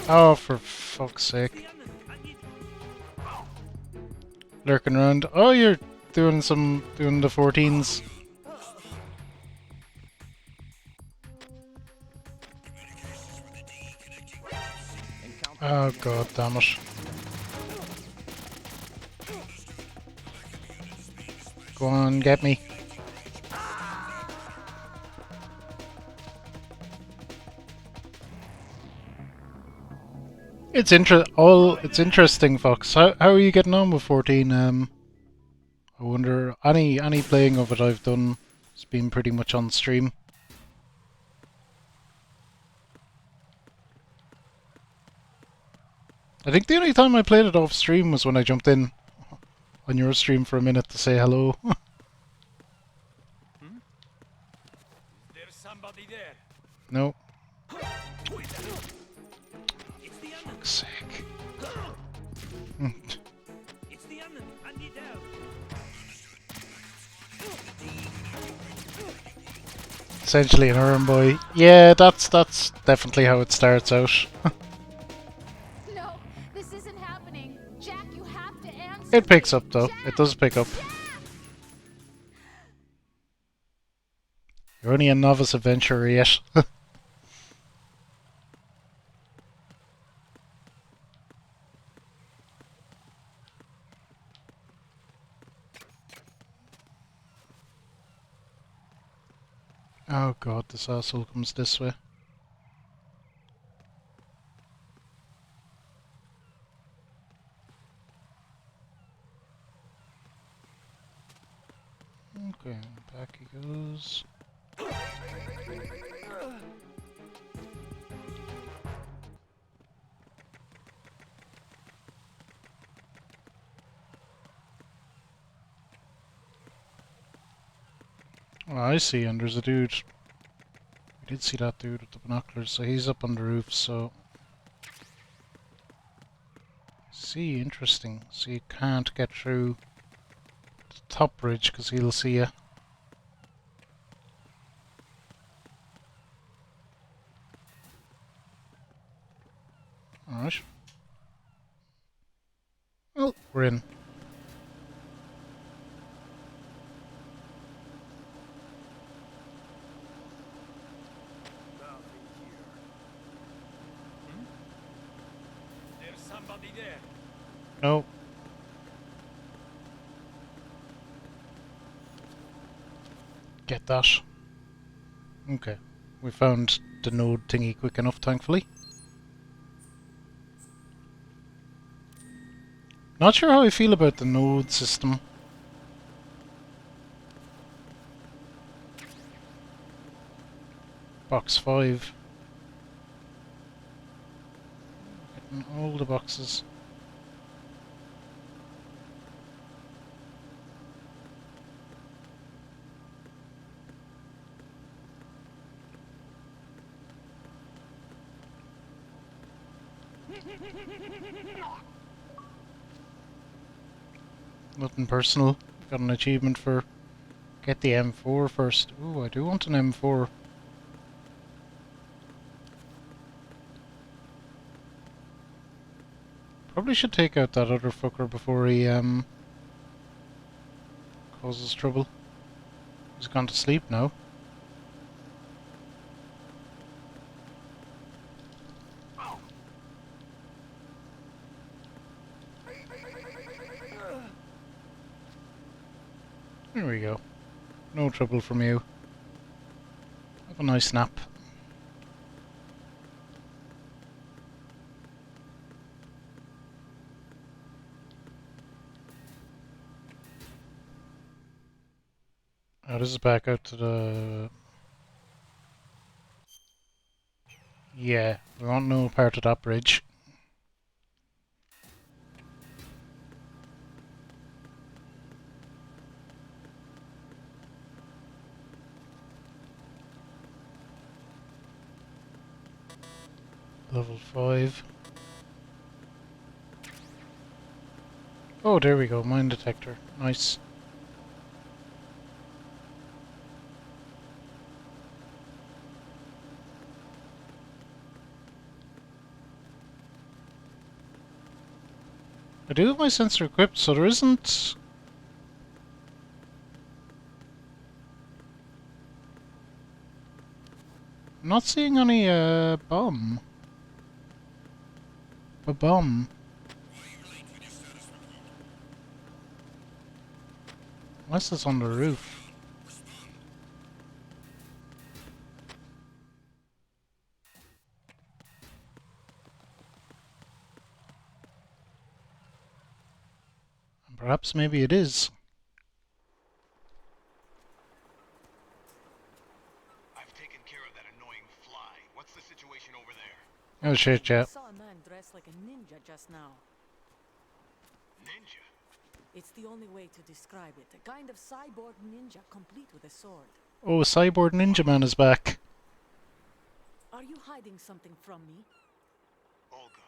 Oh, for fuck's sake. Lurking around. Oh, you're doing the 14s. Oh god damn it. Go on, get me. It's interesting, Fox. How are you getting on with 14? I wonder, any playing of it I've done has been pretty much on stream. I think the only time I played it off stream was when I jumped in on your stream for a minute to say hello. There's somebody there. No. It's the enemy. Fuck's sake. It's the enemy. I need help. Essentially an errand boy. Yeah, that's definitely how it starts out. No, this isn't happening. Jack, you have to answer. It picks up though. It does pick up. You're only a novice adventurer yet. Oh god, this asshole comes this way. Okay, back he goes. Oh, I see, and there's a dude. We did see that dude with the binoculars, so he's up on the roof, so... See, interesting. So you can't get through the top bridge, because he'll see you. Alright. Well, we're in. There's somebody there. No. Get that. Okay. We found the node thingy quick enough, thankfully. Not sure how I feel about the node system. Box 5. Getting all the boxes. Nothing personal. Got an achievement for get the M4 first. Ooh, I do want an M4. Probably should take out that other fucker before he causes trouble. He's gone to sleep now. There we go. No trouble from you. Have a nice nap. Oh, this is back out to the... Yeah, we want no part of that bridge. Level 5. Oh, there we go, mine detector. Nice. I do have my sensor equipped, so there isn't... I'm not seeing any, bomb. A bomb. Unless it's on the roof. Perhaps maybe it is. I've taken care of that annoying fly. What's the situation over there? Oh shit, I yeah. saw a man dressed like a ninja just now. Ninja? It's the only way to describe it. A kind of cyborg ninja, complete with a sword. Oh, Cyborg Ninja Man is back. Are you hiding something from me? Olga,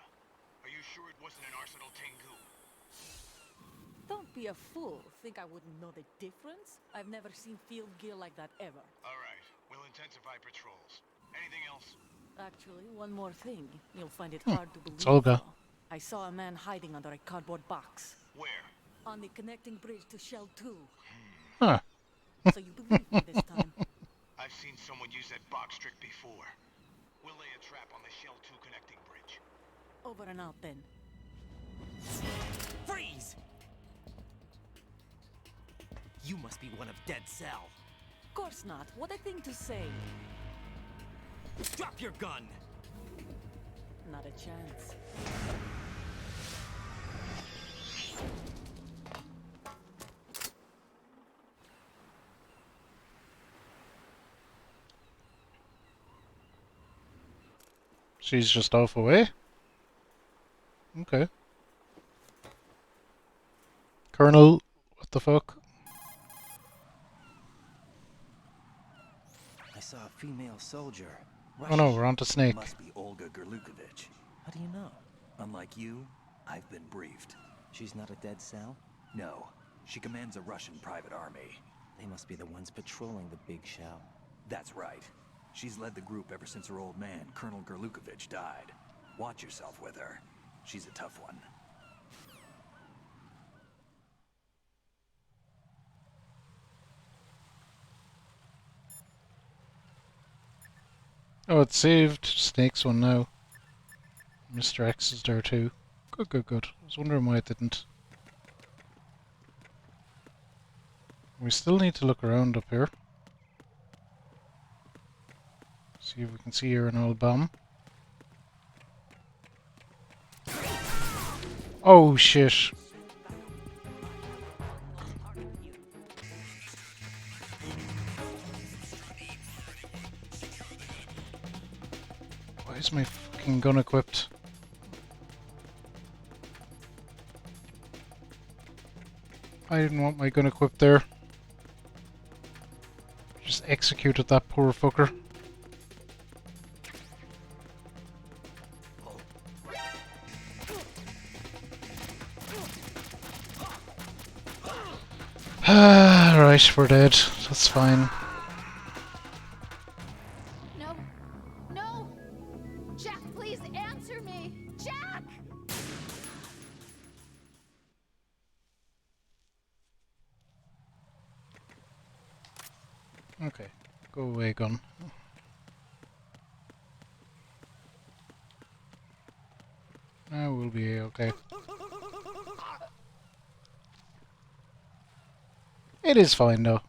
are you sure it wasn't an Arsenal Tengu? Don't be a fool. Think I wouldn't know the difference? I've never seen field gear like that ever. All right, we'll intensify patrols. Anything else? Actually, one more thing. You'll find it hard to believe. It's Olga. though. I saw a man hiding under a cardboard box. Where? On the connecting bridge to Shell 2. Huh. So you believe me this time? I've seen someone use that box trick before. We'll lay a trap on the Shell 2 connecting bridge. Over and out then. Freeze! You must be one of Dead Cell. Of course not. What a thing to say. Drop your gun! Not a chance. She's just off away. Okay. Colonel, what the fuck? I saw a female soldier. Oh no, we're on to Snake. Must be Olga Gerlukovich. How do you know? Unlike you, I've been briefed. She's not a Dead Cell? No, she commands a Russian private army. They must be the ones patrolling the Big Shell. That's right. She's led the group ever since her old man, Colonel Gerlukovich, died. Watch yourself with her. She's a tough one. Oh, it saved Snake's one now. Mr. X is there too. Good, good, good. I was wondering why it didn't. We still need to look around up here. See if we can see here an old bomb. Oh shit. Why is my fucking gun equipped? I didn't want my gun equipped there. Just executed that poor fucker. Right, we're dead. That's fine. No. No! Jack, please answer me! Jack! Okay, go away, gun. Now we'll be okay. It is fine though.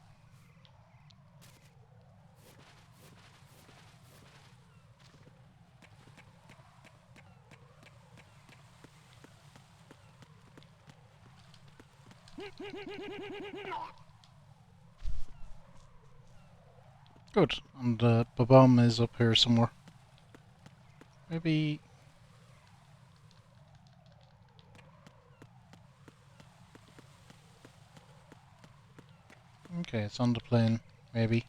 Good, and the bomb is up here somewhere. Maybe... Okay, it's on the plane, maybe.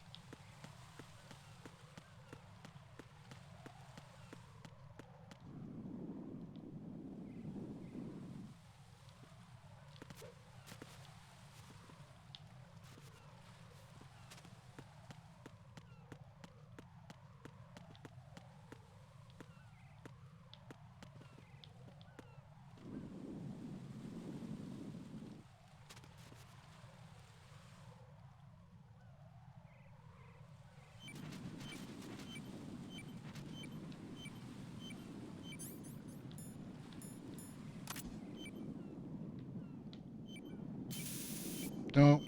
no.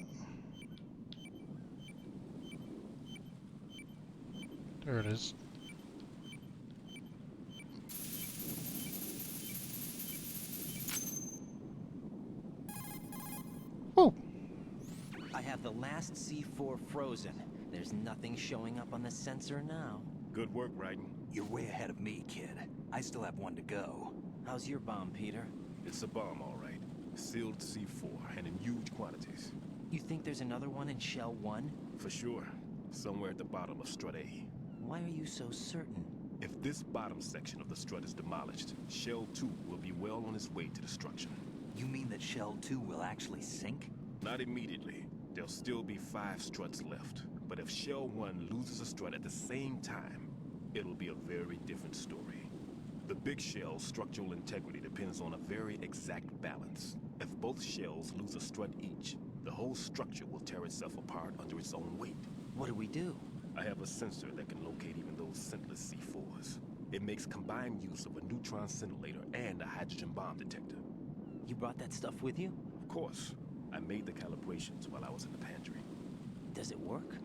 There it is. Oh! I have the last C4 frozen. There's nothing showing up on the sensor now. Good work, Raiden. You're way ahead of me, kid. I still have one to go. How's your bomb, Peter? It's a bomb, all right. Sealed C4, and in huge quantities. You think there's another one in Shell 1? For sure. Somewhere at the bottom of Strut A. Why are you so certain? If this bottom section of the strut is demolished, Shell 2 will be well on its way to destruction. You mean that Shell 2 will actually sink? Not immediately. There'll still be 5 struts left. But if Shell 1 loses a strut at the same time, it'll be a very different story. The big shell's structural integrity depends on a very exact balance. If both shells lose a strut each, the whole structure will tear itself apart under its own weight. What do we do? I have a sensor that can locate even those scentless C4s. It makes combined use of a neutron scintillator and a hydrogen bomb detector. You brought that stuff with you? Of course. I made the calibrations while I was in the pantry. Does it work?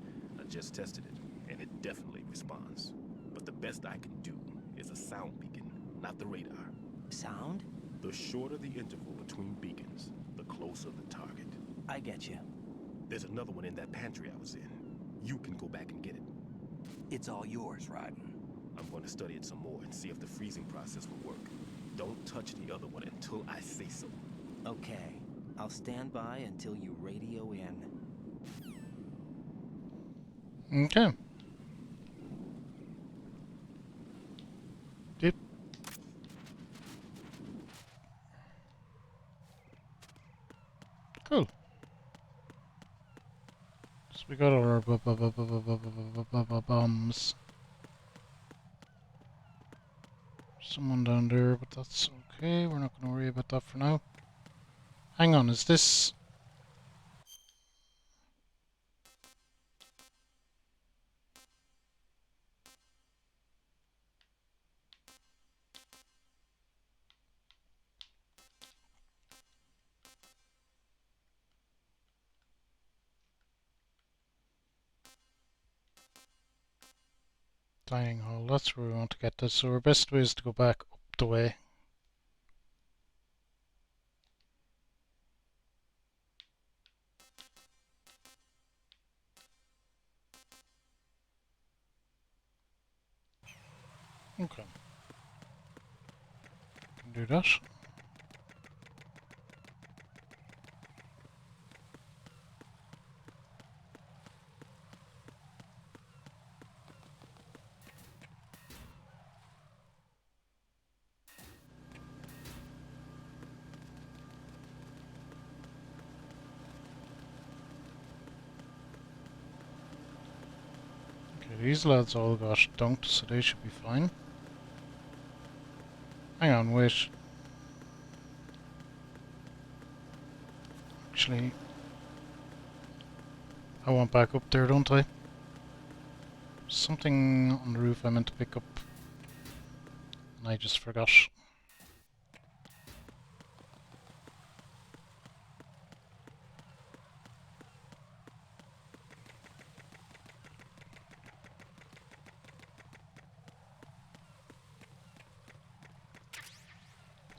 I just tested it, and it definitely responds. But the best I can do is a sound beacon, not the radar. Sound? The shorter the interval between beacons, the closer the target. I get you. There's another one in that pantry I was in. You can go back and get it. It's all yours, Raiden. I'm going to study it some more and see if the freezing process will work. Don't touch the other one until I say so. Okay. I'll stand by until you radio in. Okay. Dip. Cool. So we got our bombs. Someone down there, but that's okay. We're not going to worry about that for now. Hang on, is this... Dining hall, that's where we want to get this, so our best way is to go back up the way. Okay. Can do that. Okay, these lads all got dunked, so they should be fine. Hang on, wait. Actually, I want back up there, don't I? Something on the roof I meant to pick up, and I just forgot.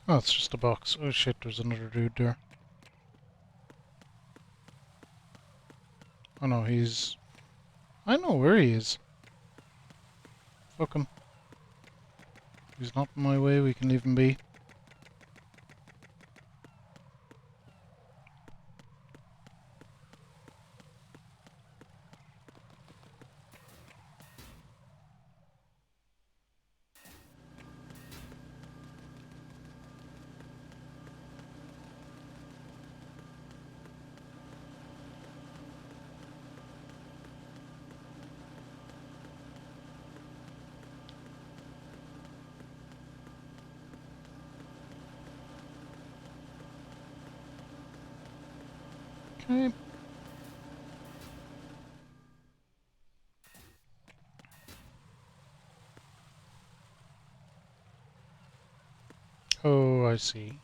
Oh, it's just a box. Oh shit, there's another dude there. Oh no, he's... I know where he is. Fuck him. He's not in my way, we can leave him be. Okay. Oh, I see.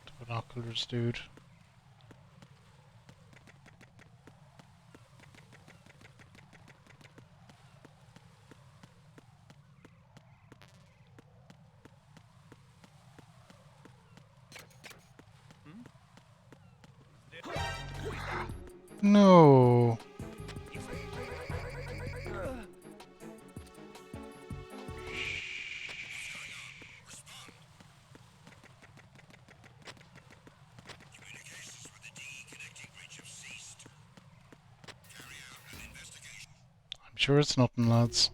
The binoculars, dude. No. Communications with the D connecting bridge have ceased. Carry out an investigation. I'm sure it's nothing, lads.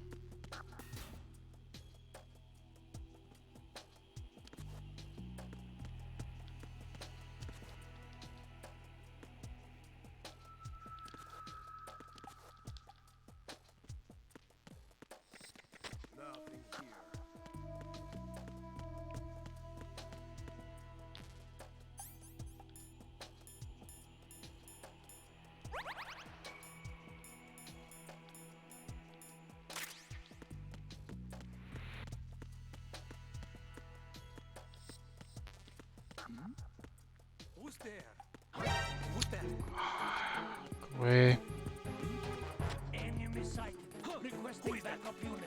Nothing here. Who's there? Who's that? Go away. Enemy sighted. Requesting backup unit.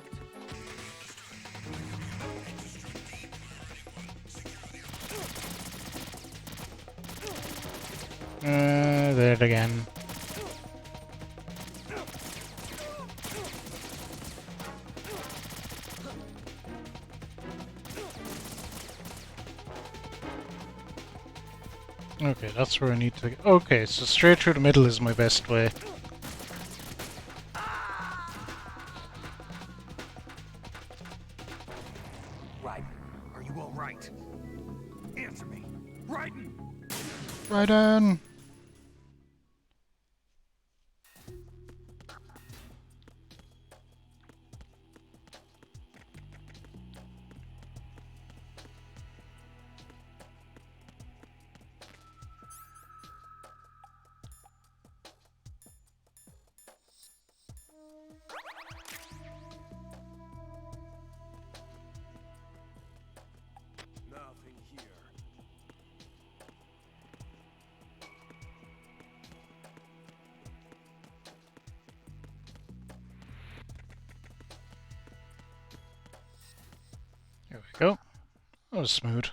There it again. Okay, that's where I need to... Okay, so straight through the middle is my best way. Right. Are you all right? Answer me. Raiden! Right on. Nothing here. There we go. That was smooth.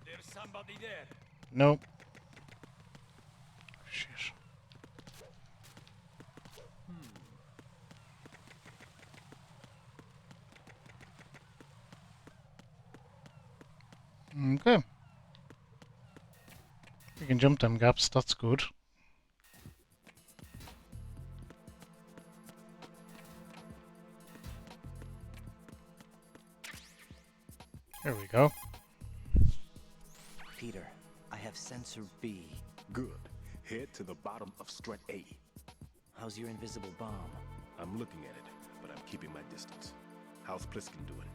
There's somebody there. Nope. Shit. Okay. We can jump them gaps, that's good. There we go. Peter, I have sensor B. Good. Head to the bottom of strut A. How's your invisible bomb? I'm looking at it, but I'm keeping my distance. How's Pliskin doing?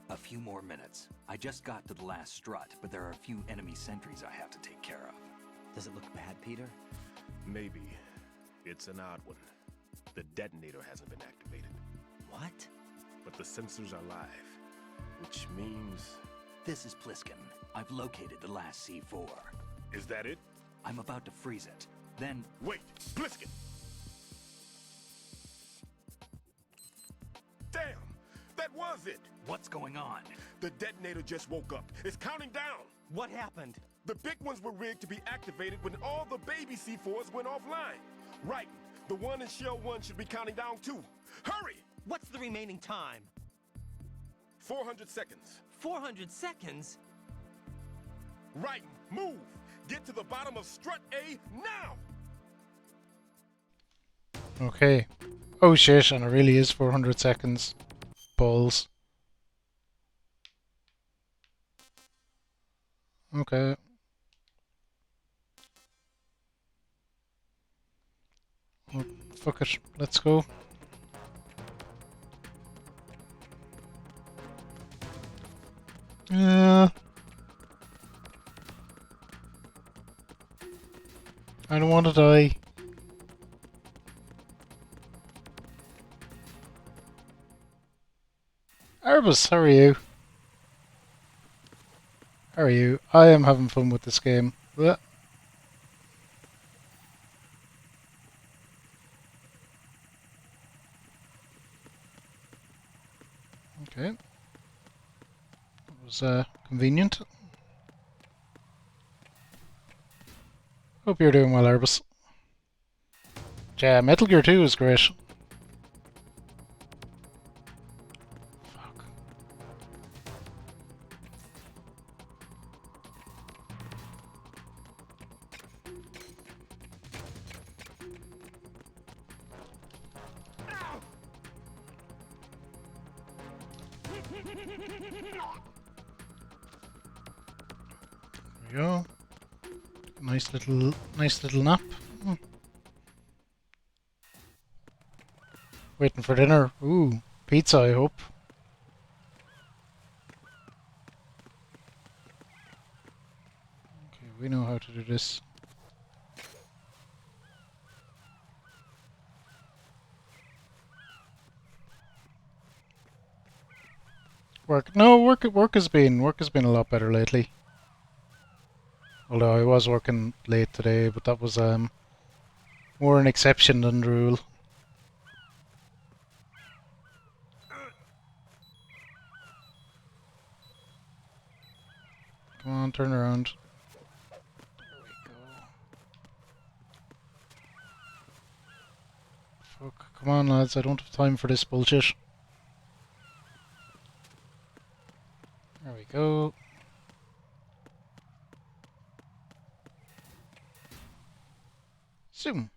A few more minutes. I just got to the last strut, but there are a few enemy sentries I have to take care of. Does it look bad, Peter? Maybe. It's an odd one. The detonator hasn't been activated. What? But the sensors are live, which means... This is Pliskin. I've located the last C4. Is that it? I'm about to freeze it. Then... Wait! Pliskin! Damn! That was it! What's going on? The detonator just woke up. It's counting down! What happened? The big ones were rigged to be activated when all the baby C4s went offline. Right. The one in Shell 1 should be counting down too. Hurry! What's the remaining time? 400 seconds. 400 seconds? Right. Move! Get to the bottom of strut A now! Okay. Oh shit, and it really is 400 seconds. Balls. Okay. Oh, fuck it. Let's go. I don't want to die. Arbus, how are you? How are you? I am having fun with this game. Blech. Okay. That was convenient. Hope you're doing well, Arbus. Yeah, Metal Gear 2 is great. Fuck. There we go. Nice little nap. Waiting for dinner. Ooh, pizza, I hope. Okay, we know how to do this. Work has been a lot better lately. Although I was working late today, but that was more an exception than the rule. Come on, turn around. There we go. Fuck, come on lads, I don't have time for this bullshit. There we go. Zoom.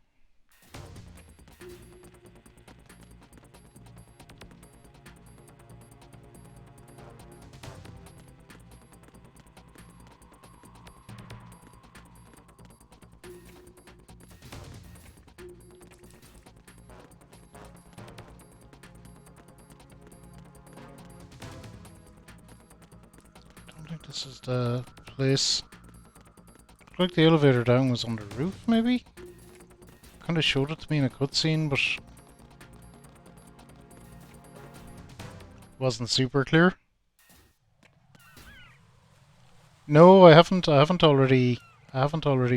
I don't think this is the place. Looked like the elevator down was on the roof, maybe? Kind of showed it to me in a cutscene, but wasn't super clear. No, I haven't already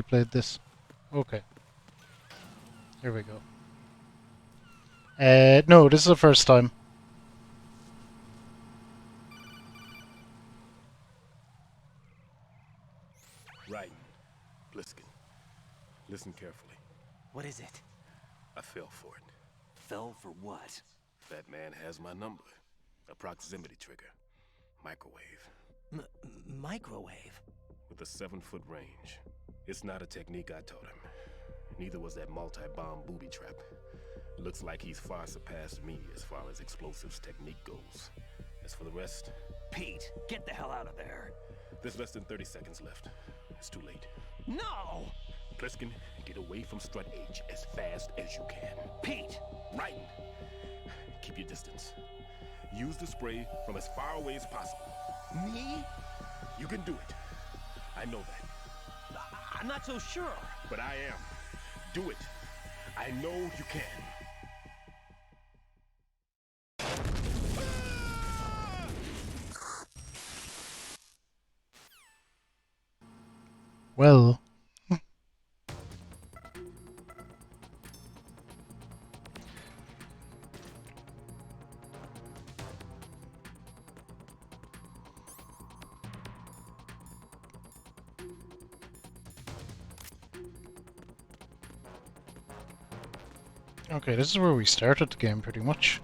played this. Okay. Here we go. No, this is the first time. Right. Bliskin. Listen carefully. What is it? I fell for it. Fell for what? That man has my number. A proximity trigger. Microwave. Microwave? With a 7-foot range. It's not a technique I taught him. Neither was that multi-bomb booby trap. Looks like he's far surpassed me as far as explosives technique goes. As for the rest... Pete, get the hell out of there. There's less than 30 seconds left. It's too late. No! Pliskin, get away from Strut H as fast as you can. Pete! Right. Keep your distance. Use the spray from as far away as possible. Me? You can do it. I know that. I'm not so sure. But I am. Do it. I know you can. Well. Okay, this is where we started the game pretty much.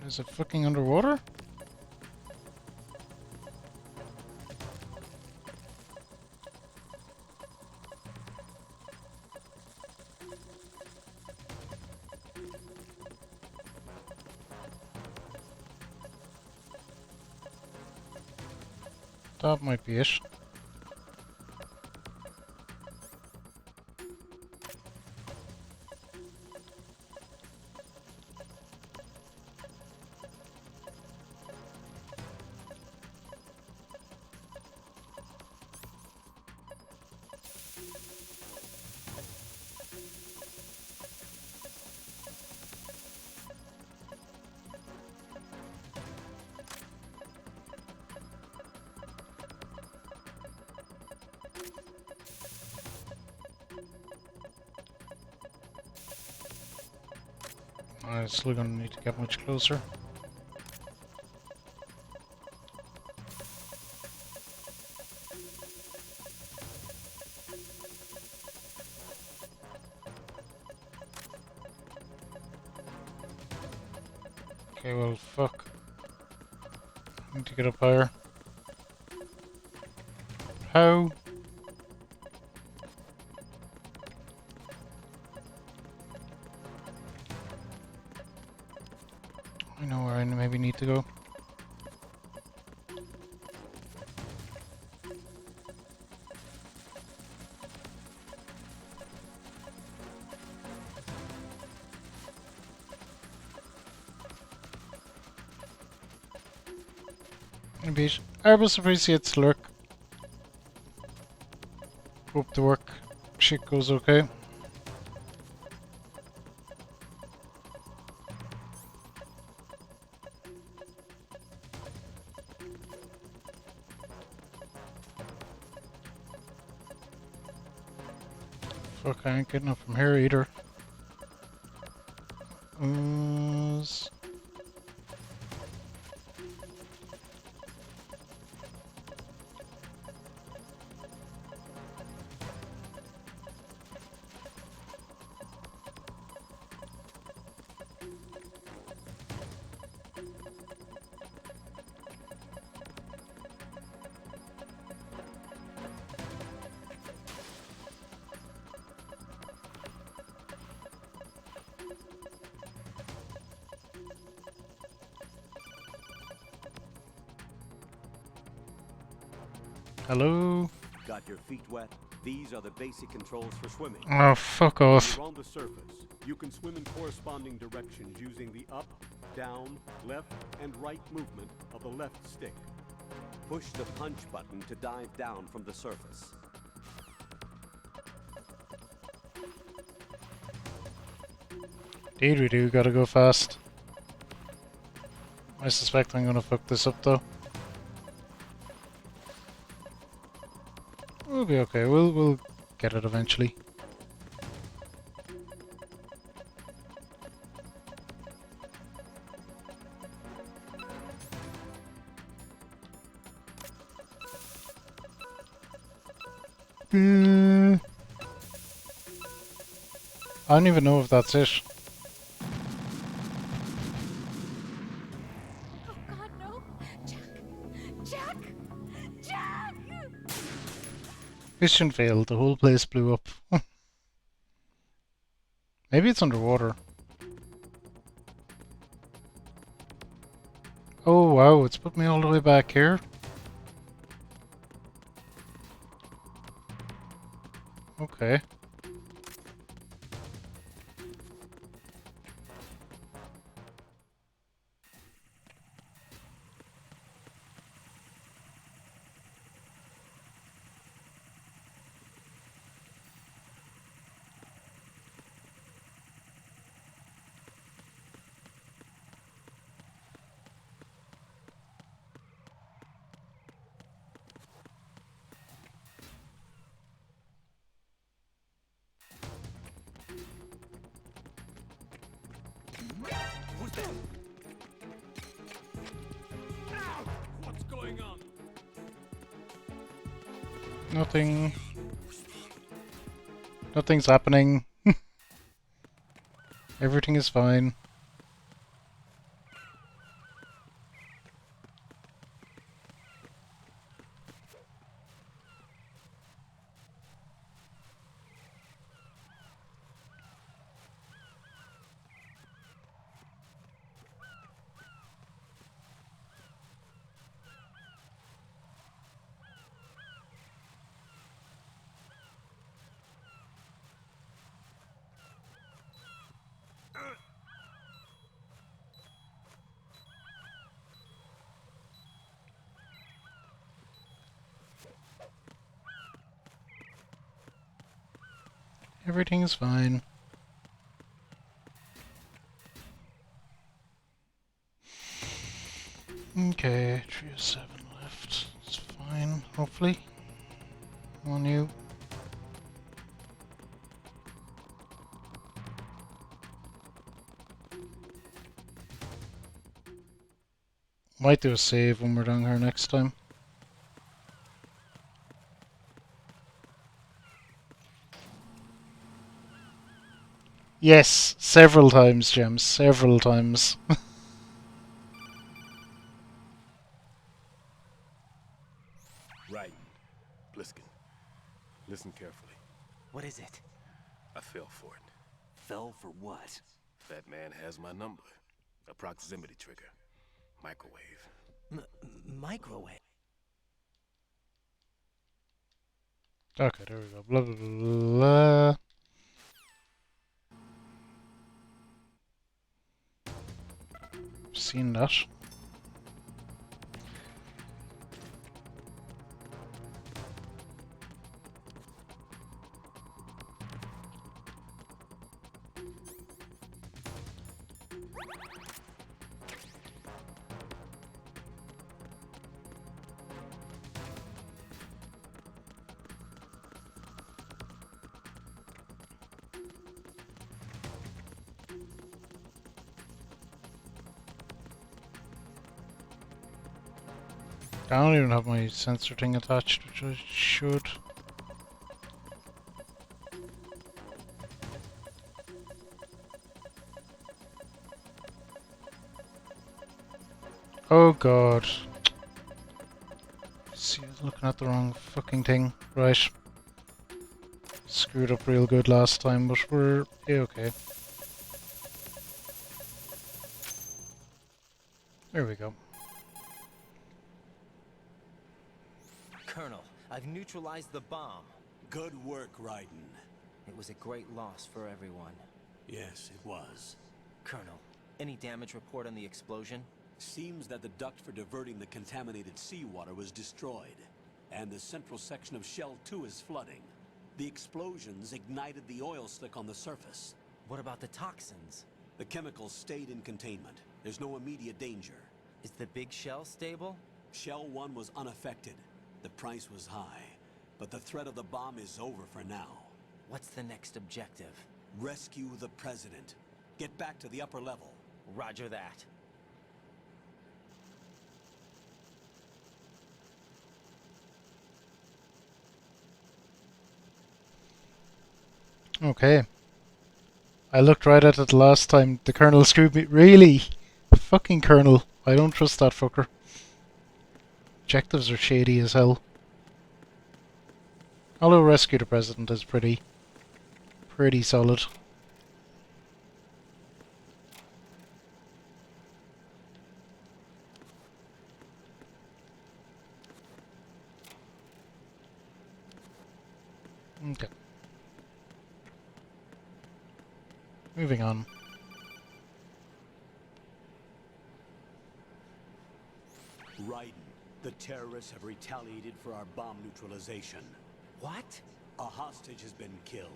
Is it fucking underwater? That might be it. I'm still gonna need to get much closer. Okay, well, fuck. I need to get up higher. How? I know where I maybe need to go. Indeed. Airbus appreciates lurk. Hope the work shit goes okay. Fuck, I ain't getting up from here either. Hello? Got your feet wet? These are the basic controls for swimming. Oh, fuck off. You're on the surface. You can swim in corresponding directions using the up, down, left, and right movement of the left stick. Push the punch button to dive down from the surface. Indeed we do, gotta go fast. I suspect I'm gonna fuck this up though. We'll be okay, we'll get it eventually. I don't even know if that's it. Oh God, no! Jack! Jack! Jack! Mission failed, the whole place blew up. Maybe it's underwater. Oh wow, it's put me all the way back here. Okay. Who's there? Ow! What's going on? Nothing. Nothing's happening. Everything is fine. Everything is fine. Okay, 3 of 7 left. It's fine, hopefully. On you. Might do a save when we're down here next time. Yes, several times, James. Several times. Right. Bliskin. Listen carefully. What is it? I fell for it. Fell for what? That man has my number. A proximity trigger. Microwave. Microwave? Okay, there we go. Blah, blah, blah, blah. Seen that. I don't even have my sensor thing attached, which I should. Oh god. See, I was looking at the wrong fucking thing. Right. Screwed up real good last time, but we're okay. There we go. Colonel, I've neutralized the bomb. Good work, Raiden. It was a great loss for everyone. Yes, it was. Colonel, any damage report on the explosion? Seems that the duct for diverting the contaminated seawater was destroyed, and the central section of Shell 2 is flooding. The explosions ignited the oil slick on the surface. What about the toxins? The chemicals stayed in containment. There's no immediate danger. Is the big shell stable? Shell 1 was unaffected. The price was high, but the threat of the bomb is over for now. What's the next objective? Rescue the President. Get back to the upper level. Roger that. Okay. I looked right at it last time. The Colonel screwed me. Really? Fucking Colonel. I don't trust that fucker. Objectives are shady as hell. Although Rescue the President is pretty solid. Okay. Moving on. Raiden, the terrorists have retaliated for our bomb neutralization. What? A hostage has been killed,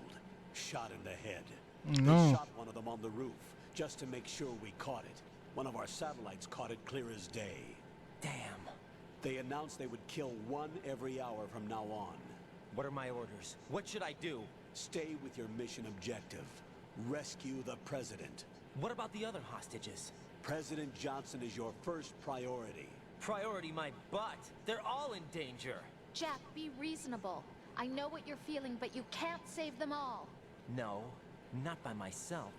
shot in the head. No. They shot one of them on the roof, just to make sure we caught it. One of our satellites caught it clear as day. Damn. They announced they would kill one every hour from now on. What are my orders? What should I do? Stay with your mission objective. Rescue the President. What about the other hostages? President Johnson is your first priority. Priority my butt. They're all in danger. Jack, be reasonable. I know what you're feeling, but you can't save them all. No, not by myself.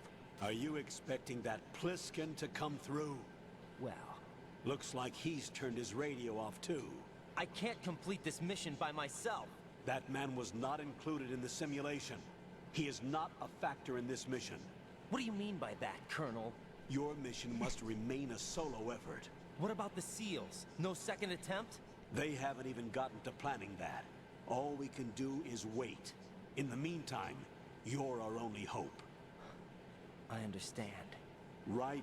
Are you expecting that Pliskin to come through? Well, looks like he's turned his radio off too. I can't complete this mission by myself. That man was not included in the simulation. He is not a factor in this mission. What do you mean by that, Colonel? Your mission must remain a solo effort. What about the SEALs? No second attempt? They haven't even gotten to planning that. All we can do is wait. In the meantime, you're our only hope. I understand. Raiden,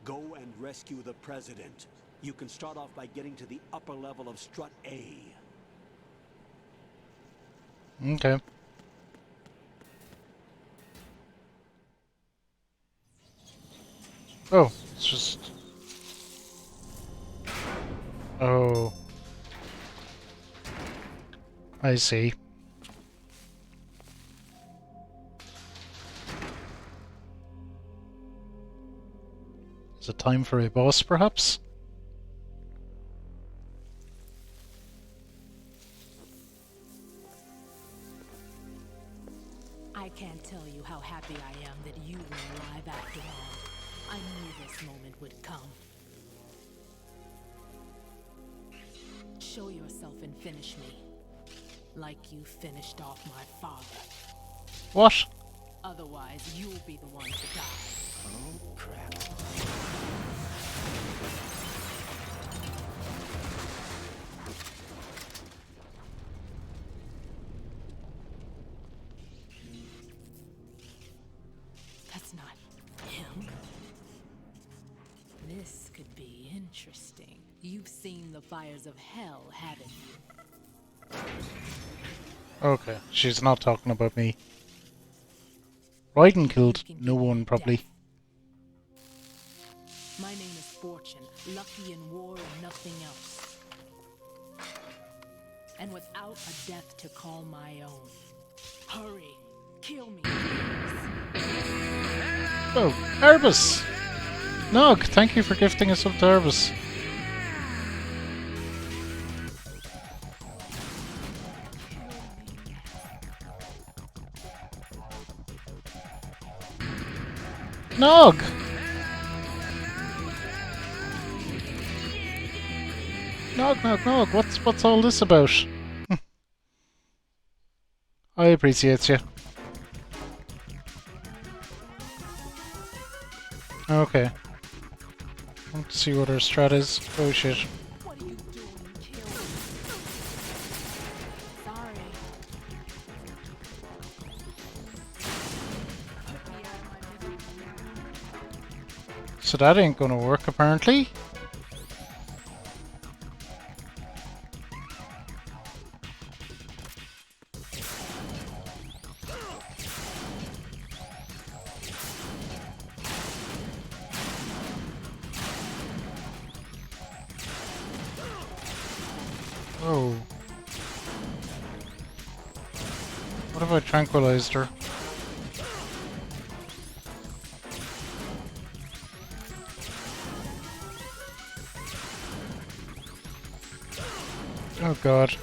go and rescue the President. You can start off by getting to the upper level of Strut A. Okay. Oh, it's just... Oh. I see. Is it time for a boss, perhaps? how happy I am that you were alive after all. I knew this moment would come. Show yourself and finish me. Like you finished off my father. What? Otherwise, you'll be the one to die. Oh, crap. That's not him. This could be interesting. You've seen the fires of hell, haven't you? Okay, she's not talking about me. Raiden killed no one, probably. My name is Fortune, lucky in war and nothing else. And without a death to call my own. Hurry, kill me, please. Oh, Erebus! Nog, thank you for gifting us up to Erebus. Nog! Nog, what's all this about? I appreciate you. Okay. Let's see what our strat is. Oh shit. What are you doing? Kill me. Sorry. Put me out of my misery now. So that ain't gonna work apparently. Oh. What if I tranquilized her? Oh god.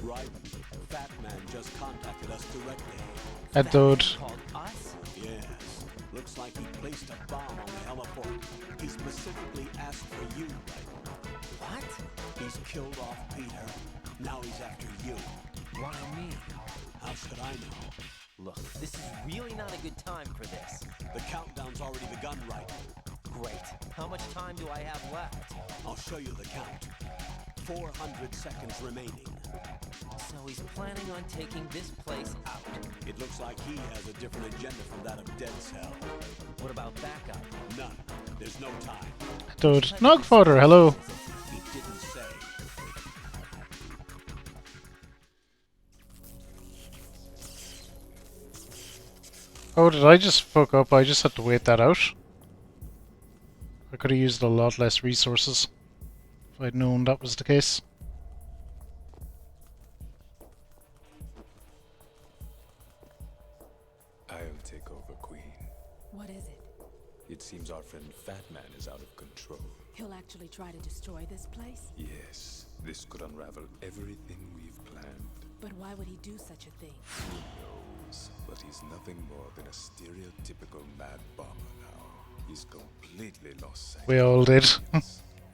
Right. Fat Man just contacted us directly. A dude. Called us? Yes. Looks like he placed a bomb on the heliport. He specifically asked for you, right? What? He's killed off Peter. Now he's after you. Why me? How should I know? Look, this is really not a good time for this. The countdown's already begun, right? Great. How much time do I have left? I'll show you the count. 400 seconds remaining. So he's planning on taking this place out. It looks like he has a different agenda from that of Dead Cell. What about backup? None. There's no time. Dude. Nogfather, hello. He didn't say. Oh, did I just fuck up? I just had to wait that out. I could have used a lot less resources if I'd known that was the case. I'll take over, Queen. What is it? It seems our friend Fat Man is out of control. He'll actually try to destroy this place? Yes, this could unravel everything we've planned. But why would he do such a thing? Who knows? But he's nothing more than a stereotypical mad bomber now. He's completely lost sight. We all did.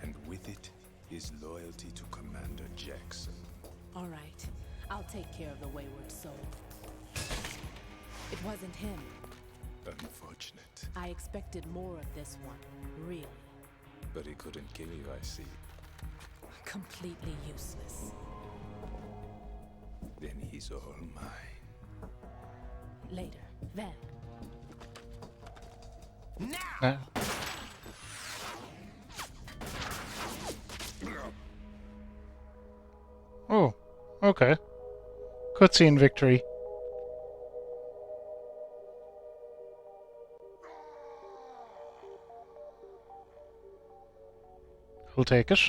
And with it, his loyalty to Commander Jackson. All right. I'll take care of the wayward soul. It wasn't him. Unfortunate. I expected more of this one. Really. But he couldn't kill you, I see. Completely useless. She's all mine. Later, Vamp. Uh, oh, okay. Cutscene victory. We'll take it.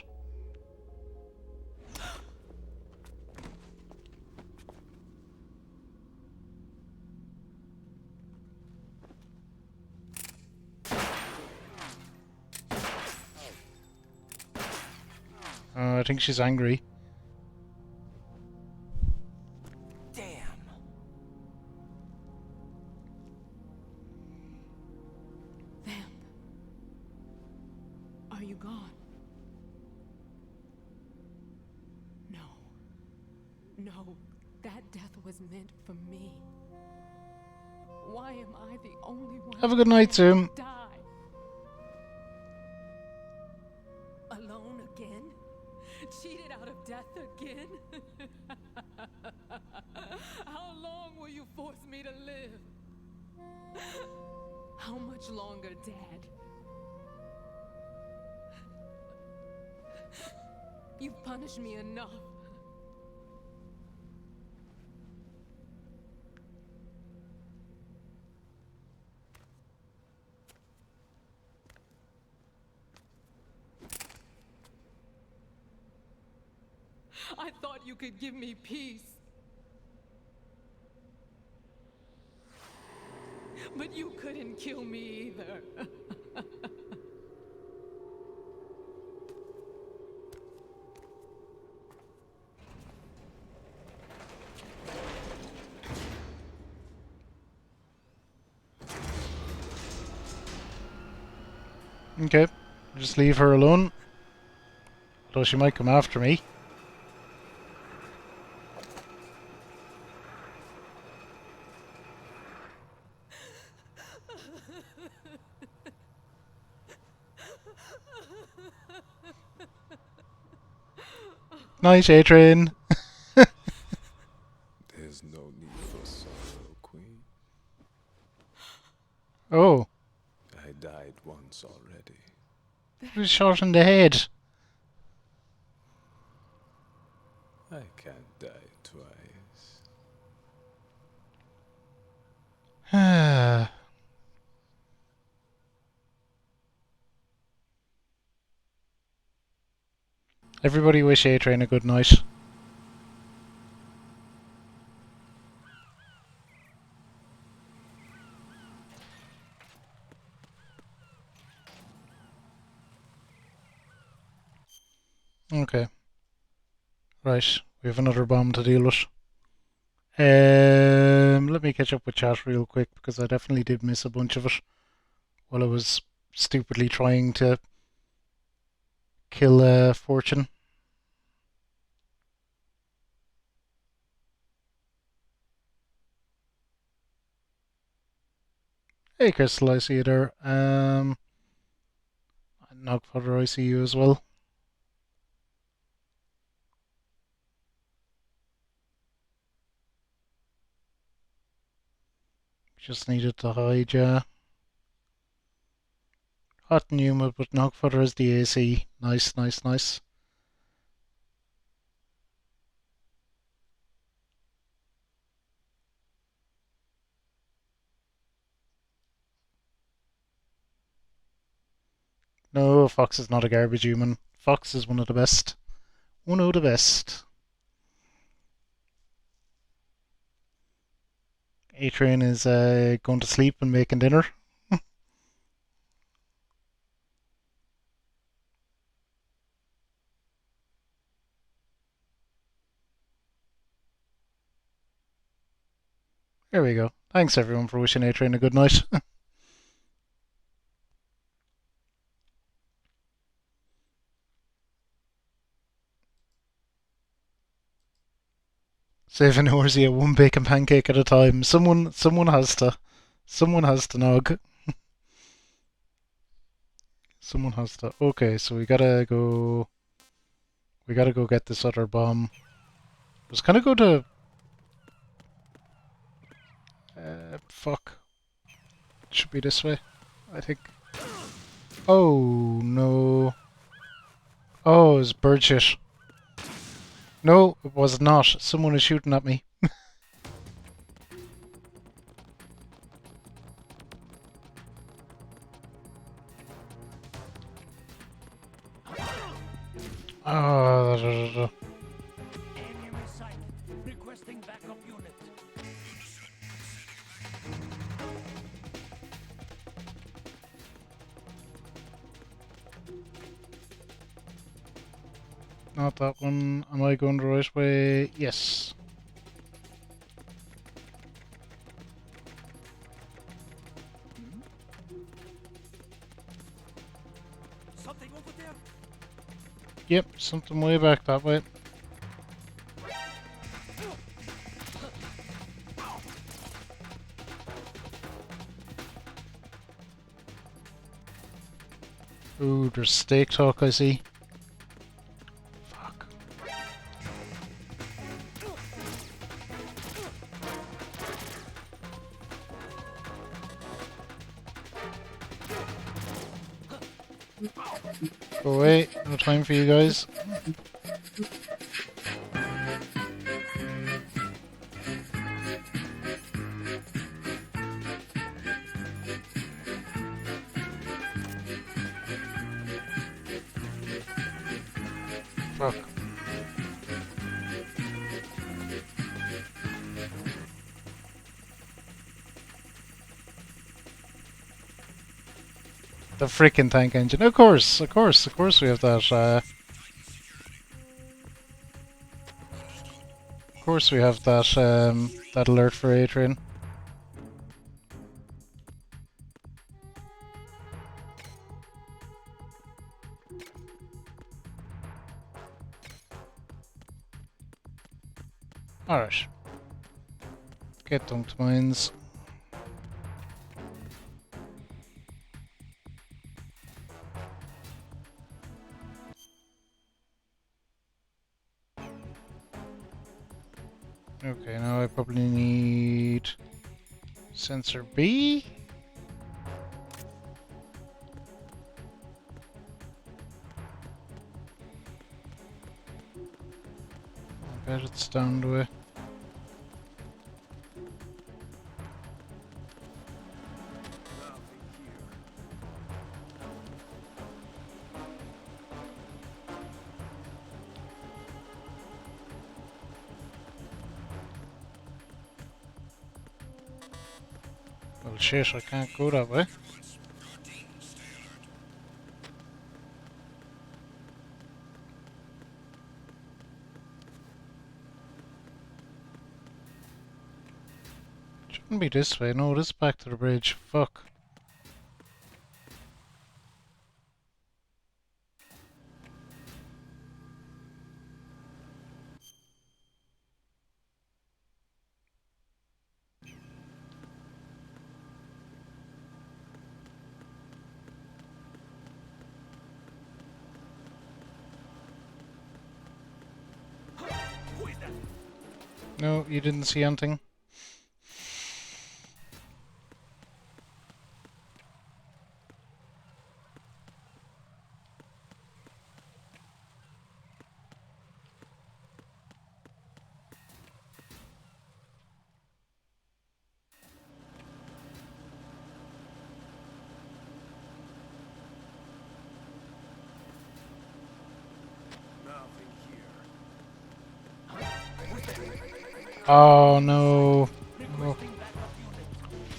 I think she's angry. Damn. Vamp. Are you gone? No. No, that death was meant for me. Why am I the only one? Have a good night, Zoom. Die? Alone again? Cheated out of death again? How long will you force me to live? How much longer, Dad? You've punished me enough. I thought you could give me peace. But you couldn't kill me either. Okay, just leave her alone. Although she might come after me. Night, A-Train. There's no need for sorrow, Queen. Oh. I died once already. He was shot in the head. I can't die twice. Everybody wish A-Train a good night. Okay. Right, we have another bomb to deal with. Let me catch up with chat real quick because I definitely did miss a bunch of it while I was stupidly trying to kill Fortune. Hey Crystal, I see you there. Knockfodder, I see you as well. Just needed to hide, yeah. Hot and humid, but Knockfodder is the AC. Nice, nice, nice. No, Fox is not a garbage human. Fox is one of the best. One of the best. A-Train is going to sleep and making dinner. There we go. Thanks everyone for wishing A-Train a good night. Saving Horsey at one bacon pancake at a time. Someone has to. Someone has to nog. Someone has to. Okay, so we gotta go. We gotta go get this other bomb. I was gonna go to fuck. Should be this way, I think. Oh no. Oh, it's bird shit. No, it was not. Someone is shooting at me. Oh, Enemy sighted. Requesting backup unit. not that one. Am I going the right way? Yes. Something over there. Yep, something way back that way. Ooh, there's steak talk, I see. Fuck. Go away, no time for you guys. Fuck. The freaking tank engine. Of course we have that. Of course we have that. That alert for Adrian. Alright. Get dunked mines. Okay, now I probably need sensor B. I bet it's down the way. Well, shit, I can't go that way. Shouldn't be this way. No, this is back to the bridge. Fuck. No, you didn't see anything. Oh no. Oh.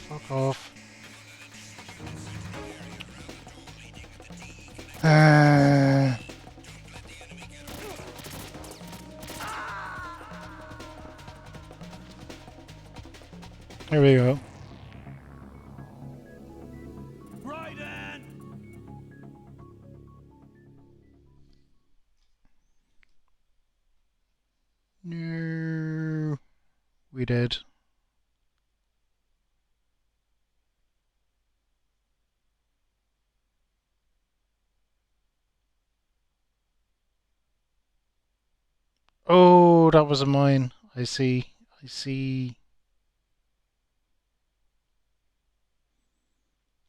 Fuck off. Here we go. No. We did. Oh, that was a mine. I see. I see.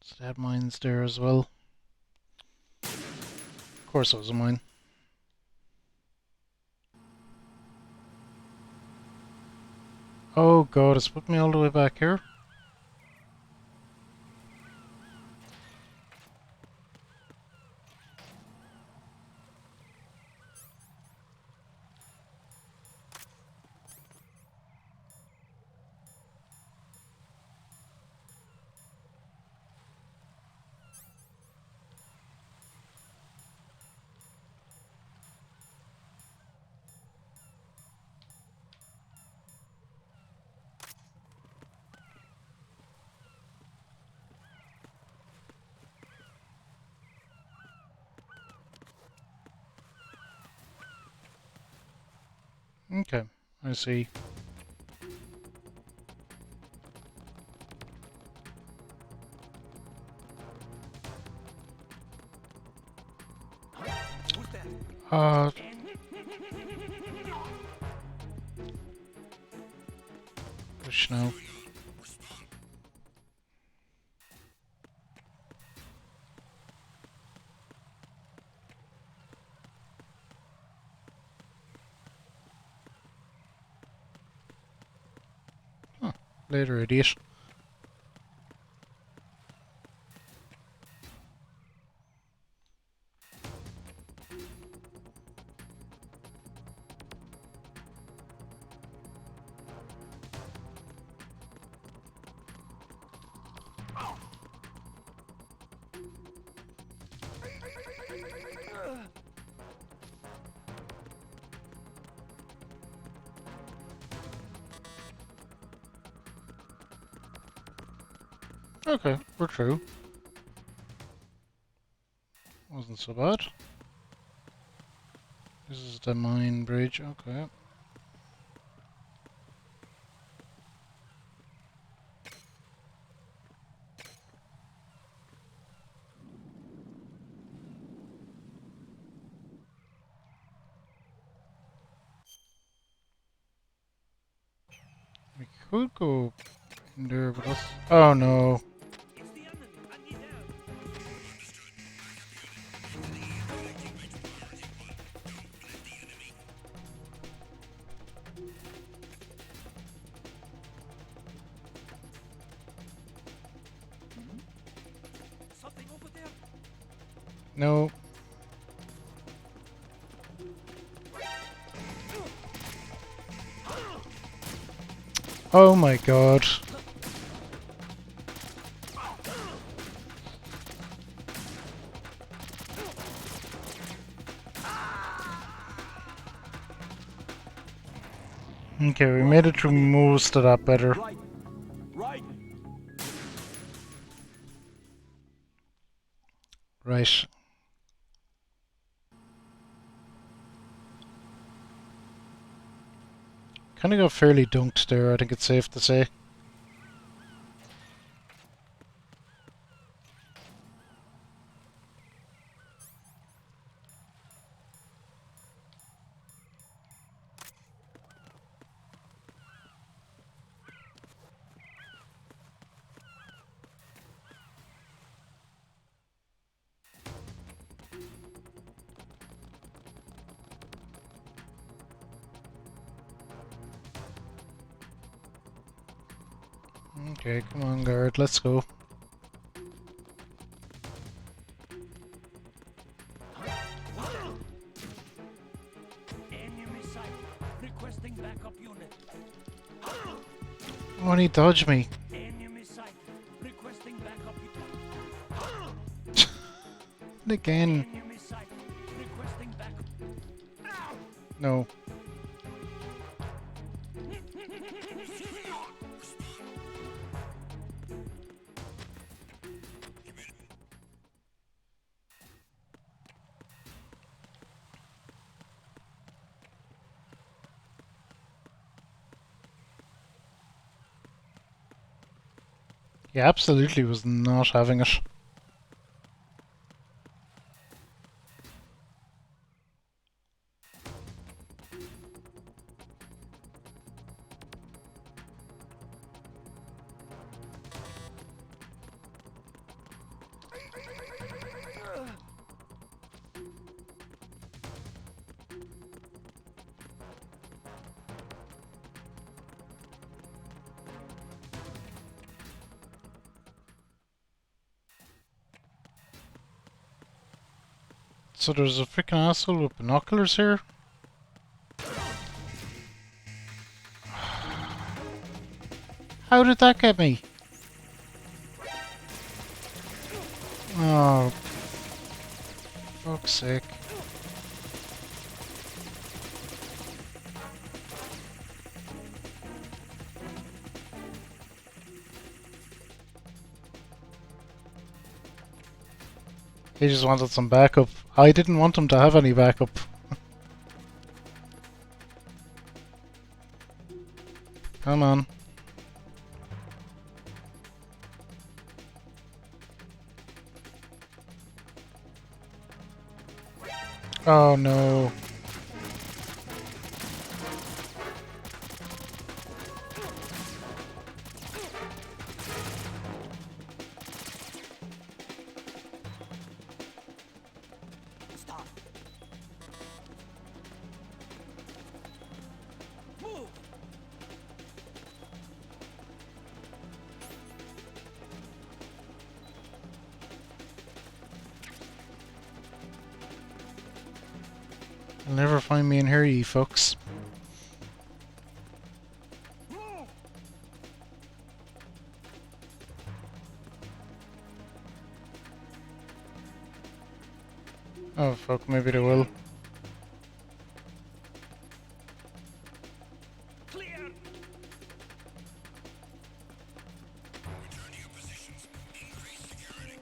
So they had mines there as well. Of course it was a mine. Oh god, it's put me all the way back here. Okay, I see. Push now. Huh, later, idiot. Okay, we're through. Wasn't so bad. This is the mine bridge, okay. We could go in there, but that's... Oh no. Something over there. No. Oh my god. Okay, we made it through most of that better. Right. Right. Kinda got fairly dunked there, I think it's safe to say. Okay, come on guard, let's go. Enemy sight. Requesting backup unit. Oh, and he dodged me. Enemy sight. Requesting backup And again. Enemy sight. Requesting backup. No. He absolutely was not having it. So there's a freaking asshole with binoculars here? How did that get me? Oh, fuck's sake. He just wanted some backup. I didn't want him to have any backup. Come on. Oh no. Stop. Move. You'll never find me in here, you fucks. Oh fuck, maybe they will. Clear. Return to your positions. Increase security.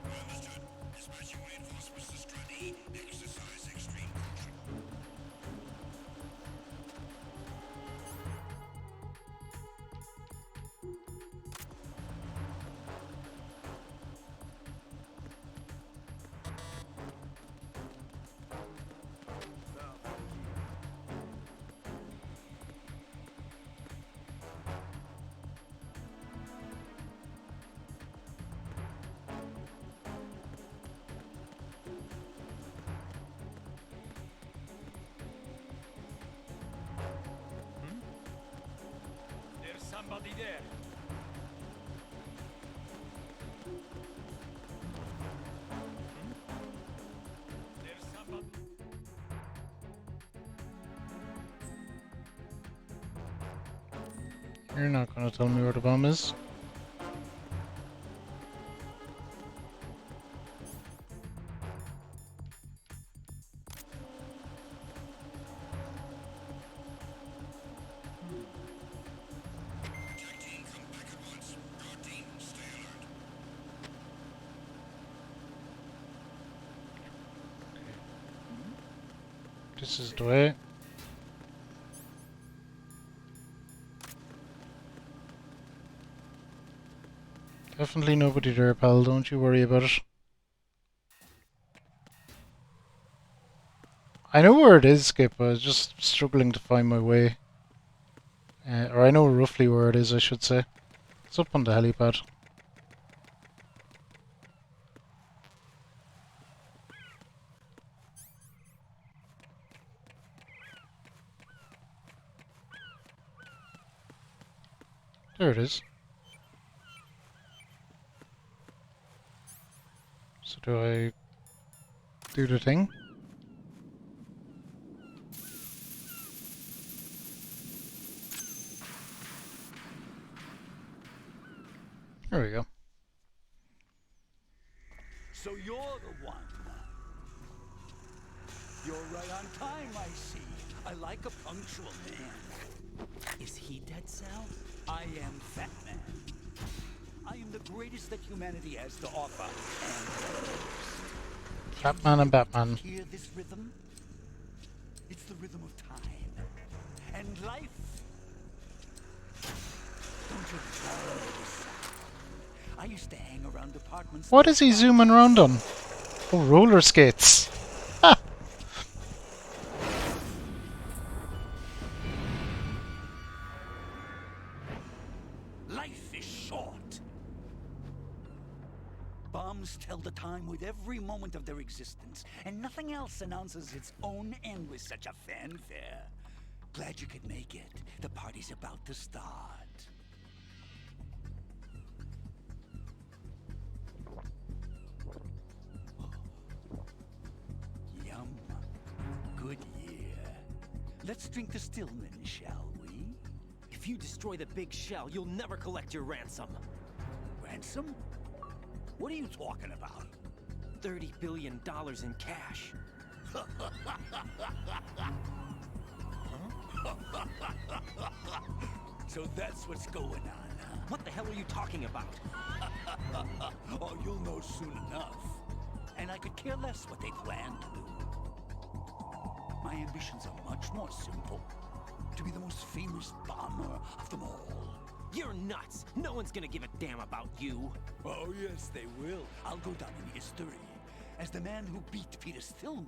Understood. Dispatching reinforcements to Strut E. Exercise extreme caution. There's somebody there. There's somebody. You're not gonna tell me where the bomb is. Attack team, come back at once. Guard team, stay alert. This is the way. Definitely nobody there, pal. Don't you worry about it. I know where it is, Skip. I was just struggling to find my way. Or I know roughly where it is, I should say. It's up on the helipad. There it is. So do I do the thing? There we go. So you're the one. You're right on time, I see. I like a punctual man. Is he Dead Cell? I am Fat Man. I am the greatest that humanity has to offer. And Batman and Batman. hear this rhythm? It's the rhythm of time and life. Don't you tell me this sound? I used to hang around apartments. What is he zooming around on? Oh, roller skates. Ha! Life is short. Bombs tell the time with every moment of their existence, and nothing else announces its own end with such a fanfare. Glad you could make it. The party's about to start. Let's drink the Stillman, shall we? If you destroy the big shell, you'll never collect your ransom. Ransom? What are you talking about? $30 billion in cash. So that's what's going on, huh? What the hell are you talking about? Oh, you'll know soon enough. And I could care less what they plan to do. My ambitions are much more simple. To be the most famous bomber of them all. You're nuts! No one's gonna give a damn about you. Oh, yes, they will. I'll go down in history as the man who beat Peter Stillman.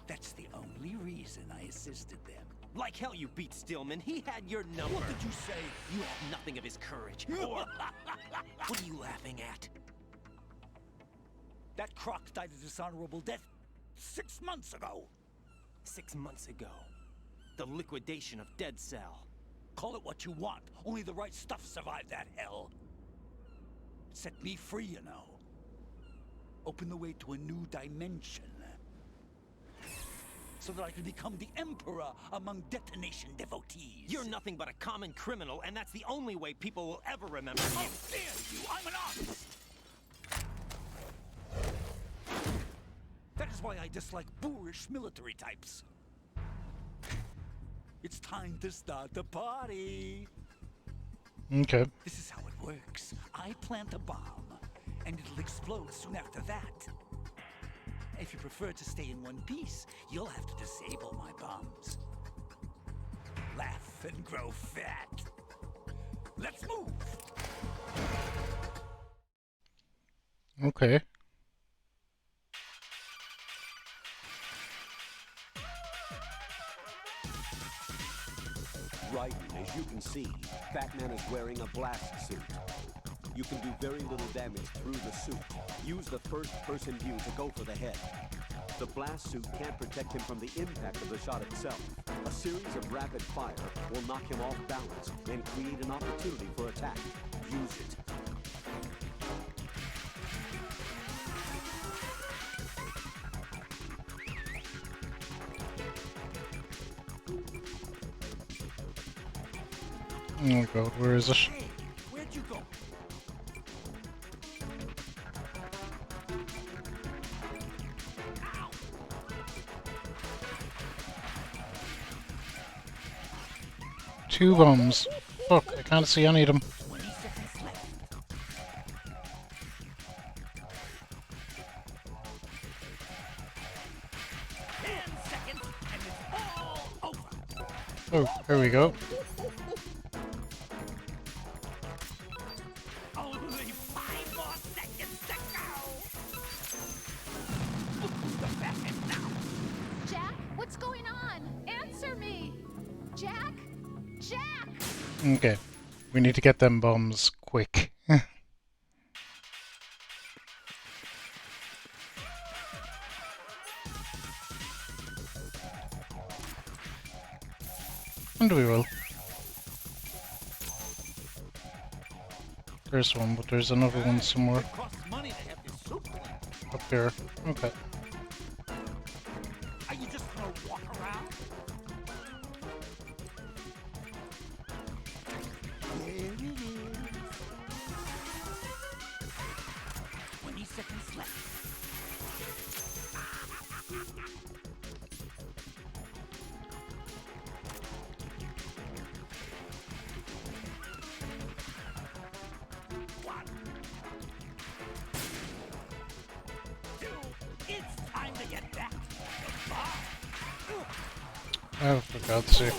That's the only reason I assisted them. Like hell you beat Stillman. He had your number. What did you say? You have nothing of his courage. Or... What are you laughing at? That croc died a dishonorable death 6 months ago. 6 months ago. The liquidation of Dead Cell. Call it what you want. Only the right stuff survived that hell. Set me free, you know. Open the way to a new dimension. So that I can become the Emperor among detonation devotees. You're nothing but a common criminal, and that's the only way people will ever remember you. How dare you! I'm an artist! That is why I dislike boorish military types. It's time to start the party. Okay. This is how it works. I plant a bomb, and it'll explode soon after that. If you prefer to stay in one piece, you'll have to disable my bombs. Laugh and grow fat. Let's move! Okay. Right, as you can see, Batman is wearing a blast suit. You can do very little damage through the suit. Use the first-person view to go for the head. The blast suit can't protect him from the impact of the shot itself. A series of rapid fire will knock him off balance and create an opportunity for attack. Use it. Oh god, where is it? Hey, where'd you go? Two bombs. Fuck, I can't see any of them. 20 seconds left. And it's all over. Oh, here we go. Only 5 more seconds to go. Jack, what's going on? Answer me! Jack? Jack! Okay. We need to get them bombs quick. And we will. There's one, but there's another one somewhere. It costs money to have this soup cleaned. Up there. Okay. Are you just gonna walk around? There it is. 20 seconds left. One. Two. It's time to get back to the bar. Oh, for God's sake.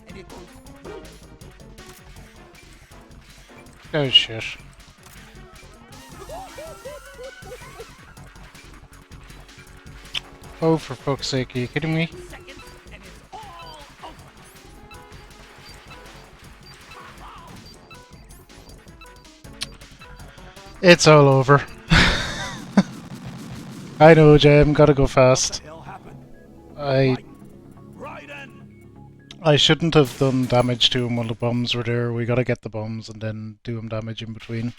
And it goes boom. Oh shit. Oh, for fuck's sake, are you kidding me? Seconds, and it's all over. It's all over. I know, Jam, gotta go fast. What the hell happened? I I shouldn't have done damage to him while the bombs were there. We gotta get the bombs and then do him damage in between.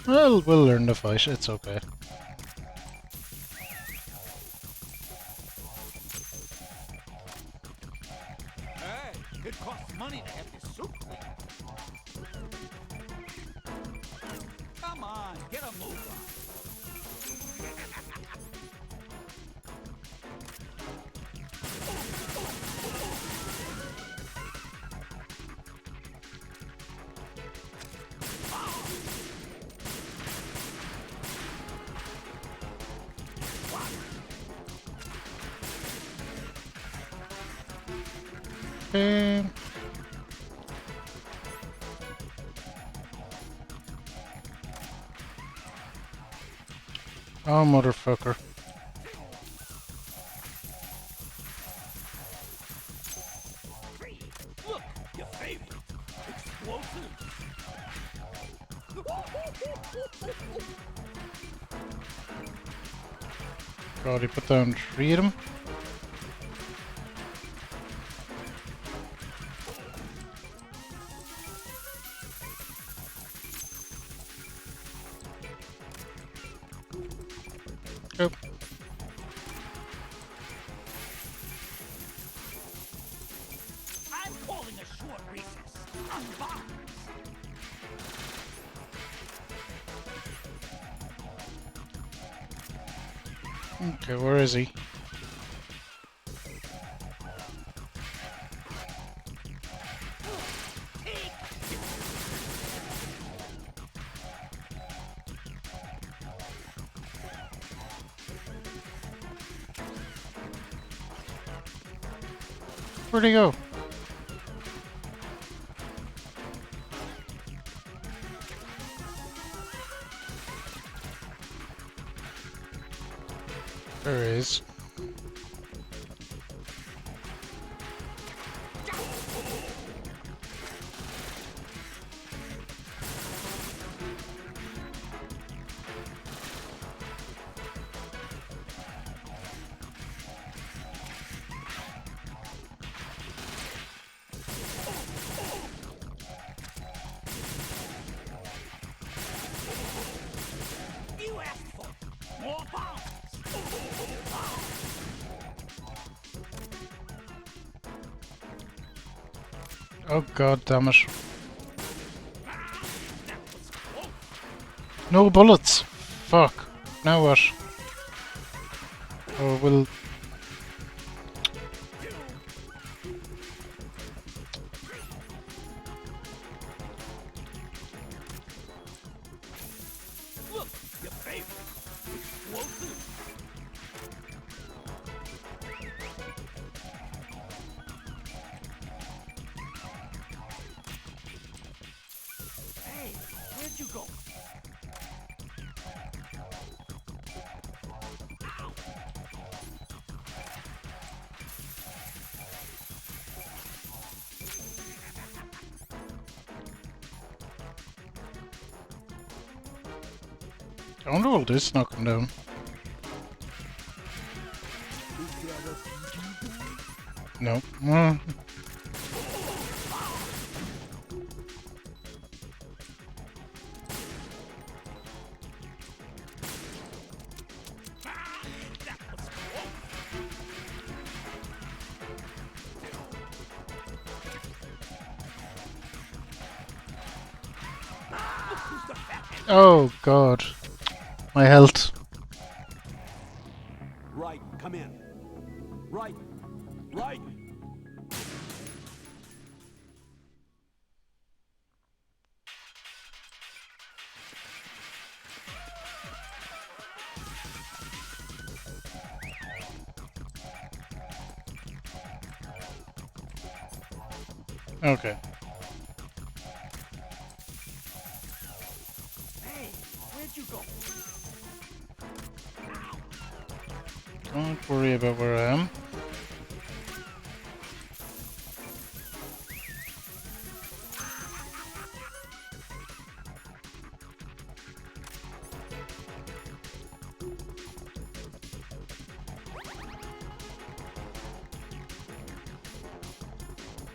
Well, we'll learn the fight. It's okay. Hey, it costs money to have your soup cleaned. Come on, get a move on. Okay. Oh, motherfucker. Look, your favorite. Explosive. God, he put down 3 of them. Go. I'm calling a short recess. Unbox. Okay, where is he? Where'd he go? There he is. You asked for more bombs. Oh god damn it. No bullets! Fuck. Now what? Oh, we'll... Look, your favorite. Explosive. Hey, where'd you go? I wonder what this knock him down. No. Oh god. My health. Right, come in. Right. Right. Okay. Hey, where'd you go? Don't worry about where I am.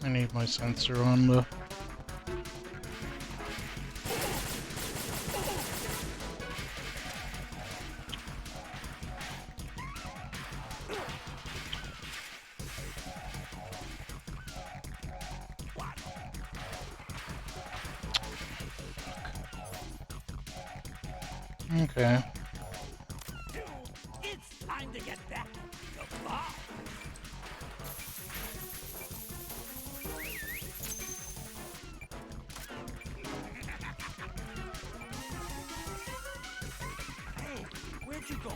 I need my sensor on the. Okay. It's time to get back to Bob. Hey, where'd you go?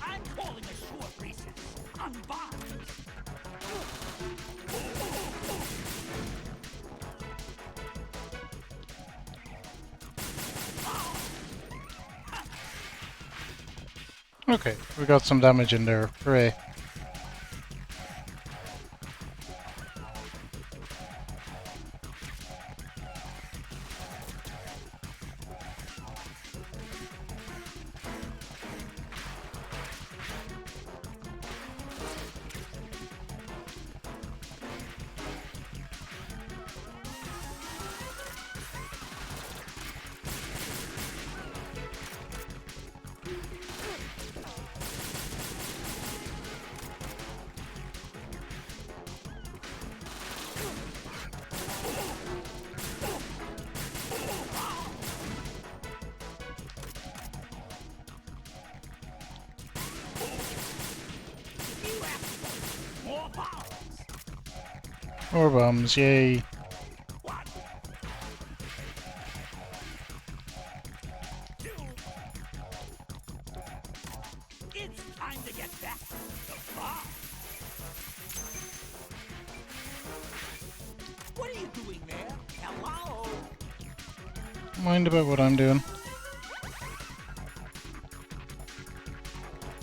I'm calling a short recess. Unbound. Okay, we got some damage in there. Hooray. More bombs, yay. It's time to get back to Bob. What are you doing there? Hello? Mind about what I'm doing.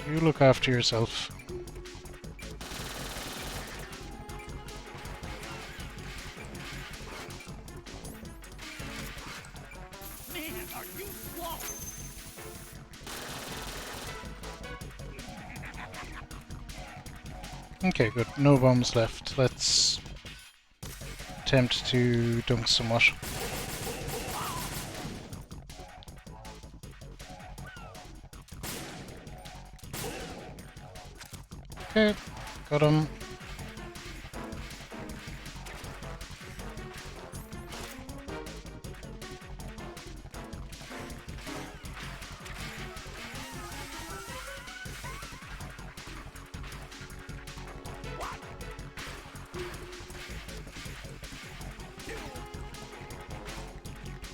You look after yourself. Man, are you slow? Okay, good. No bombs left. Let's attempt to dunk somewhat. Okay, got him.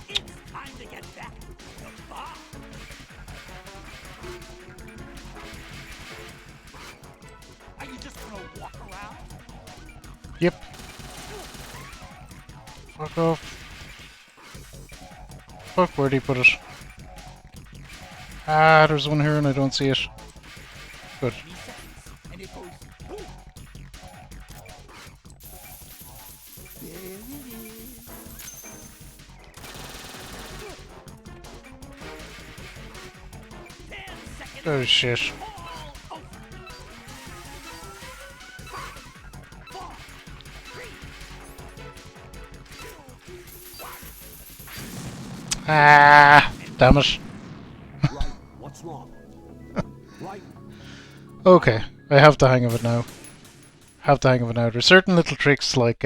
It's time to get back to Bob. Are you just gonna walk around? Yep. Fuck off. Fuck, where'd he put it? Ah, there's one here and I don't see it. Good. 30 seconds, and it goes boom. There it is. Oh shit. Ah, damn it. What's wrong? Right. Okay, I have the hang of it now. There's certain little tricks like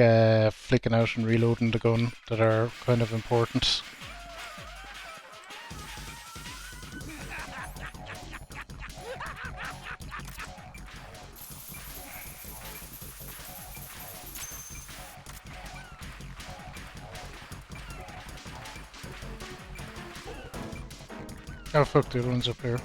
flicking out and reloading the gun that are kind of important. Oh fuck, the other one's up here.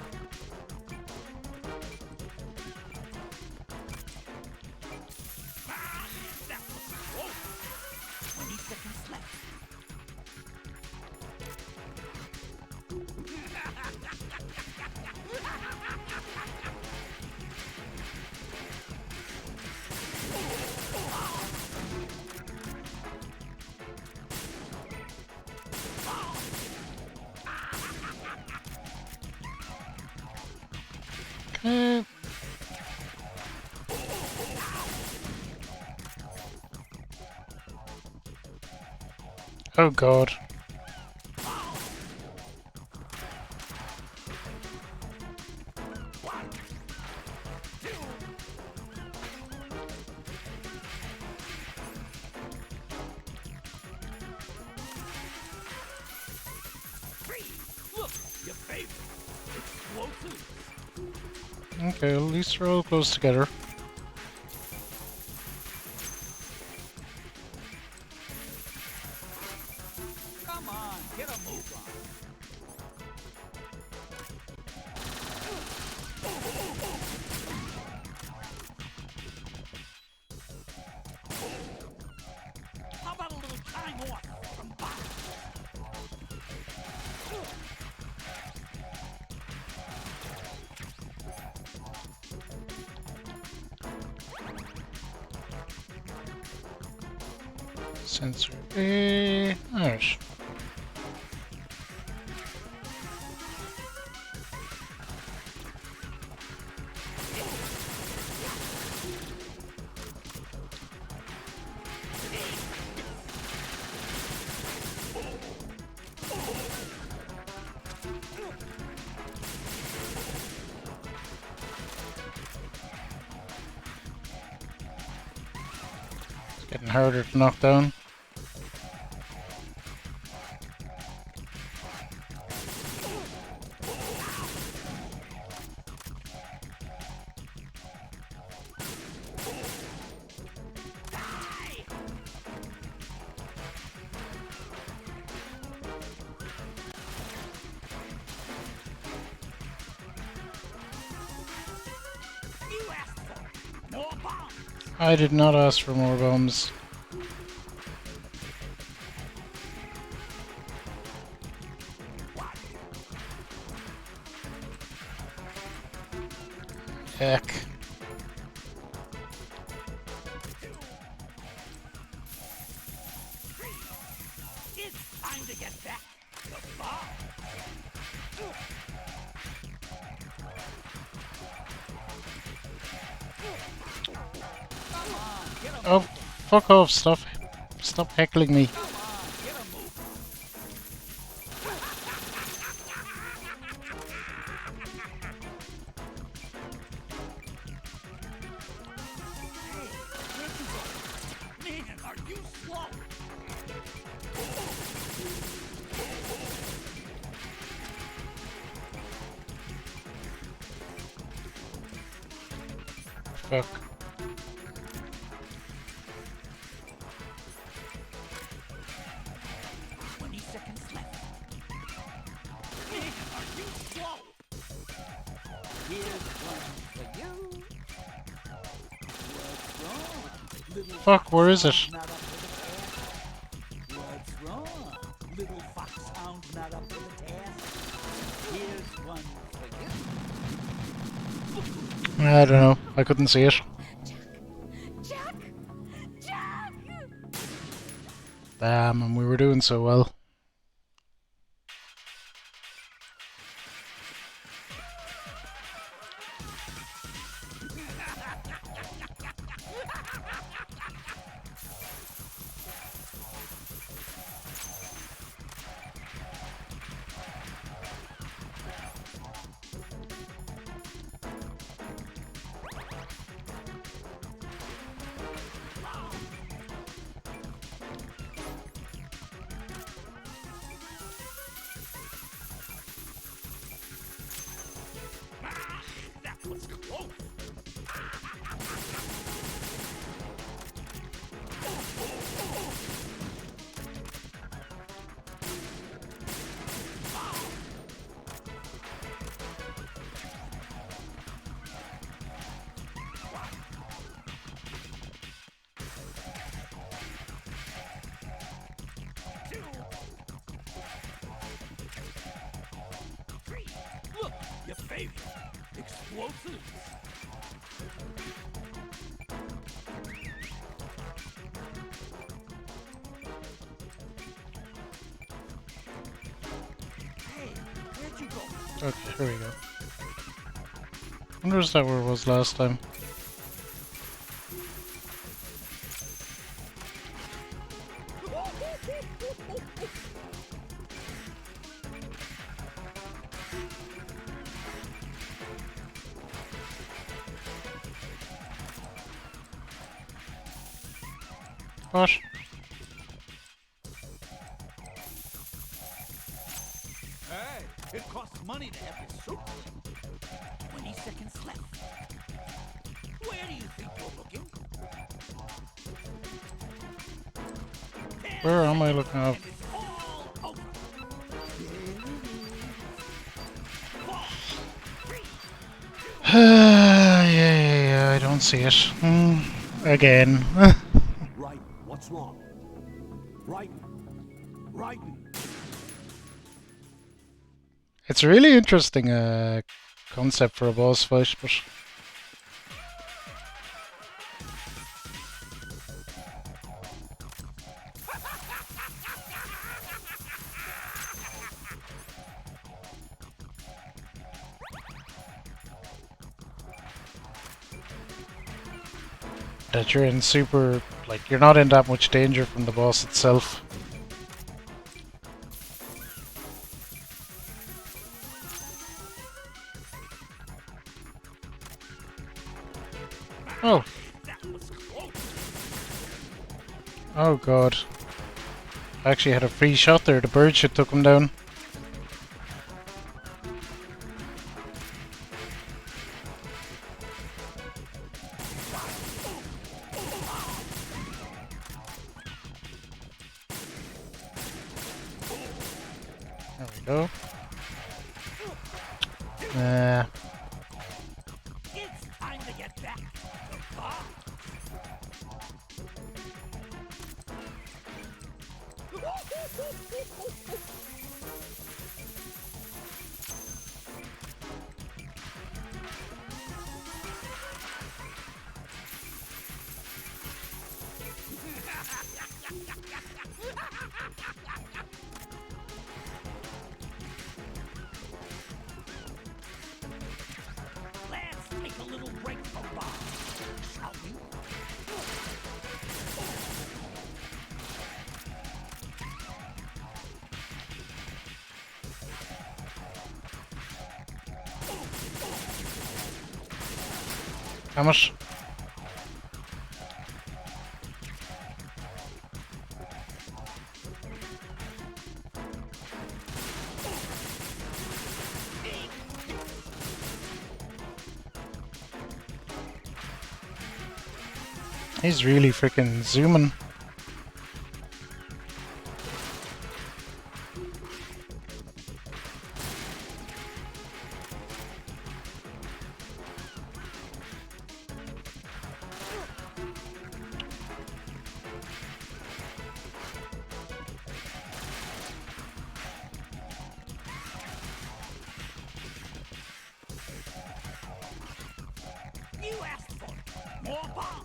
Okay. Oh god. Look, your favorite. Explosives. Okay, at least we're all close together. Come on, get a move on. How about a little time off from boxing? Sensor A. Alright. It's getting harder to knock down. You asked for more bombs. I did not ask for more bombs. Heck. It's time to get back to the bar. Come on, get a Oh, fuck off, stop heckling me. Come on, get a move. Hey, where'd you go? Man, are you slow? Fuck. Seconds left. Man, are you slow? Here's one for you. What's wrong? Little Fuck, where is it? not up for the task? What's wrong? Little foxhound not up for the task? Here's one for you. I don't know. I couldn't see it. Jack! Jack! Damn, and we were doing so well. That was close. Look, your favorite. Explosives. Hey, where'd you go? Okay, here we go. wonder is that where it was last time? What? Hey, it costs money to have this soup. 20 seconds left. Where do you think you're looking? Where am I looking up? Yeah, I don't see it. Again. Right, what's wrong? Right, right. It's a really interesting concept for a boss fight, but that you're in super, like, you're not in that much danger from the boss itself. Oh. Oh god. I actually had a free shot there. The bird should took him down. There we go. It's time to get back. Let's take a little break from bombs, shall we? How much? He's really freaking zooming. You asked for it. More bombs.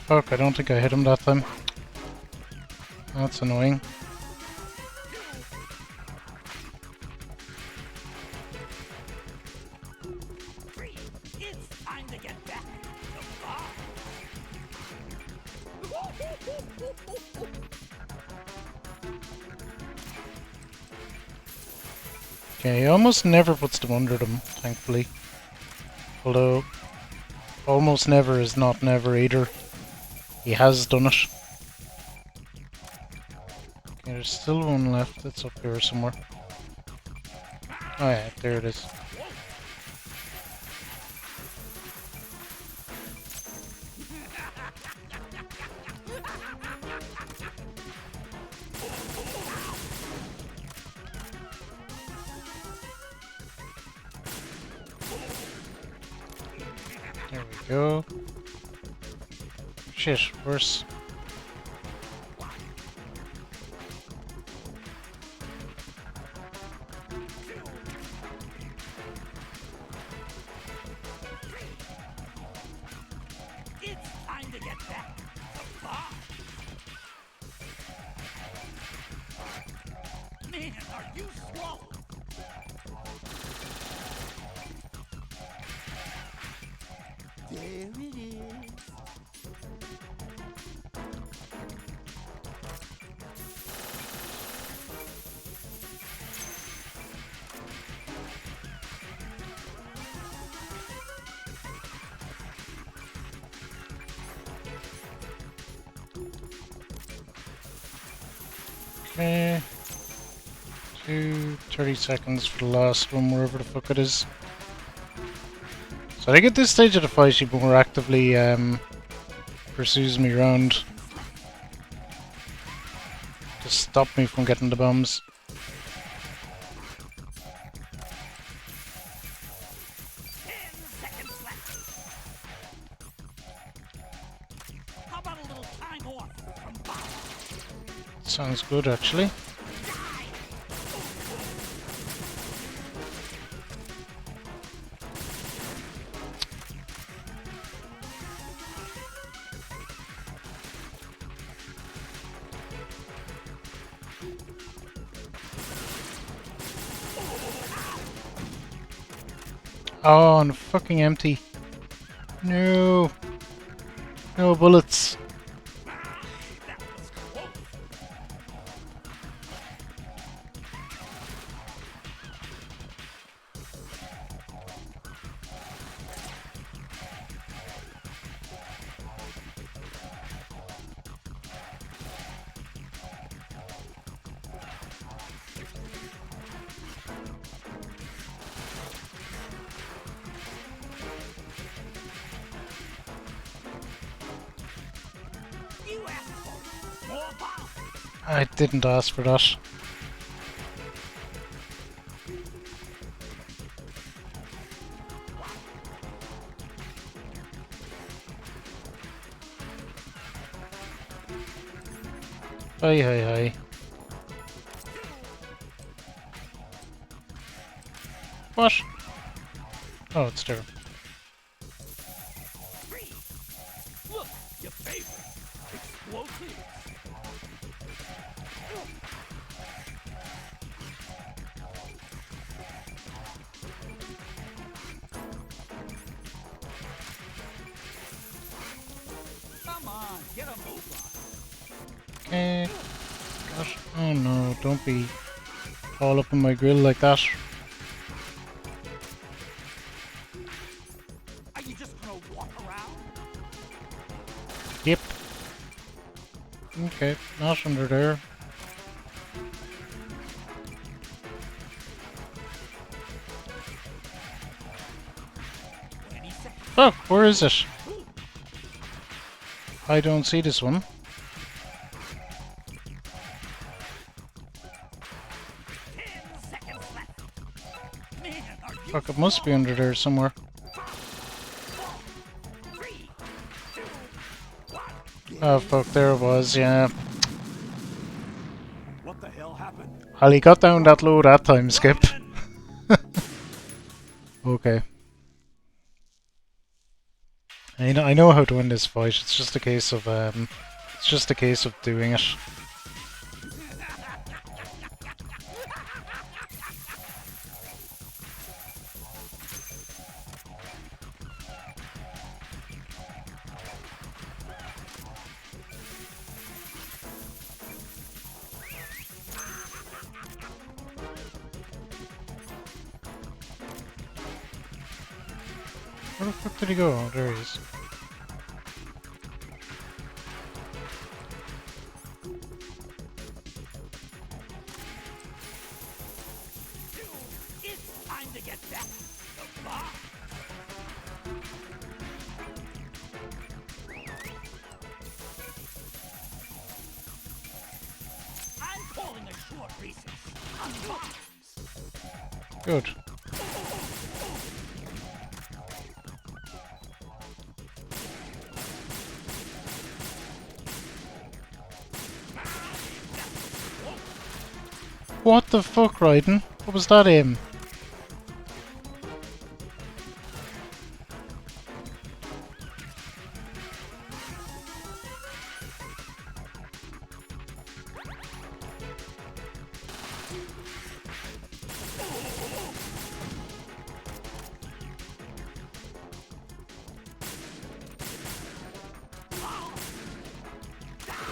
Fuck, I don't think I hit him that time. That's annoying. It's time to get back. Okay, he almost never puts them under them, thankfully. Although, almost never is not never either. He has done it. Okay, there's still one left that's up here somewhere. Oh yeah, there it is. There we go. Shit, worse. to get back to Bob. Man, are you slow? There it is. Okay. 30 seconds for the last one, wherever the fuck it is. So I think at this stage of the fight she more actively pursues me around to stop me from getting the bombs. How about a little time off from Bob? Sounds good, actually. Oh, and fucking empty. No. No bullets. You asked for more bombs. I didn't ask for that. Hi, hi, hi. What? Oh, it's there. Look, your favorite. Explosives. Come on, get a move on. Okay. Gosh. Oh no, don't be all up in my grill like that. Are you just gonna walk around? Yep. Okay, not under there. Fuck, where is it? I don't see this one. Fuck, it must be under there somewhere. Oh fuck, there it was, yeah. What the hell happened? Well, he got down that low that time, Skip. Okay. I know how to win this fight. It's just a case of doing it. Where the fuck did he go? Oh, there he is. It's time to get back to Bob. I'm calling a short recess on bombs. Good. What the fuck, Raiden? What was that aim?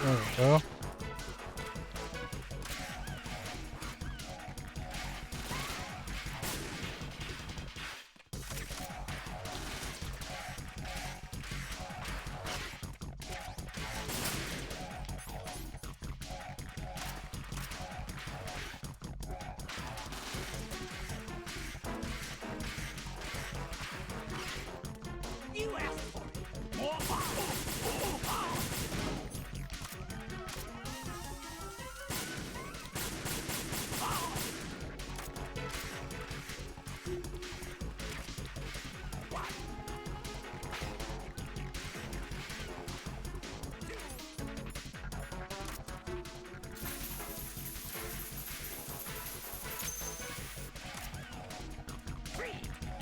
There we go. You asked for it. More power.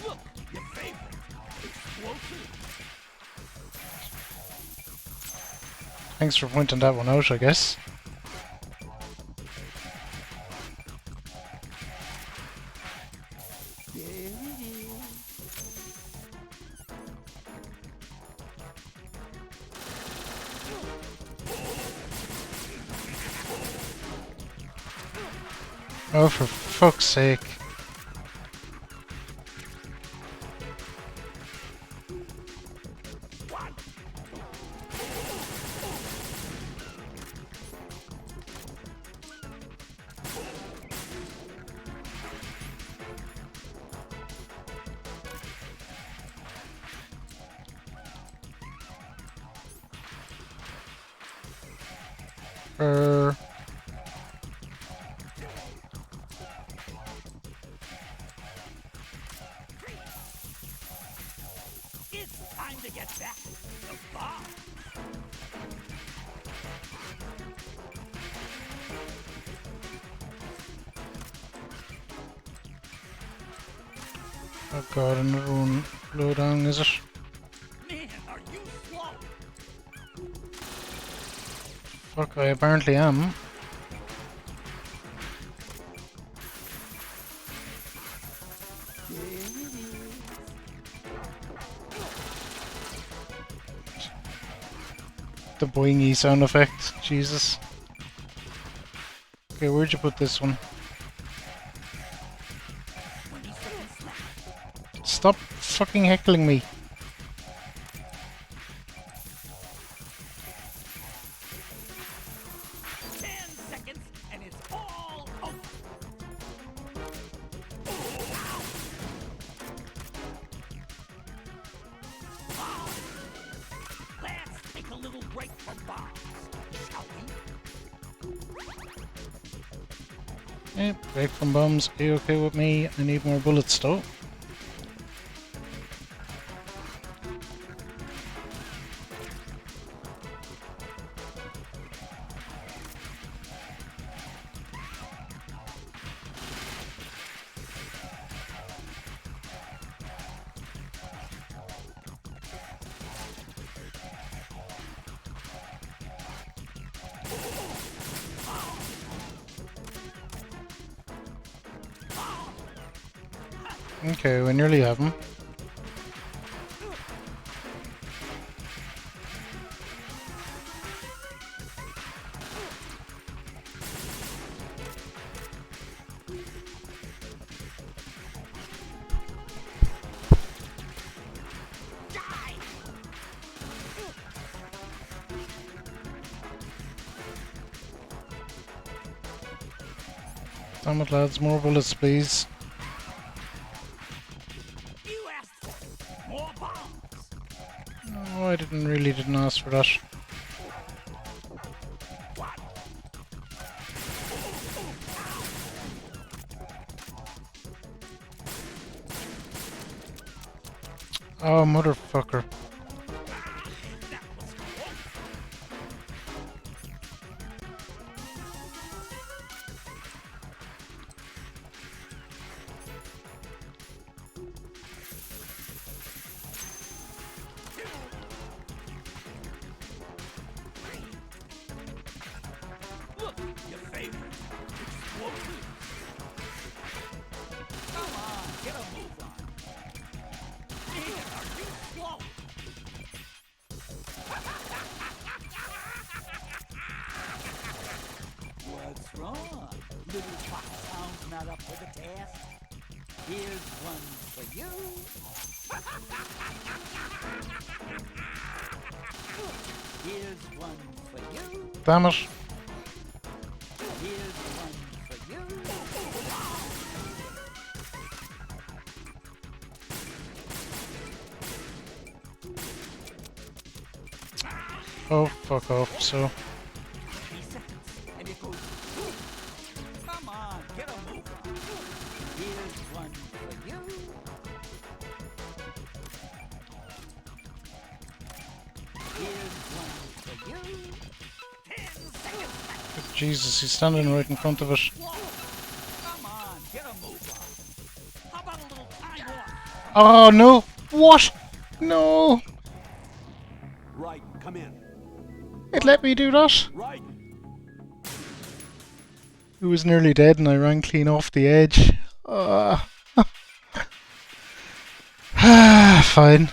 Look, your favorite. Explosive. Thanks for pointing that one out, I guess. Oh, for fuck's sake. It's time to get back to the bar. Oh god, another one low down, is it? Man, are you slow? Fuck, I apparently am. The boingy sound effect, Jesus. Okay, where'd you put this one? Stop fucking heckling me. And it's all over. Let's take a little break from bombs, shall we? Yeah, break from bombs, be okay with me. I need more bullets though. Okay, we nearly have him. Damn it, lads, more bullets, please. More bombs. No, I didn't ask for that. Oh, motherfucker. Look, your favorite. Explosive. Come on, get a move on. Man, are you slow? Here's one for you. Here's one for you. Damn it. Here's one for you. Oh, fuck off, so. 3 seconds, and it goes. Come on, get a move on. Here's one for you. Here's one for you. 10 seconds. Jesus, he's standing right in front of it. Come on, get a move on. How about a little time off? Oh, no. What? No. Right, come in. It let me do that. Right. He was nearly dead and I ran clean off the edge. Fine.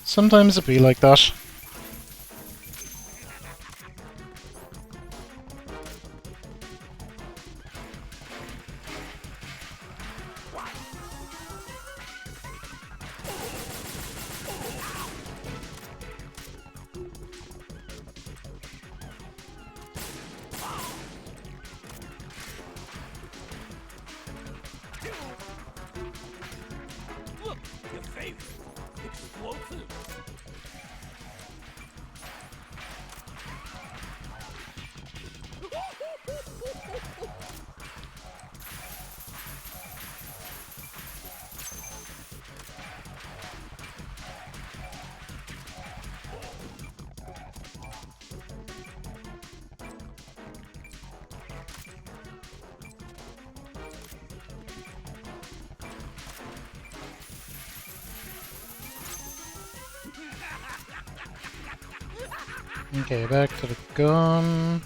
Sometimes it be like that. Look, your favorite. Explosive. Okay, back to the gun.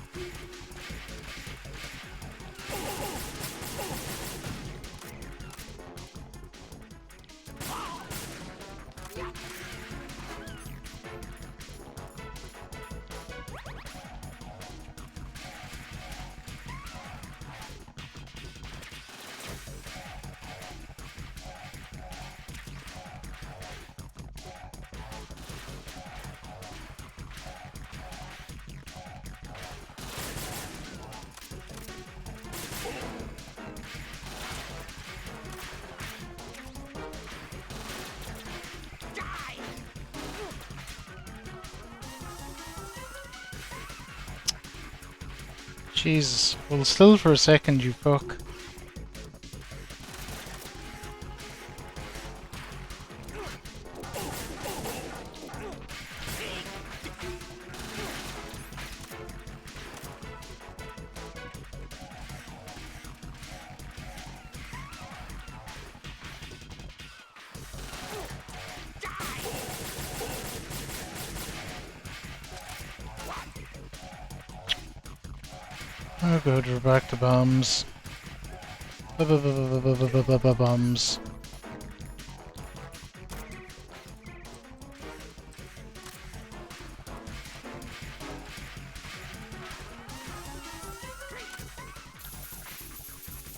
Jesus. Well, still for a second, you fuck. Oh good, we're back to bombs. Bombs.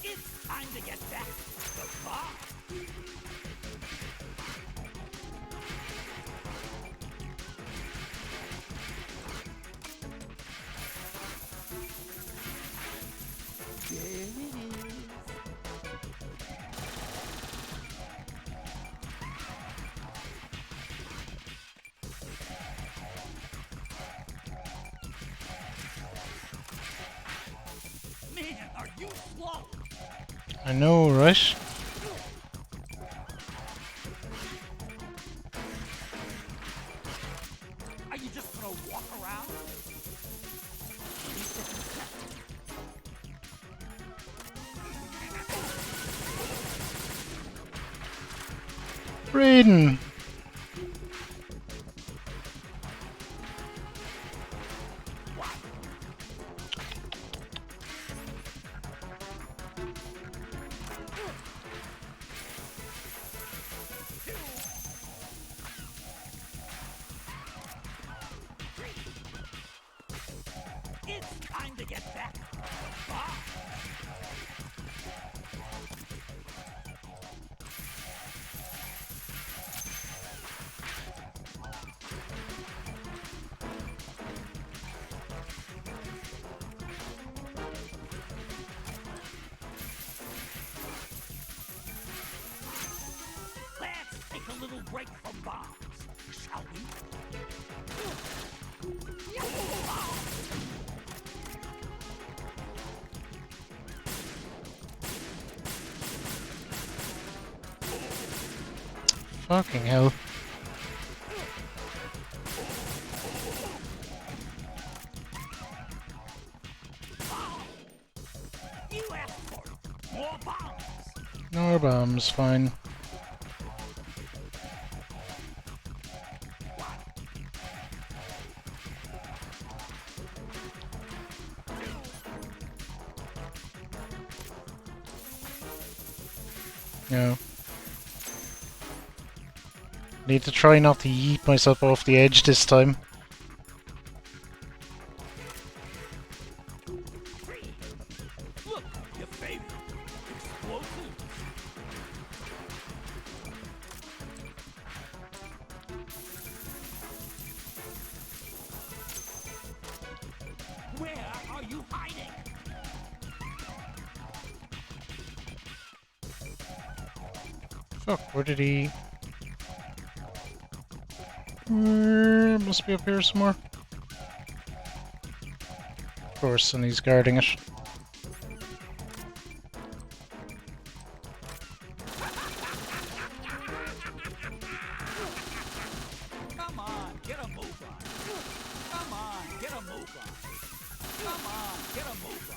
It's time to get back to the bar. There it is. Man, are you slow? I know, right? Are you just gonna walk around? Raiden! Time to get back. Ah. Let's take a little break from bombs, shall we? Fucking hell. You asked for it. More bombs. No bombs, fine. No. Need to try not to yeet myself off the edge this time. Look, your favorite. Explosives. Where are you hiding? Fuck, where did he... must be up here somewhere. Of course, and he's guarding it. Come on, get a move on. Come on, get a move on. Come on, get a move on.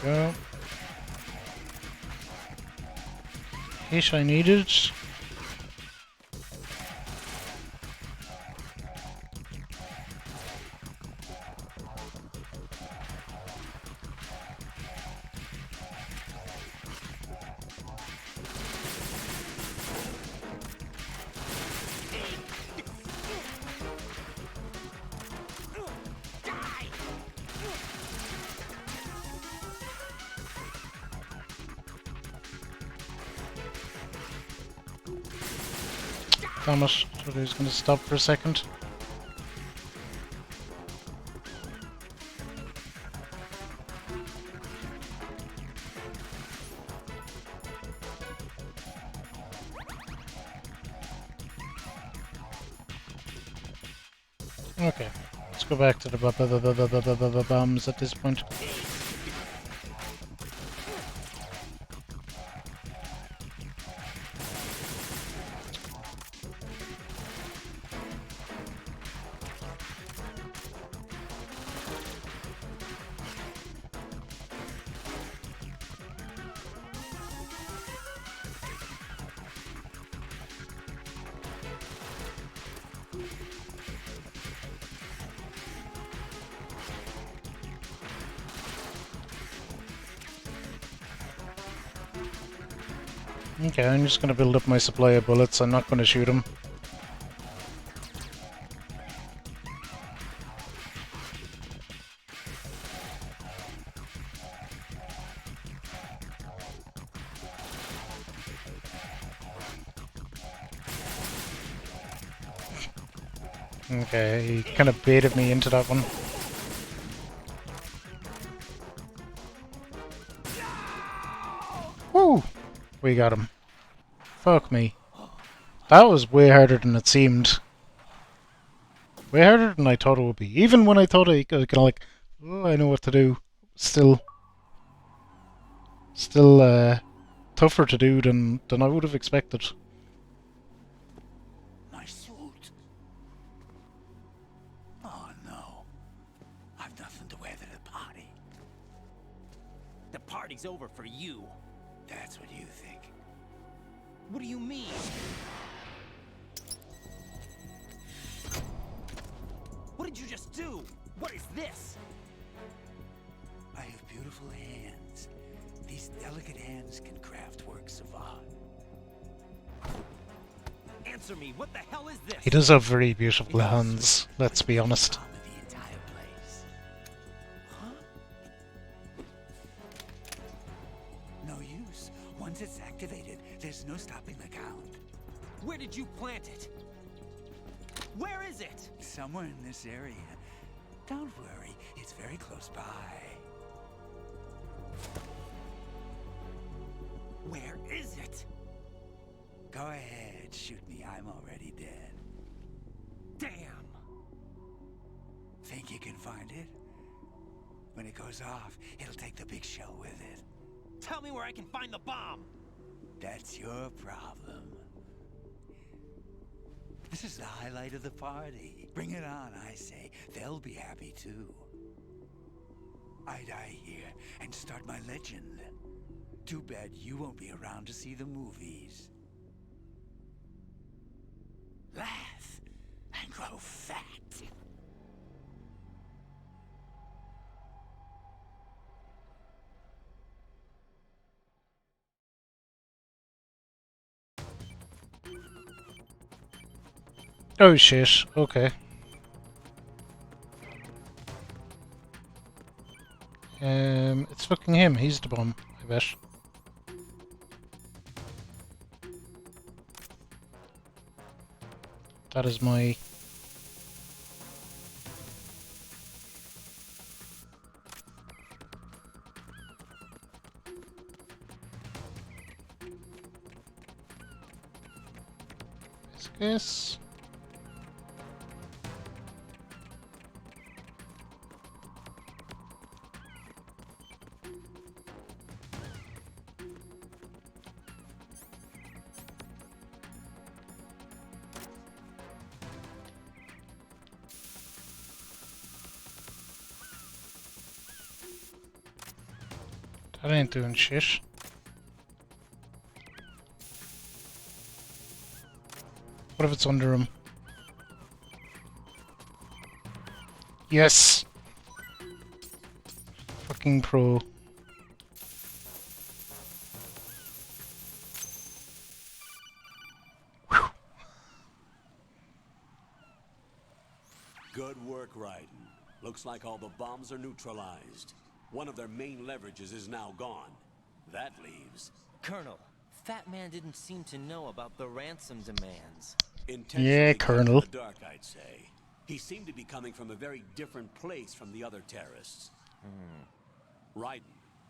There we go. Ish I needed. Damn it, thought he was going to stop for a second. Okay, let's go back to the bombs at this point. Okay, I'm just going to build up my supply of bullets. I'm not going to shoot him. Okay, he kind of baited me into that one. Woo! We got him. Fuck me. That was way harder than it seemed. Way harder than I thought it would be. Even when I thought I was kind of like, oh, I know what to do. Still tougher to do than I would have expected. My suit. Oh no. I've nothing to wear to the party. The party's over for you. That's what you think. What do you mean? What did you just do? What is this? beautiful hands. These delicate hands can craft works of art. Answer me, what the hell is this? He does have very beautiful hands, let's be honest. Calm of the entire place. Huh? No use. Once it's activated, there's no stopping the count. Where did you plant it? Where is it? Somewhere in this area. Don't worry, it's very close by. Where is it? Go ahead, shoot me. I'm already dead. Damn! Think you can find it? When it goes off, it'll take the big shell with it. Tell me where I can find the bomb! That's your problem. This is the highlight of the party. Bring it on, I say. They'll be happy too. I die here and start my legend. Too bad you won't be around to see the movies. Laugh and grow fat. Oh shit, okay. It's fucking him, he's the bomb, I bet. That is my... This. That ain't doing shit. What if it's under him? Yes! Fucking pro. Whew. Good work, Raiden. Looks like all the bombs are neutralized. One of their main leverages is now gone. That leaves... Colonel, Fat Man didn't seem to know about the ransom demands. Yeah, Colonel. The dark, I'd say. He seemed to be coming from a very different place from the other terrorists. Raiden,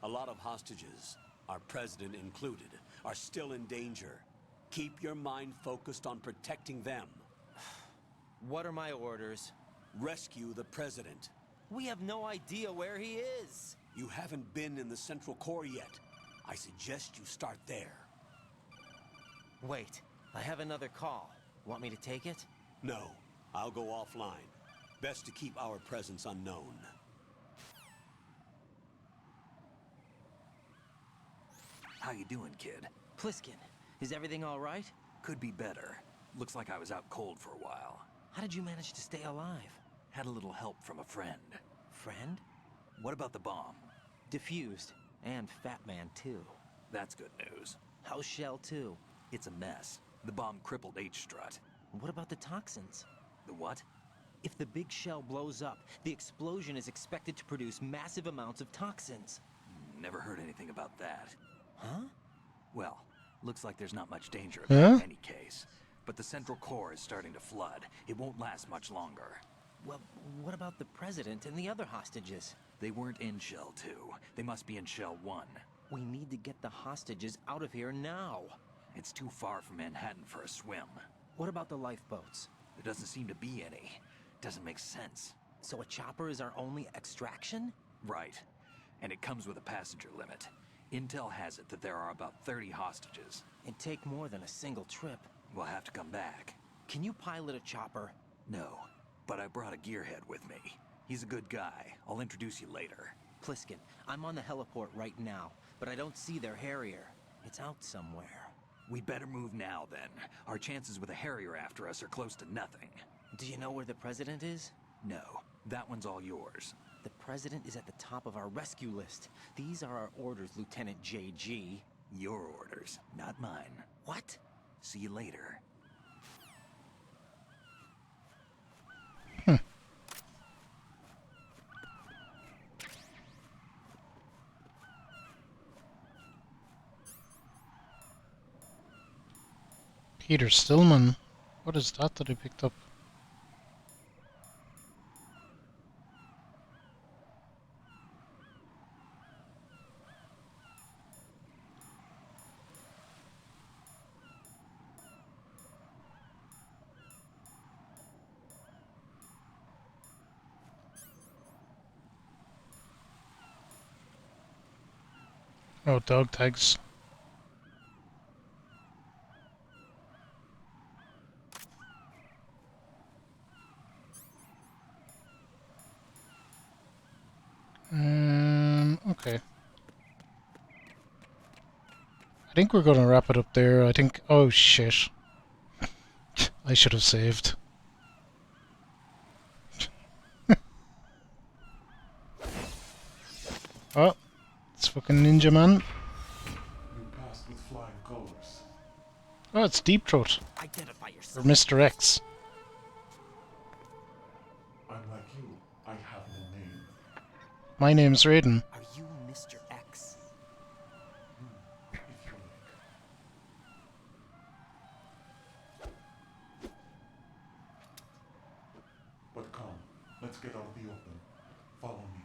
a lot of hostages, our president included, are still in danger. Keep your mind focused on protecting them. What are my orders? Rescue the president. We have no idea where he is. You haven't been in the Central Core yet. I suggest you start there. Wait, I have another call. Want me to take it? No, I'll go offline. Best to keep our presence unknown. How you doing, kid? Pliskin, is everything all right? Could be better. Looks like I was out cold for a while. How did you manage to stay alive? Had a little help from a friend. Friend? What about the bomb? Defused. And Fat Man, too. That's good news. How's Shell 2? It's a mess. The bomb crippled H-Strut. What about the toxins? The what? If the big shell blows up, the explosion is expected to produce massive amounts of toxins. Never heard anything about that. Huh? Well, looks like there's not much danger of Huh? that in any case. But the Central Core is starting to flood. It won't last much longer. Well, what about the president and the other hostages? They weren't in Shell 2. They must be in Shell 1. We need to get the hostages out of here now. It's too far from Manhattan for a swim. What about the lifeboats? There doesn't seem to be any. Doesn't make sense. So a chopper is our only extraction? Right. And it comes with a passenger limit. Intel has it that there are about 30 hostages. It'd take more than a single trip. We'll have to come back. Can you pilot a chopper? No, but I brought a gearhead with me. He's a good guy. I'll introduce you later. Pliskin, I'm on the heliport right now, but I don't see their Harrier. It's out somewhere. We better move now, then. Our chances with a Harrier after us are close to nothing. Do you know where the president is? No, that one's all yours. The president is at the top of our rescue list. These are our orders, Lieutenant JG. Your orders, not mine. What? See you later. Peter Stillman. What is that I picked up? Oh, dog tags. Okay. I think we're gonna wrap it up there. I think. Oh shit. I should have saved. Oh, it's fucking Ninja Man. You passed with flying colors. Oh, it's Deep Throat. Identify Or yourself. Mr. X. I'm like you. I have no name. My name's Raiden. Are you Mr. X? If you like. But come, let's get out of the open. Follow me.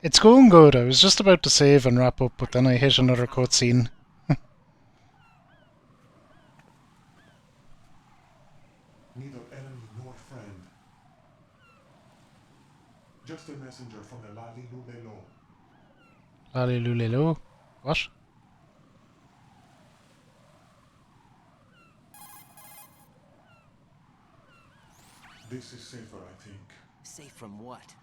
It's going good. I was just about to save and wrap up, but then I hit another cutscene. Neither enemy nor friend. Just a messenger from the Lali Lulelo. Lalilulelo. What? This is safer, I think. Safe from what?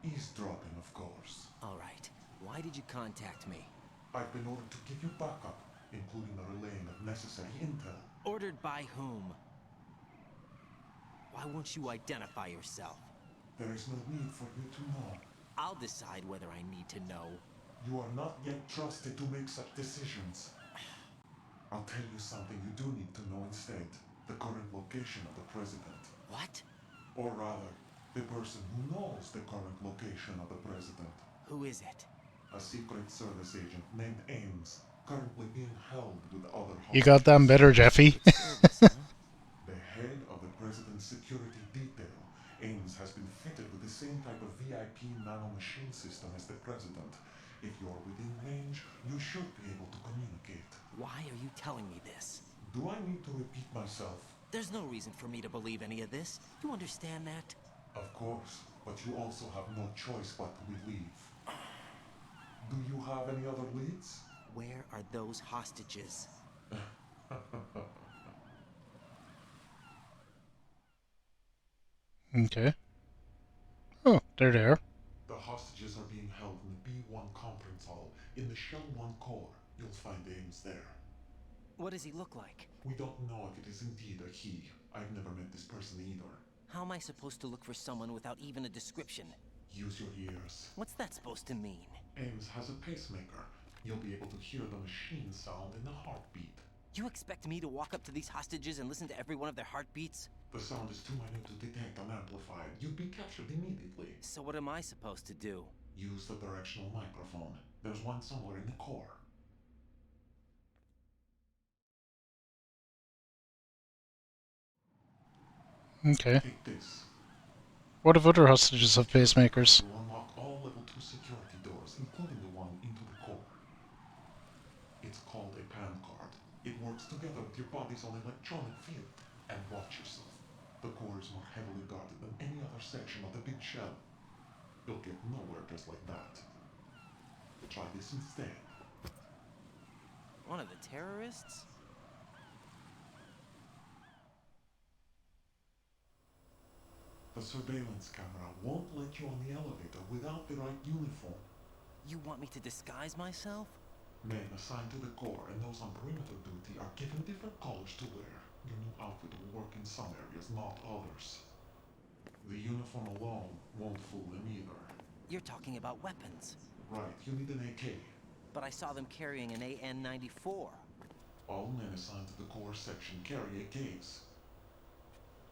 Eavesdropping, of course. All right. Why did you contact me? I've been ordered to give you backup, including the relaying of necessary intel. Ordered by whom? Why won't you identify yourself? There is no need for you to know. I'll decide whether I need to know. You are not yet trusted to make such decisions. I'll tell you something you do need to know instead. The current location of the president. What? Or rather, the person who knows the current location of the president. Who is it? A Secret Service agent named Ames, currently being held with other You got them better, Jeffy. The head of the president's security detail, Ames, has been fitted with the same type of VIP nanomachine system as the president. If you're within range, you should be able to communicate. Why are you telling me this? Do I need to repeat myself? There's no reason for me to believe any of this. You understand that? Of course, but you also have no choice but to believe. Do you have any other leads? Where are those hostages? Okay. Oh, they're there. The hostages are being held in the B1 conference hall. In the Shell 1 core, you'll find Ames there. What does he look like? We don't know if it is indeed a he. I've never met this person either. How am I supposed to look for someone without even a description? Use your ears. What's that supposed to mean? Ames has a pacemaker. You'll be able to hear the machine sound in the heartbeat. You expect me to walk up to these hostages and listen to every one of their heartbeats? The sound is too minute to detect and amplify it. You'd be captured immediately. So what am I supposed to do? Use the directional microphone. There's one somewhere in the core. Okay. Take this. What if other hostages have pacemakers? To unlock all level 2 security doors, including the one into the core. It's called a PAN card. It works together with your body's own electronic field. And watch yourself. The core is more heavily guarded than any other section of the big shell. You'll get nowhere just like that. Try this instead. One of the terrorists? The surveillance camera won't let you on the elevator without the right uniform. You want me to disguise myself? Men assigned to the core and those on perimeter duty are given different colors to wear. Your new outfit will work in some areas, not others. The uniform alone won't fool them either. You're talking about weapons. Right, you need an AK. But I saw them carrying an AN-94. All men assigned to the core section carry AKs.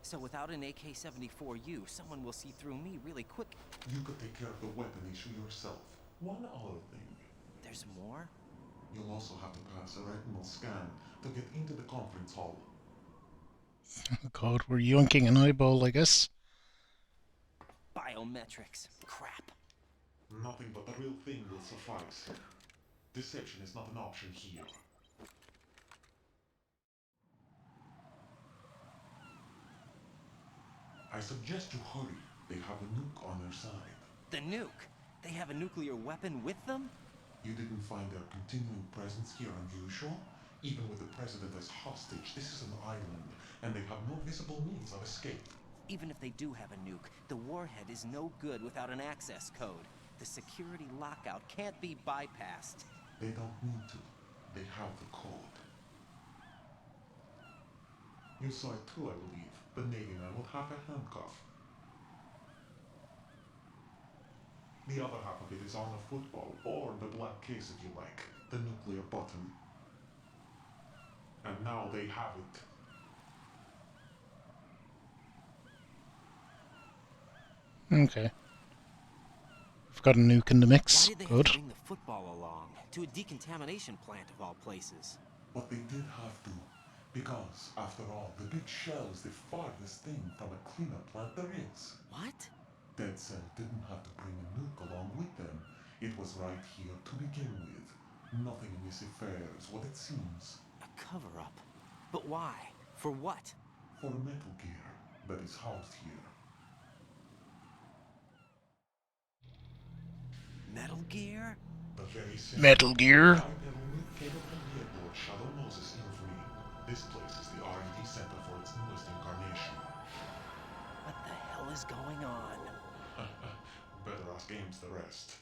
So without an AK-74U, someone will see through me really quick. You could take care of the weapon issue yourself. One other thing. There's more? You'll also have to pass a retinal scan to get into the conference hall. God, we're yoinking an eyeball, I guess. Biometrics. Crap. Nothing but the real thing will suffice. Deception is not an option here. I suggest you hurry. They have a nuke on their side. The nuke? They have a nuclear weapon with them? You didn't find their continuing presence here unusual? Even with the president as hostage, this is an island, and they have no visible means of escape. Even if they do have a nuke, the warhead is no good without an access code. The security lockout can't be bypassed. They don't need to. They have the code. You saw it too, I believe. The Navy man with half a handcuff. The other half of it is on a football, or the black case if you like. The nuclear button. And now they have it. Okay. We've got a nuke in the mix. Why did they Good. have to bring the football along? To a decontamination plant of all places. But they did have to. Because, after all, the big shell is the farthest thing from a cleanup plant there is. What? Dead Cell didn't have to bring a nuke along with them. It was right here to begin with. Nothing in this affair is what it seems. A cover-up? But why? For what? For Metal Gear that is housed here. Metal Gear? The very same. Metal Gear? Came from the airport Shadow Moses Infamy. This place is the R&D center for its newest incarnation. What the hell is going on? Better ask Ames the rest.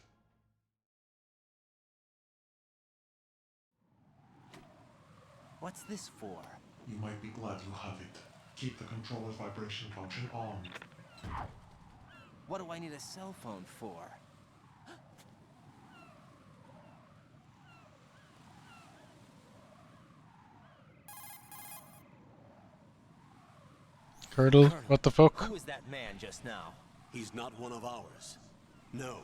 What's this for? You might be glad you have it. Keep the controller's vibration function on. What do I need a cell phone for? Colonel, what the fuck? Who was that man just now? He's not one of ours. No,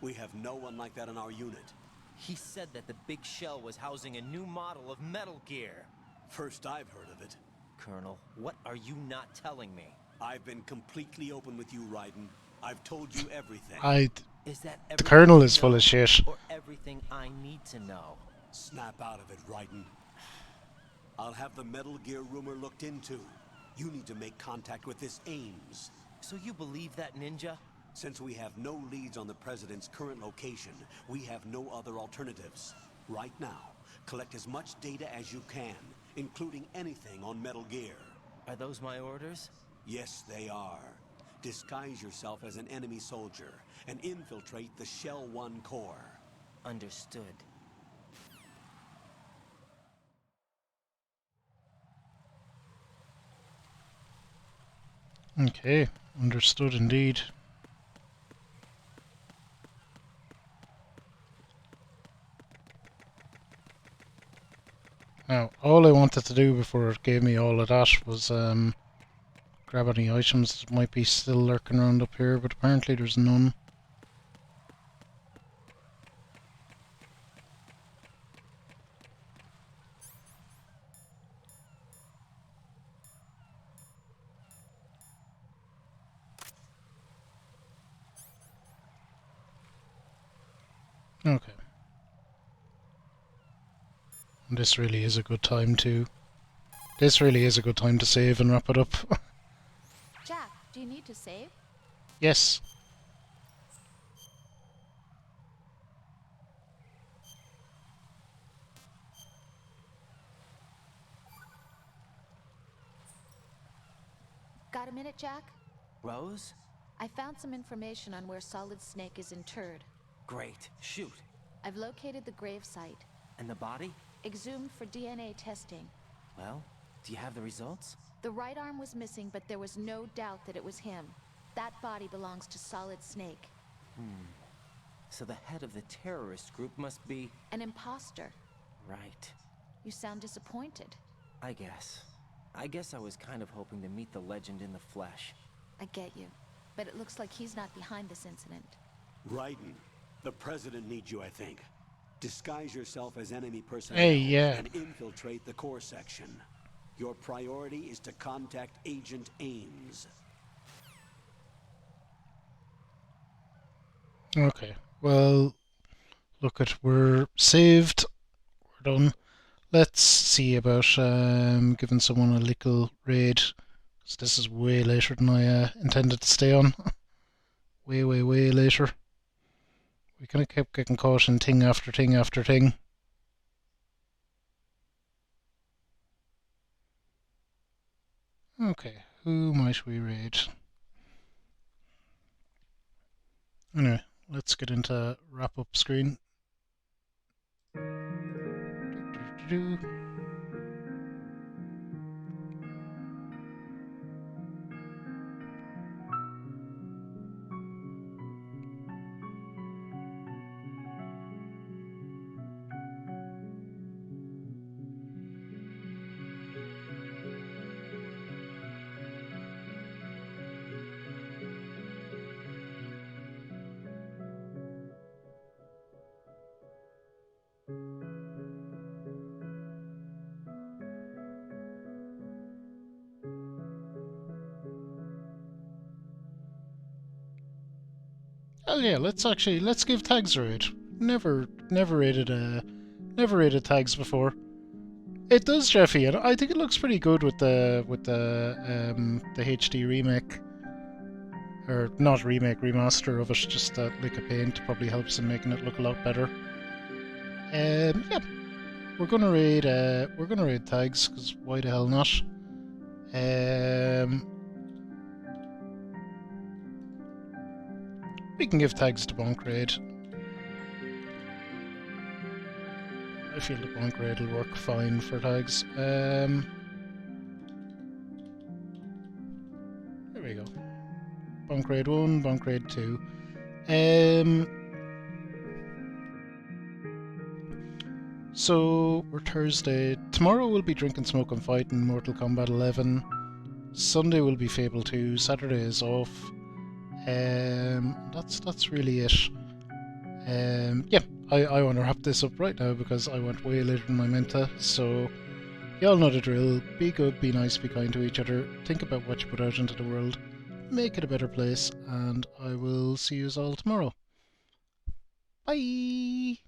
we have no one like that in our unit. He said that the big shell was housing a new model of Metal Gear. First I've heard of it. Colonel, what are you not telling me? I've been completely open with you, Raiden. I've told you everything. Is that The Colonel is full of shit. Or everything I need to know? Snap out of it, Raiden. I'll have the Metal Gear rumor looked into. You need to make contact with this Ames. So you believe that ninja? Since we have no leads on the President's current location, we have no other alternatives. Right now, collect as much data as you can, including anything on Metal Gear. Are those my orders? Yes, they are. Disguise yourself as an enemy soldier and infiltrate the Shell 1 core. Understood. Okay, understood indeed. Now, all I wanted to do before it gave me all of that was grab any items that might be still lurking around up here, but apparently there's none. Okay. This really is a good time to... This really is a good time to save and wrap it up. Jack, do you need to save? Yes. Got a minute, Jack? Rose? I found some information on where Solid Snake is interred. Great. Shoot. I've located the grave site. And the body? Exhumed for DNA testing. Well, do you have the results? The right arm was missing, but there was no doubt that it was him. That body belongs to Solid Snake. So the head of the terrorist group must be... An imposter. Right. You sound disappointed. I guess. I guess I was kind of hoping to meet the legend in the flesh. I get you. But it looks like he's not behind this incident. Raiden, the President needs you, I think. Disguise yourself as enemy personnel Hey, yeah. and infiltrate the core section. Your priority is to contact Agent Ames. Okay, well, look at, we're saved, we're done. Let's see about giving someone a little raid, because this is way later than I intended to stay on. way later. We kind of kept getting caught in thing after thing after thing. Okay, who might we raid? Anyway, let's get into wrap-up screen. Oh yeah, let's give tags a raid. Never raided tags before. It does, Jeffy, and I think it looks pretty good with the HD remake, or not remake, remaster of it. Just that lick of paint probably helps in making it look a lot better. Yeah, we're gonna raid tags, because why the hell not? We can give tags to Bonk Raid. I feel the Bonk Raid will work fine for tags. There we go. Bonk Raid 1, Bonk Raid 2. So, we're Thursday. Tomorrow we'll be Drinking, Smoking, Fighting Mortal Kombat 11. Sunday will be Fable 2. Saturday is off. That's really it. Yeah, I want to wrap this up right now because I went way later than I meant to. So, y'all know the drill. Be good, be nice, be kind to each other. Think about what you put out into the world. Make it a better place, and I will see you all tomorrow. Bye!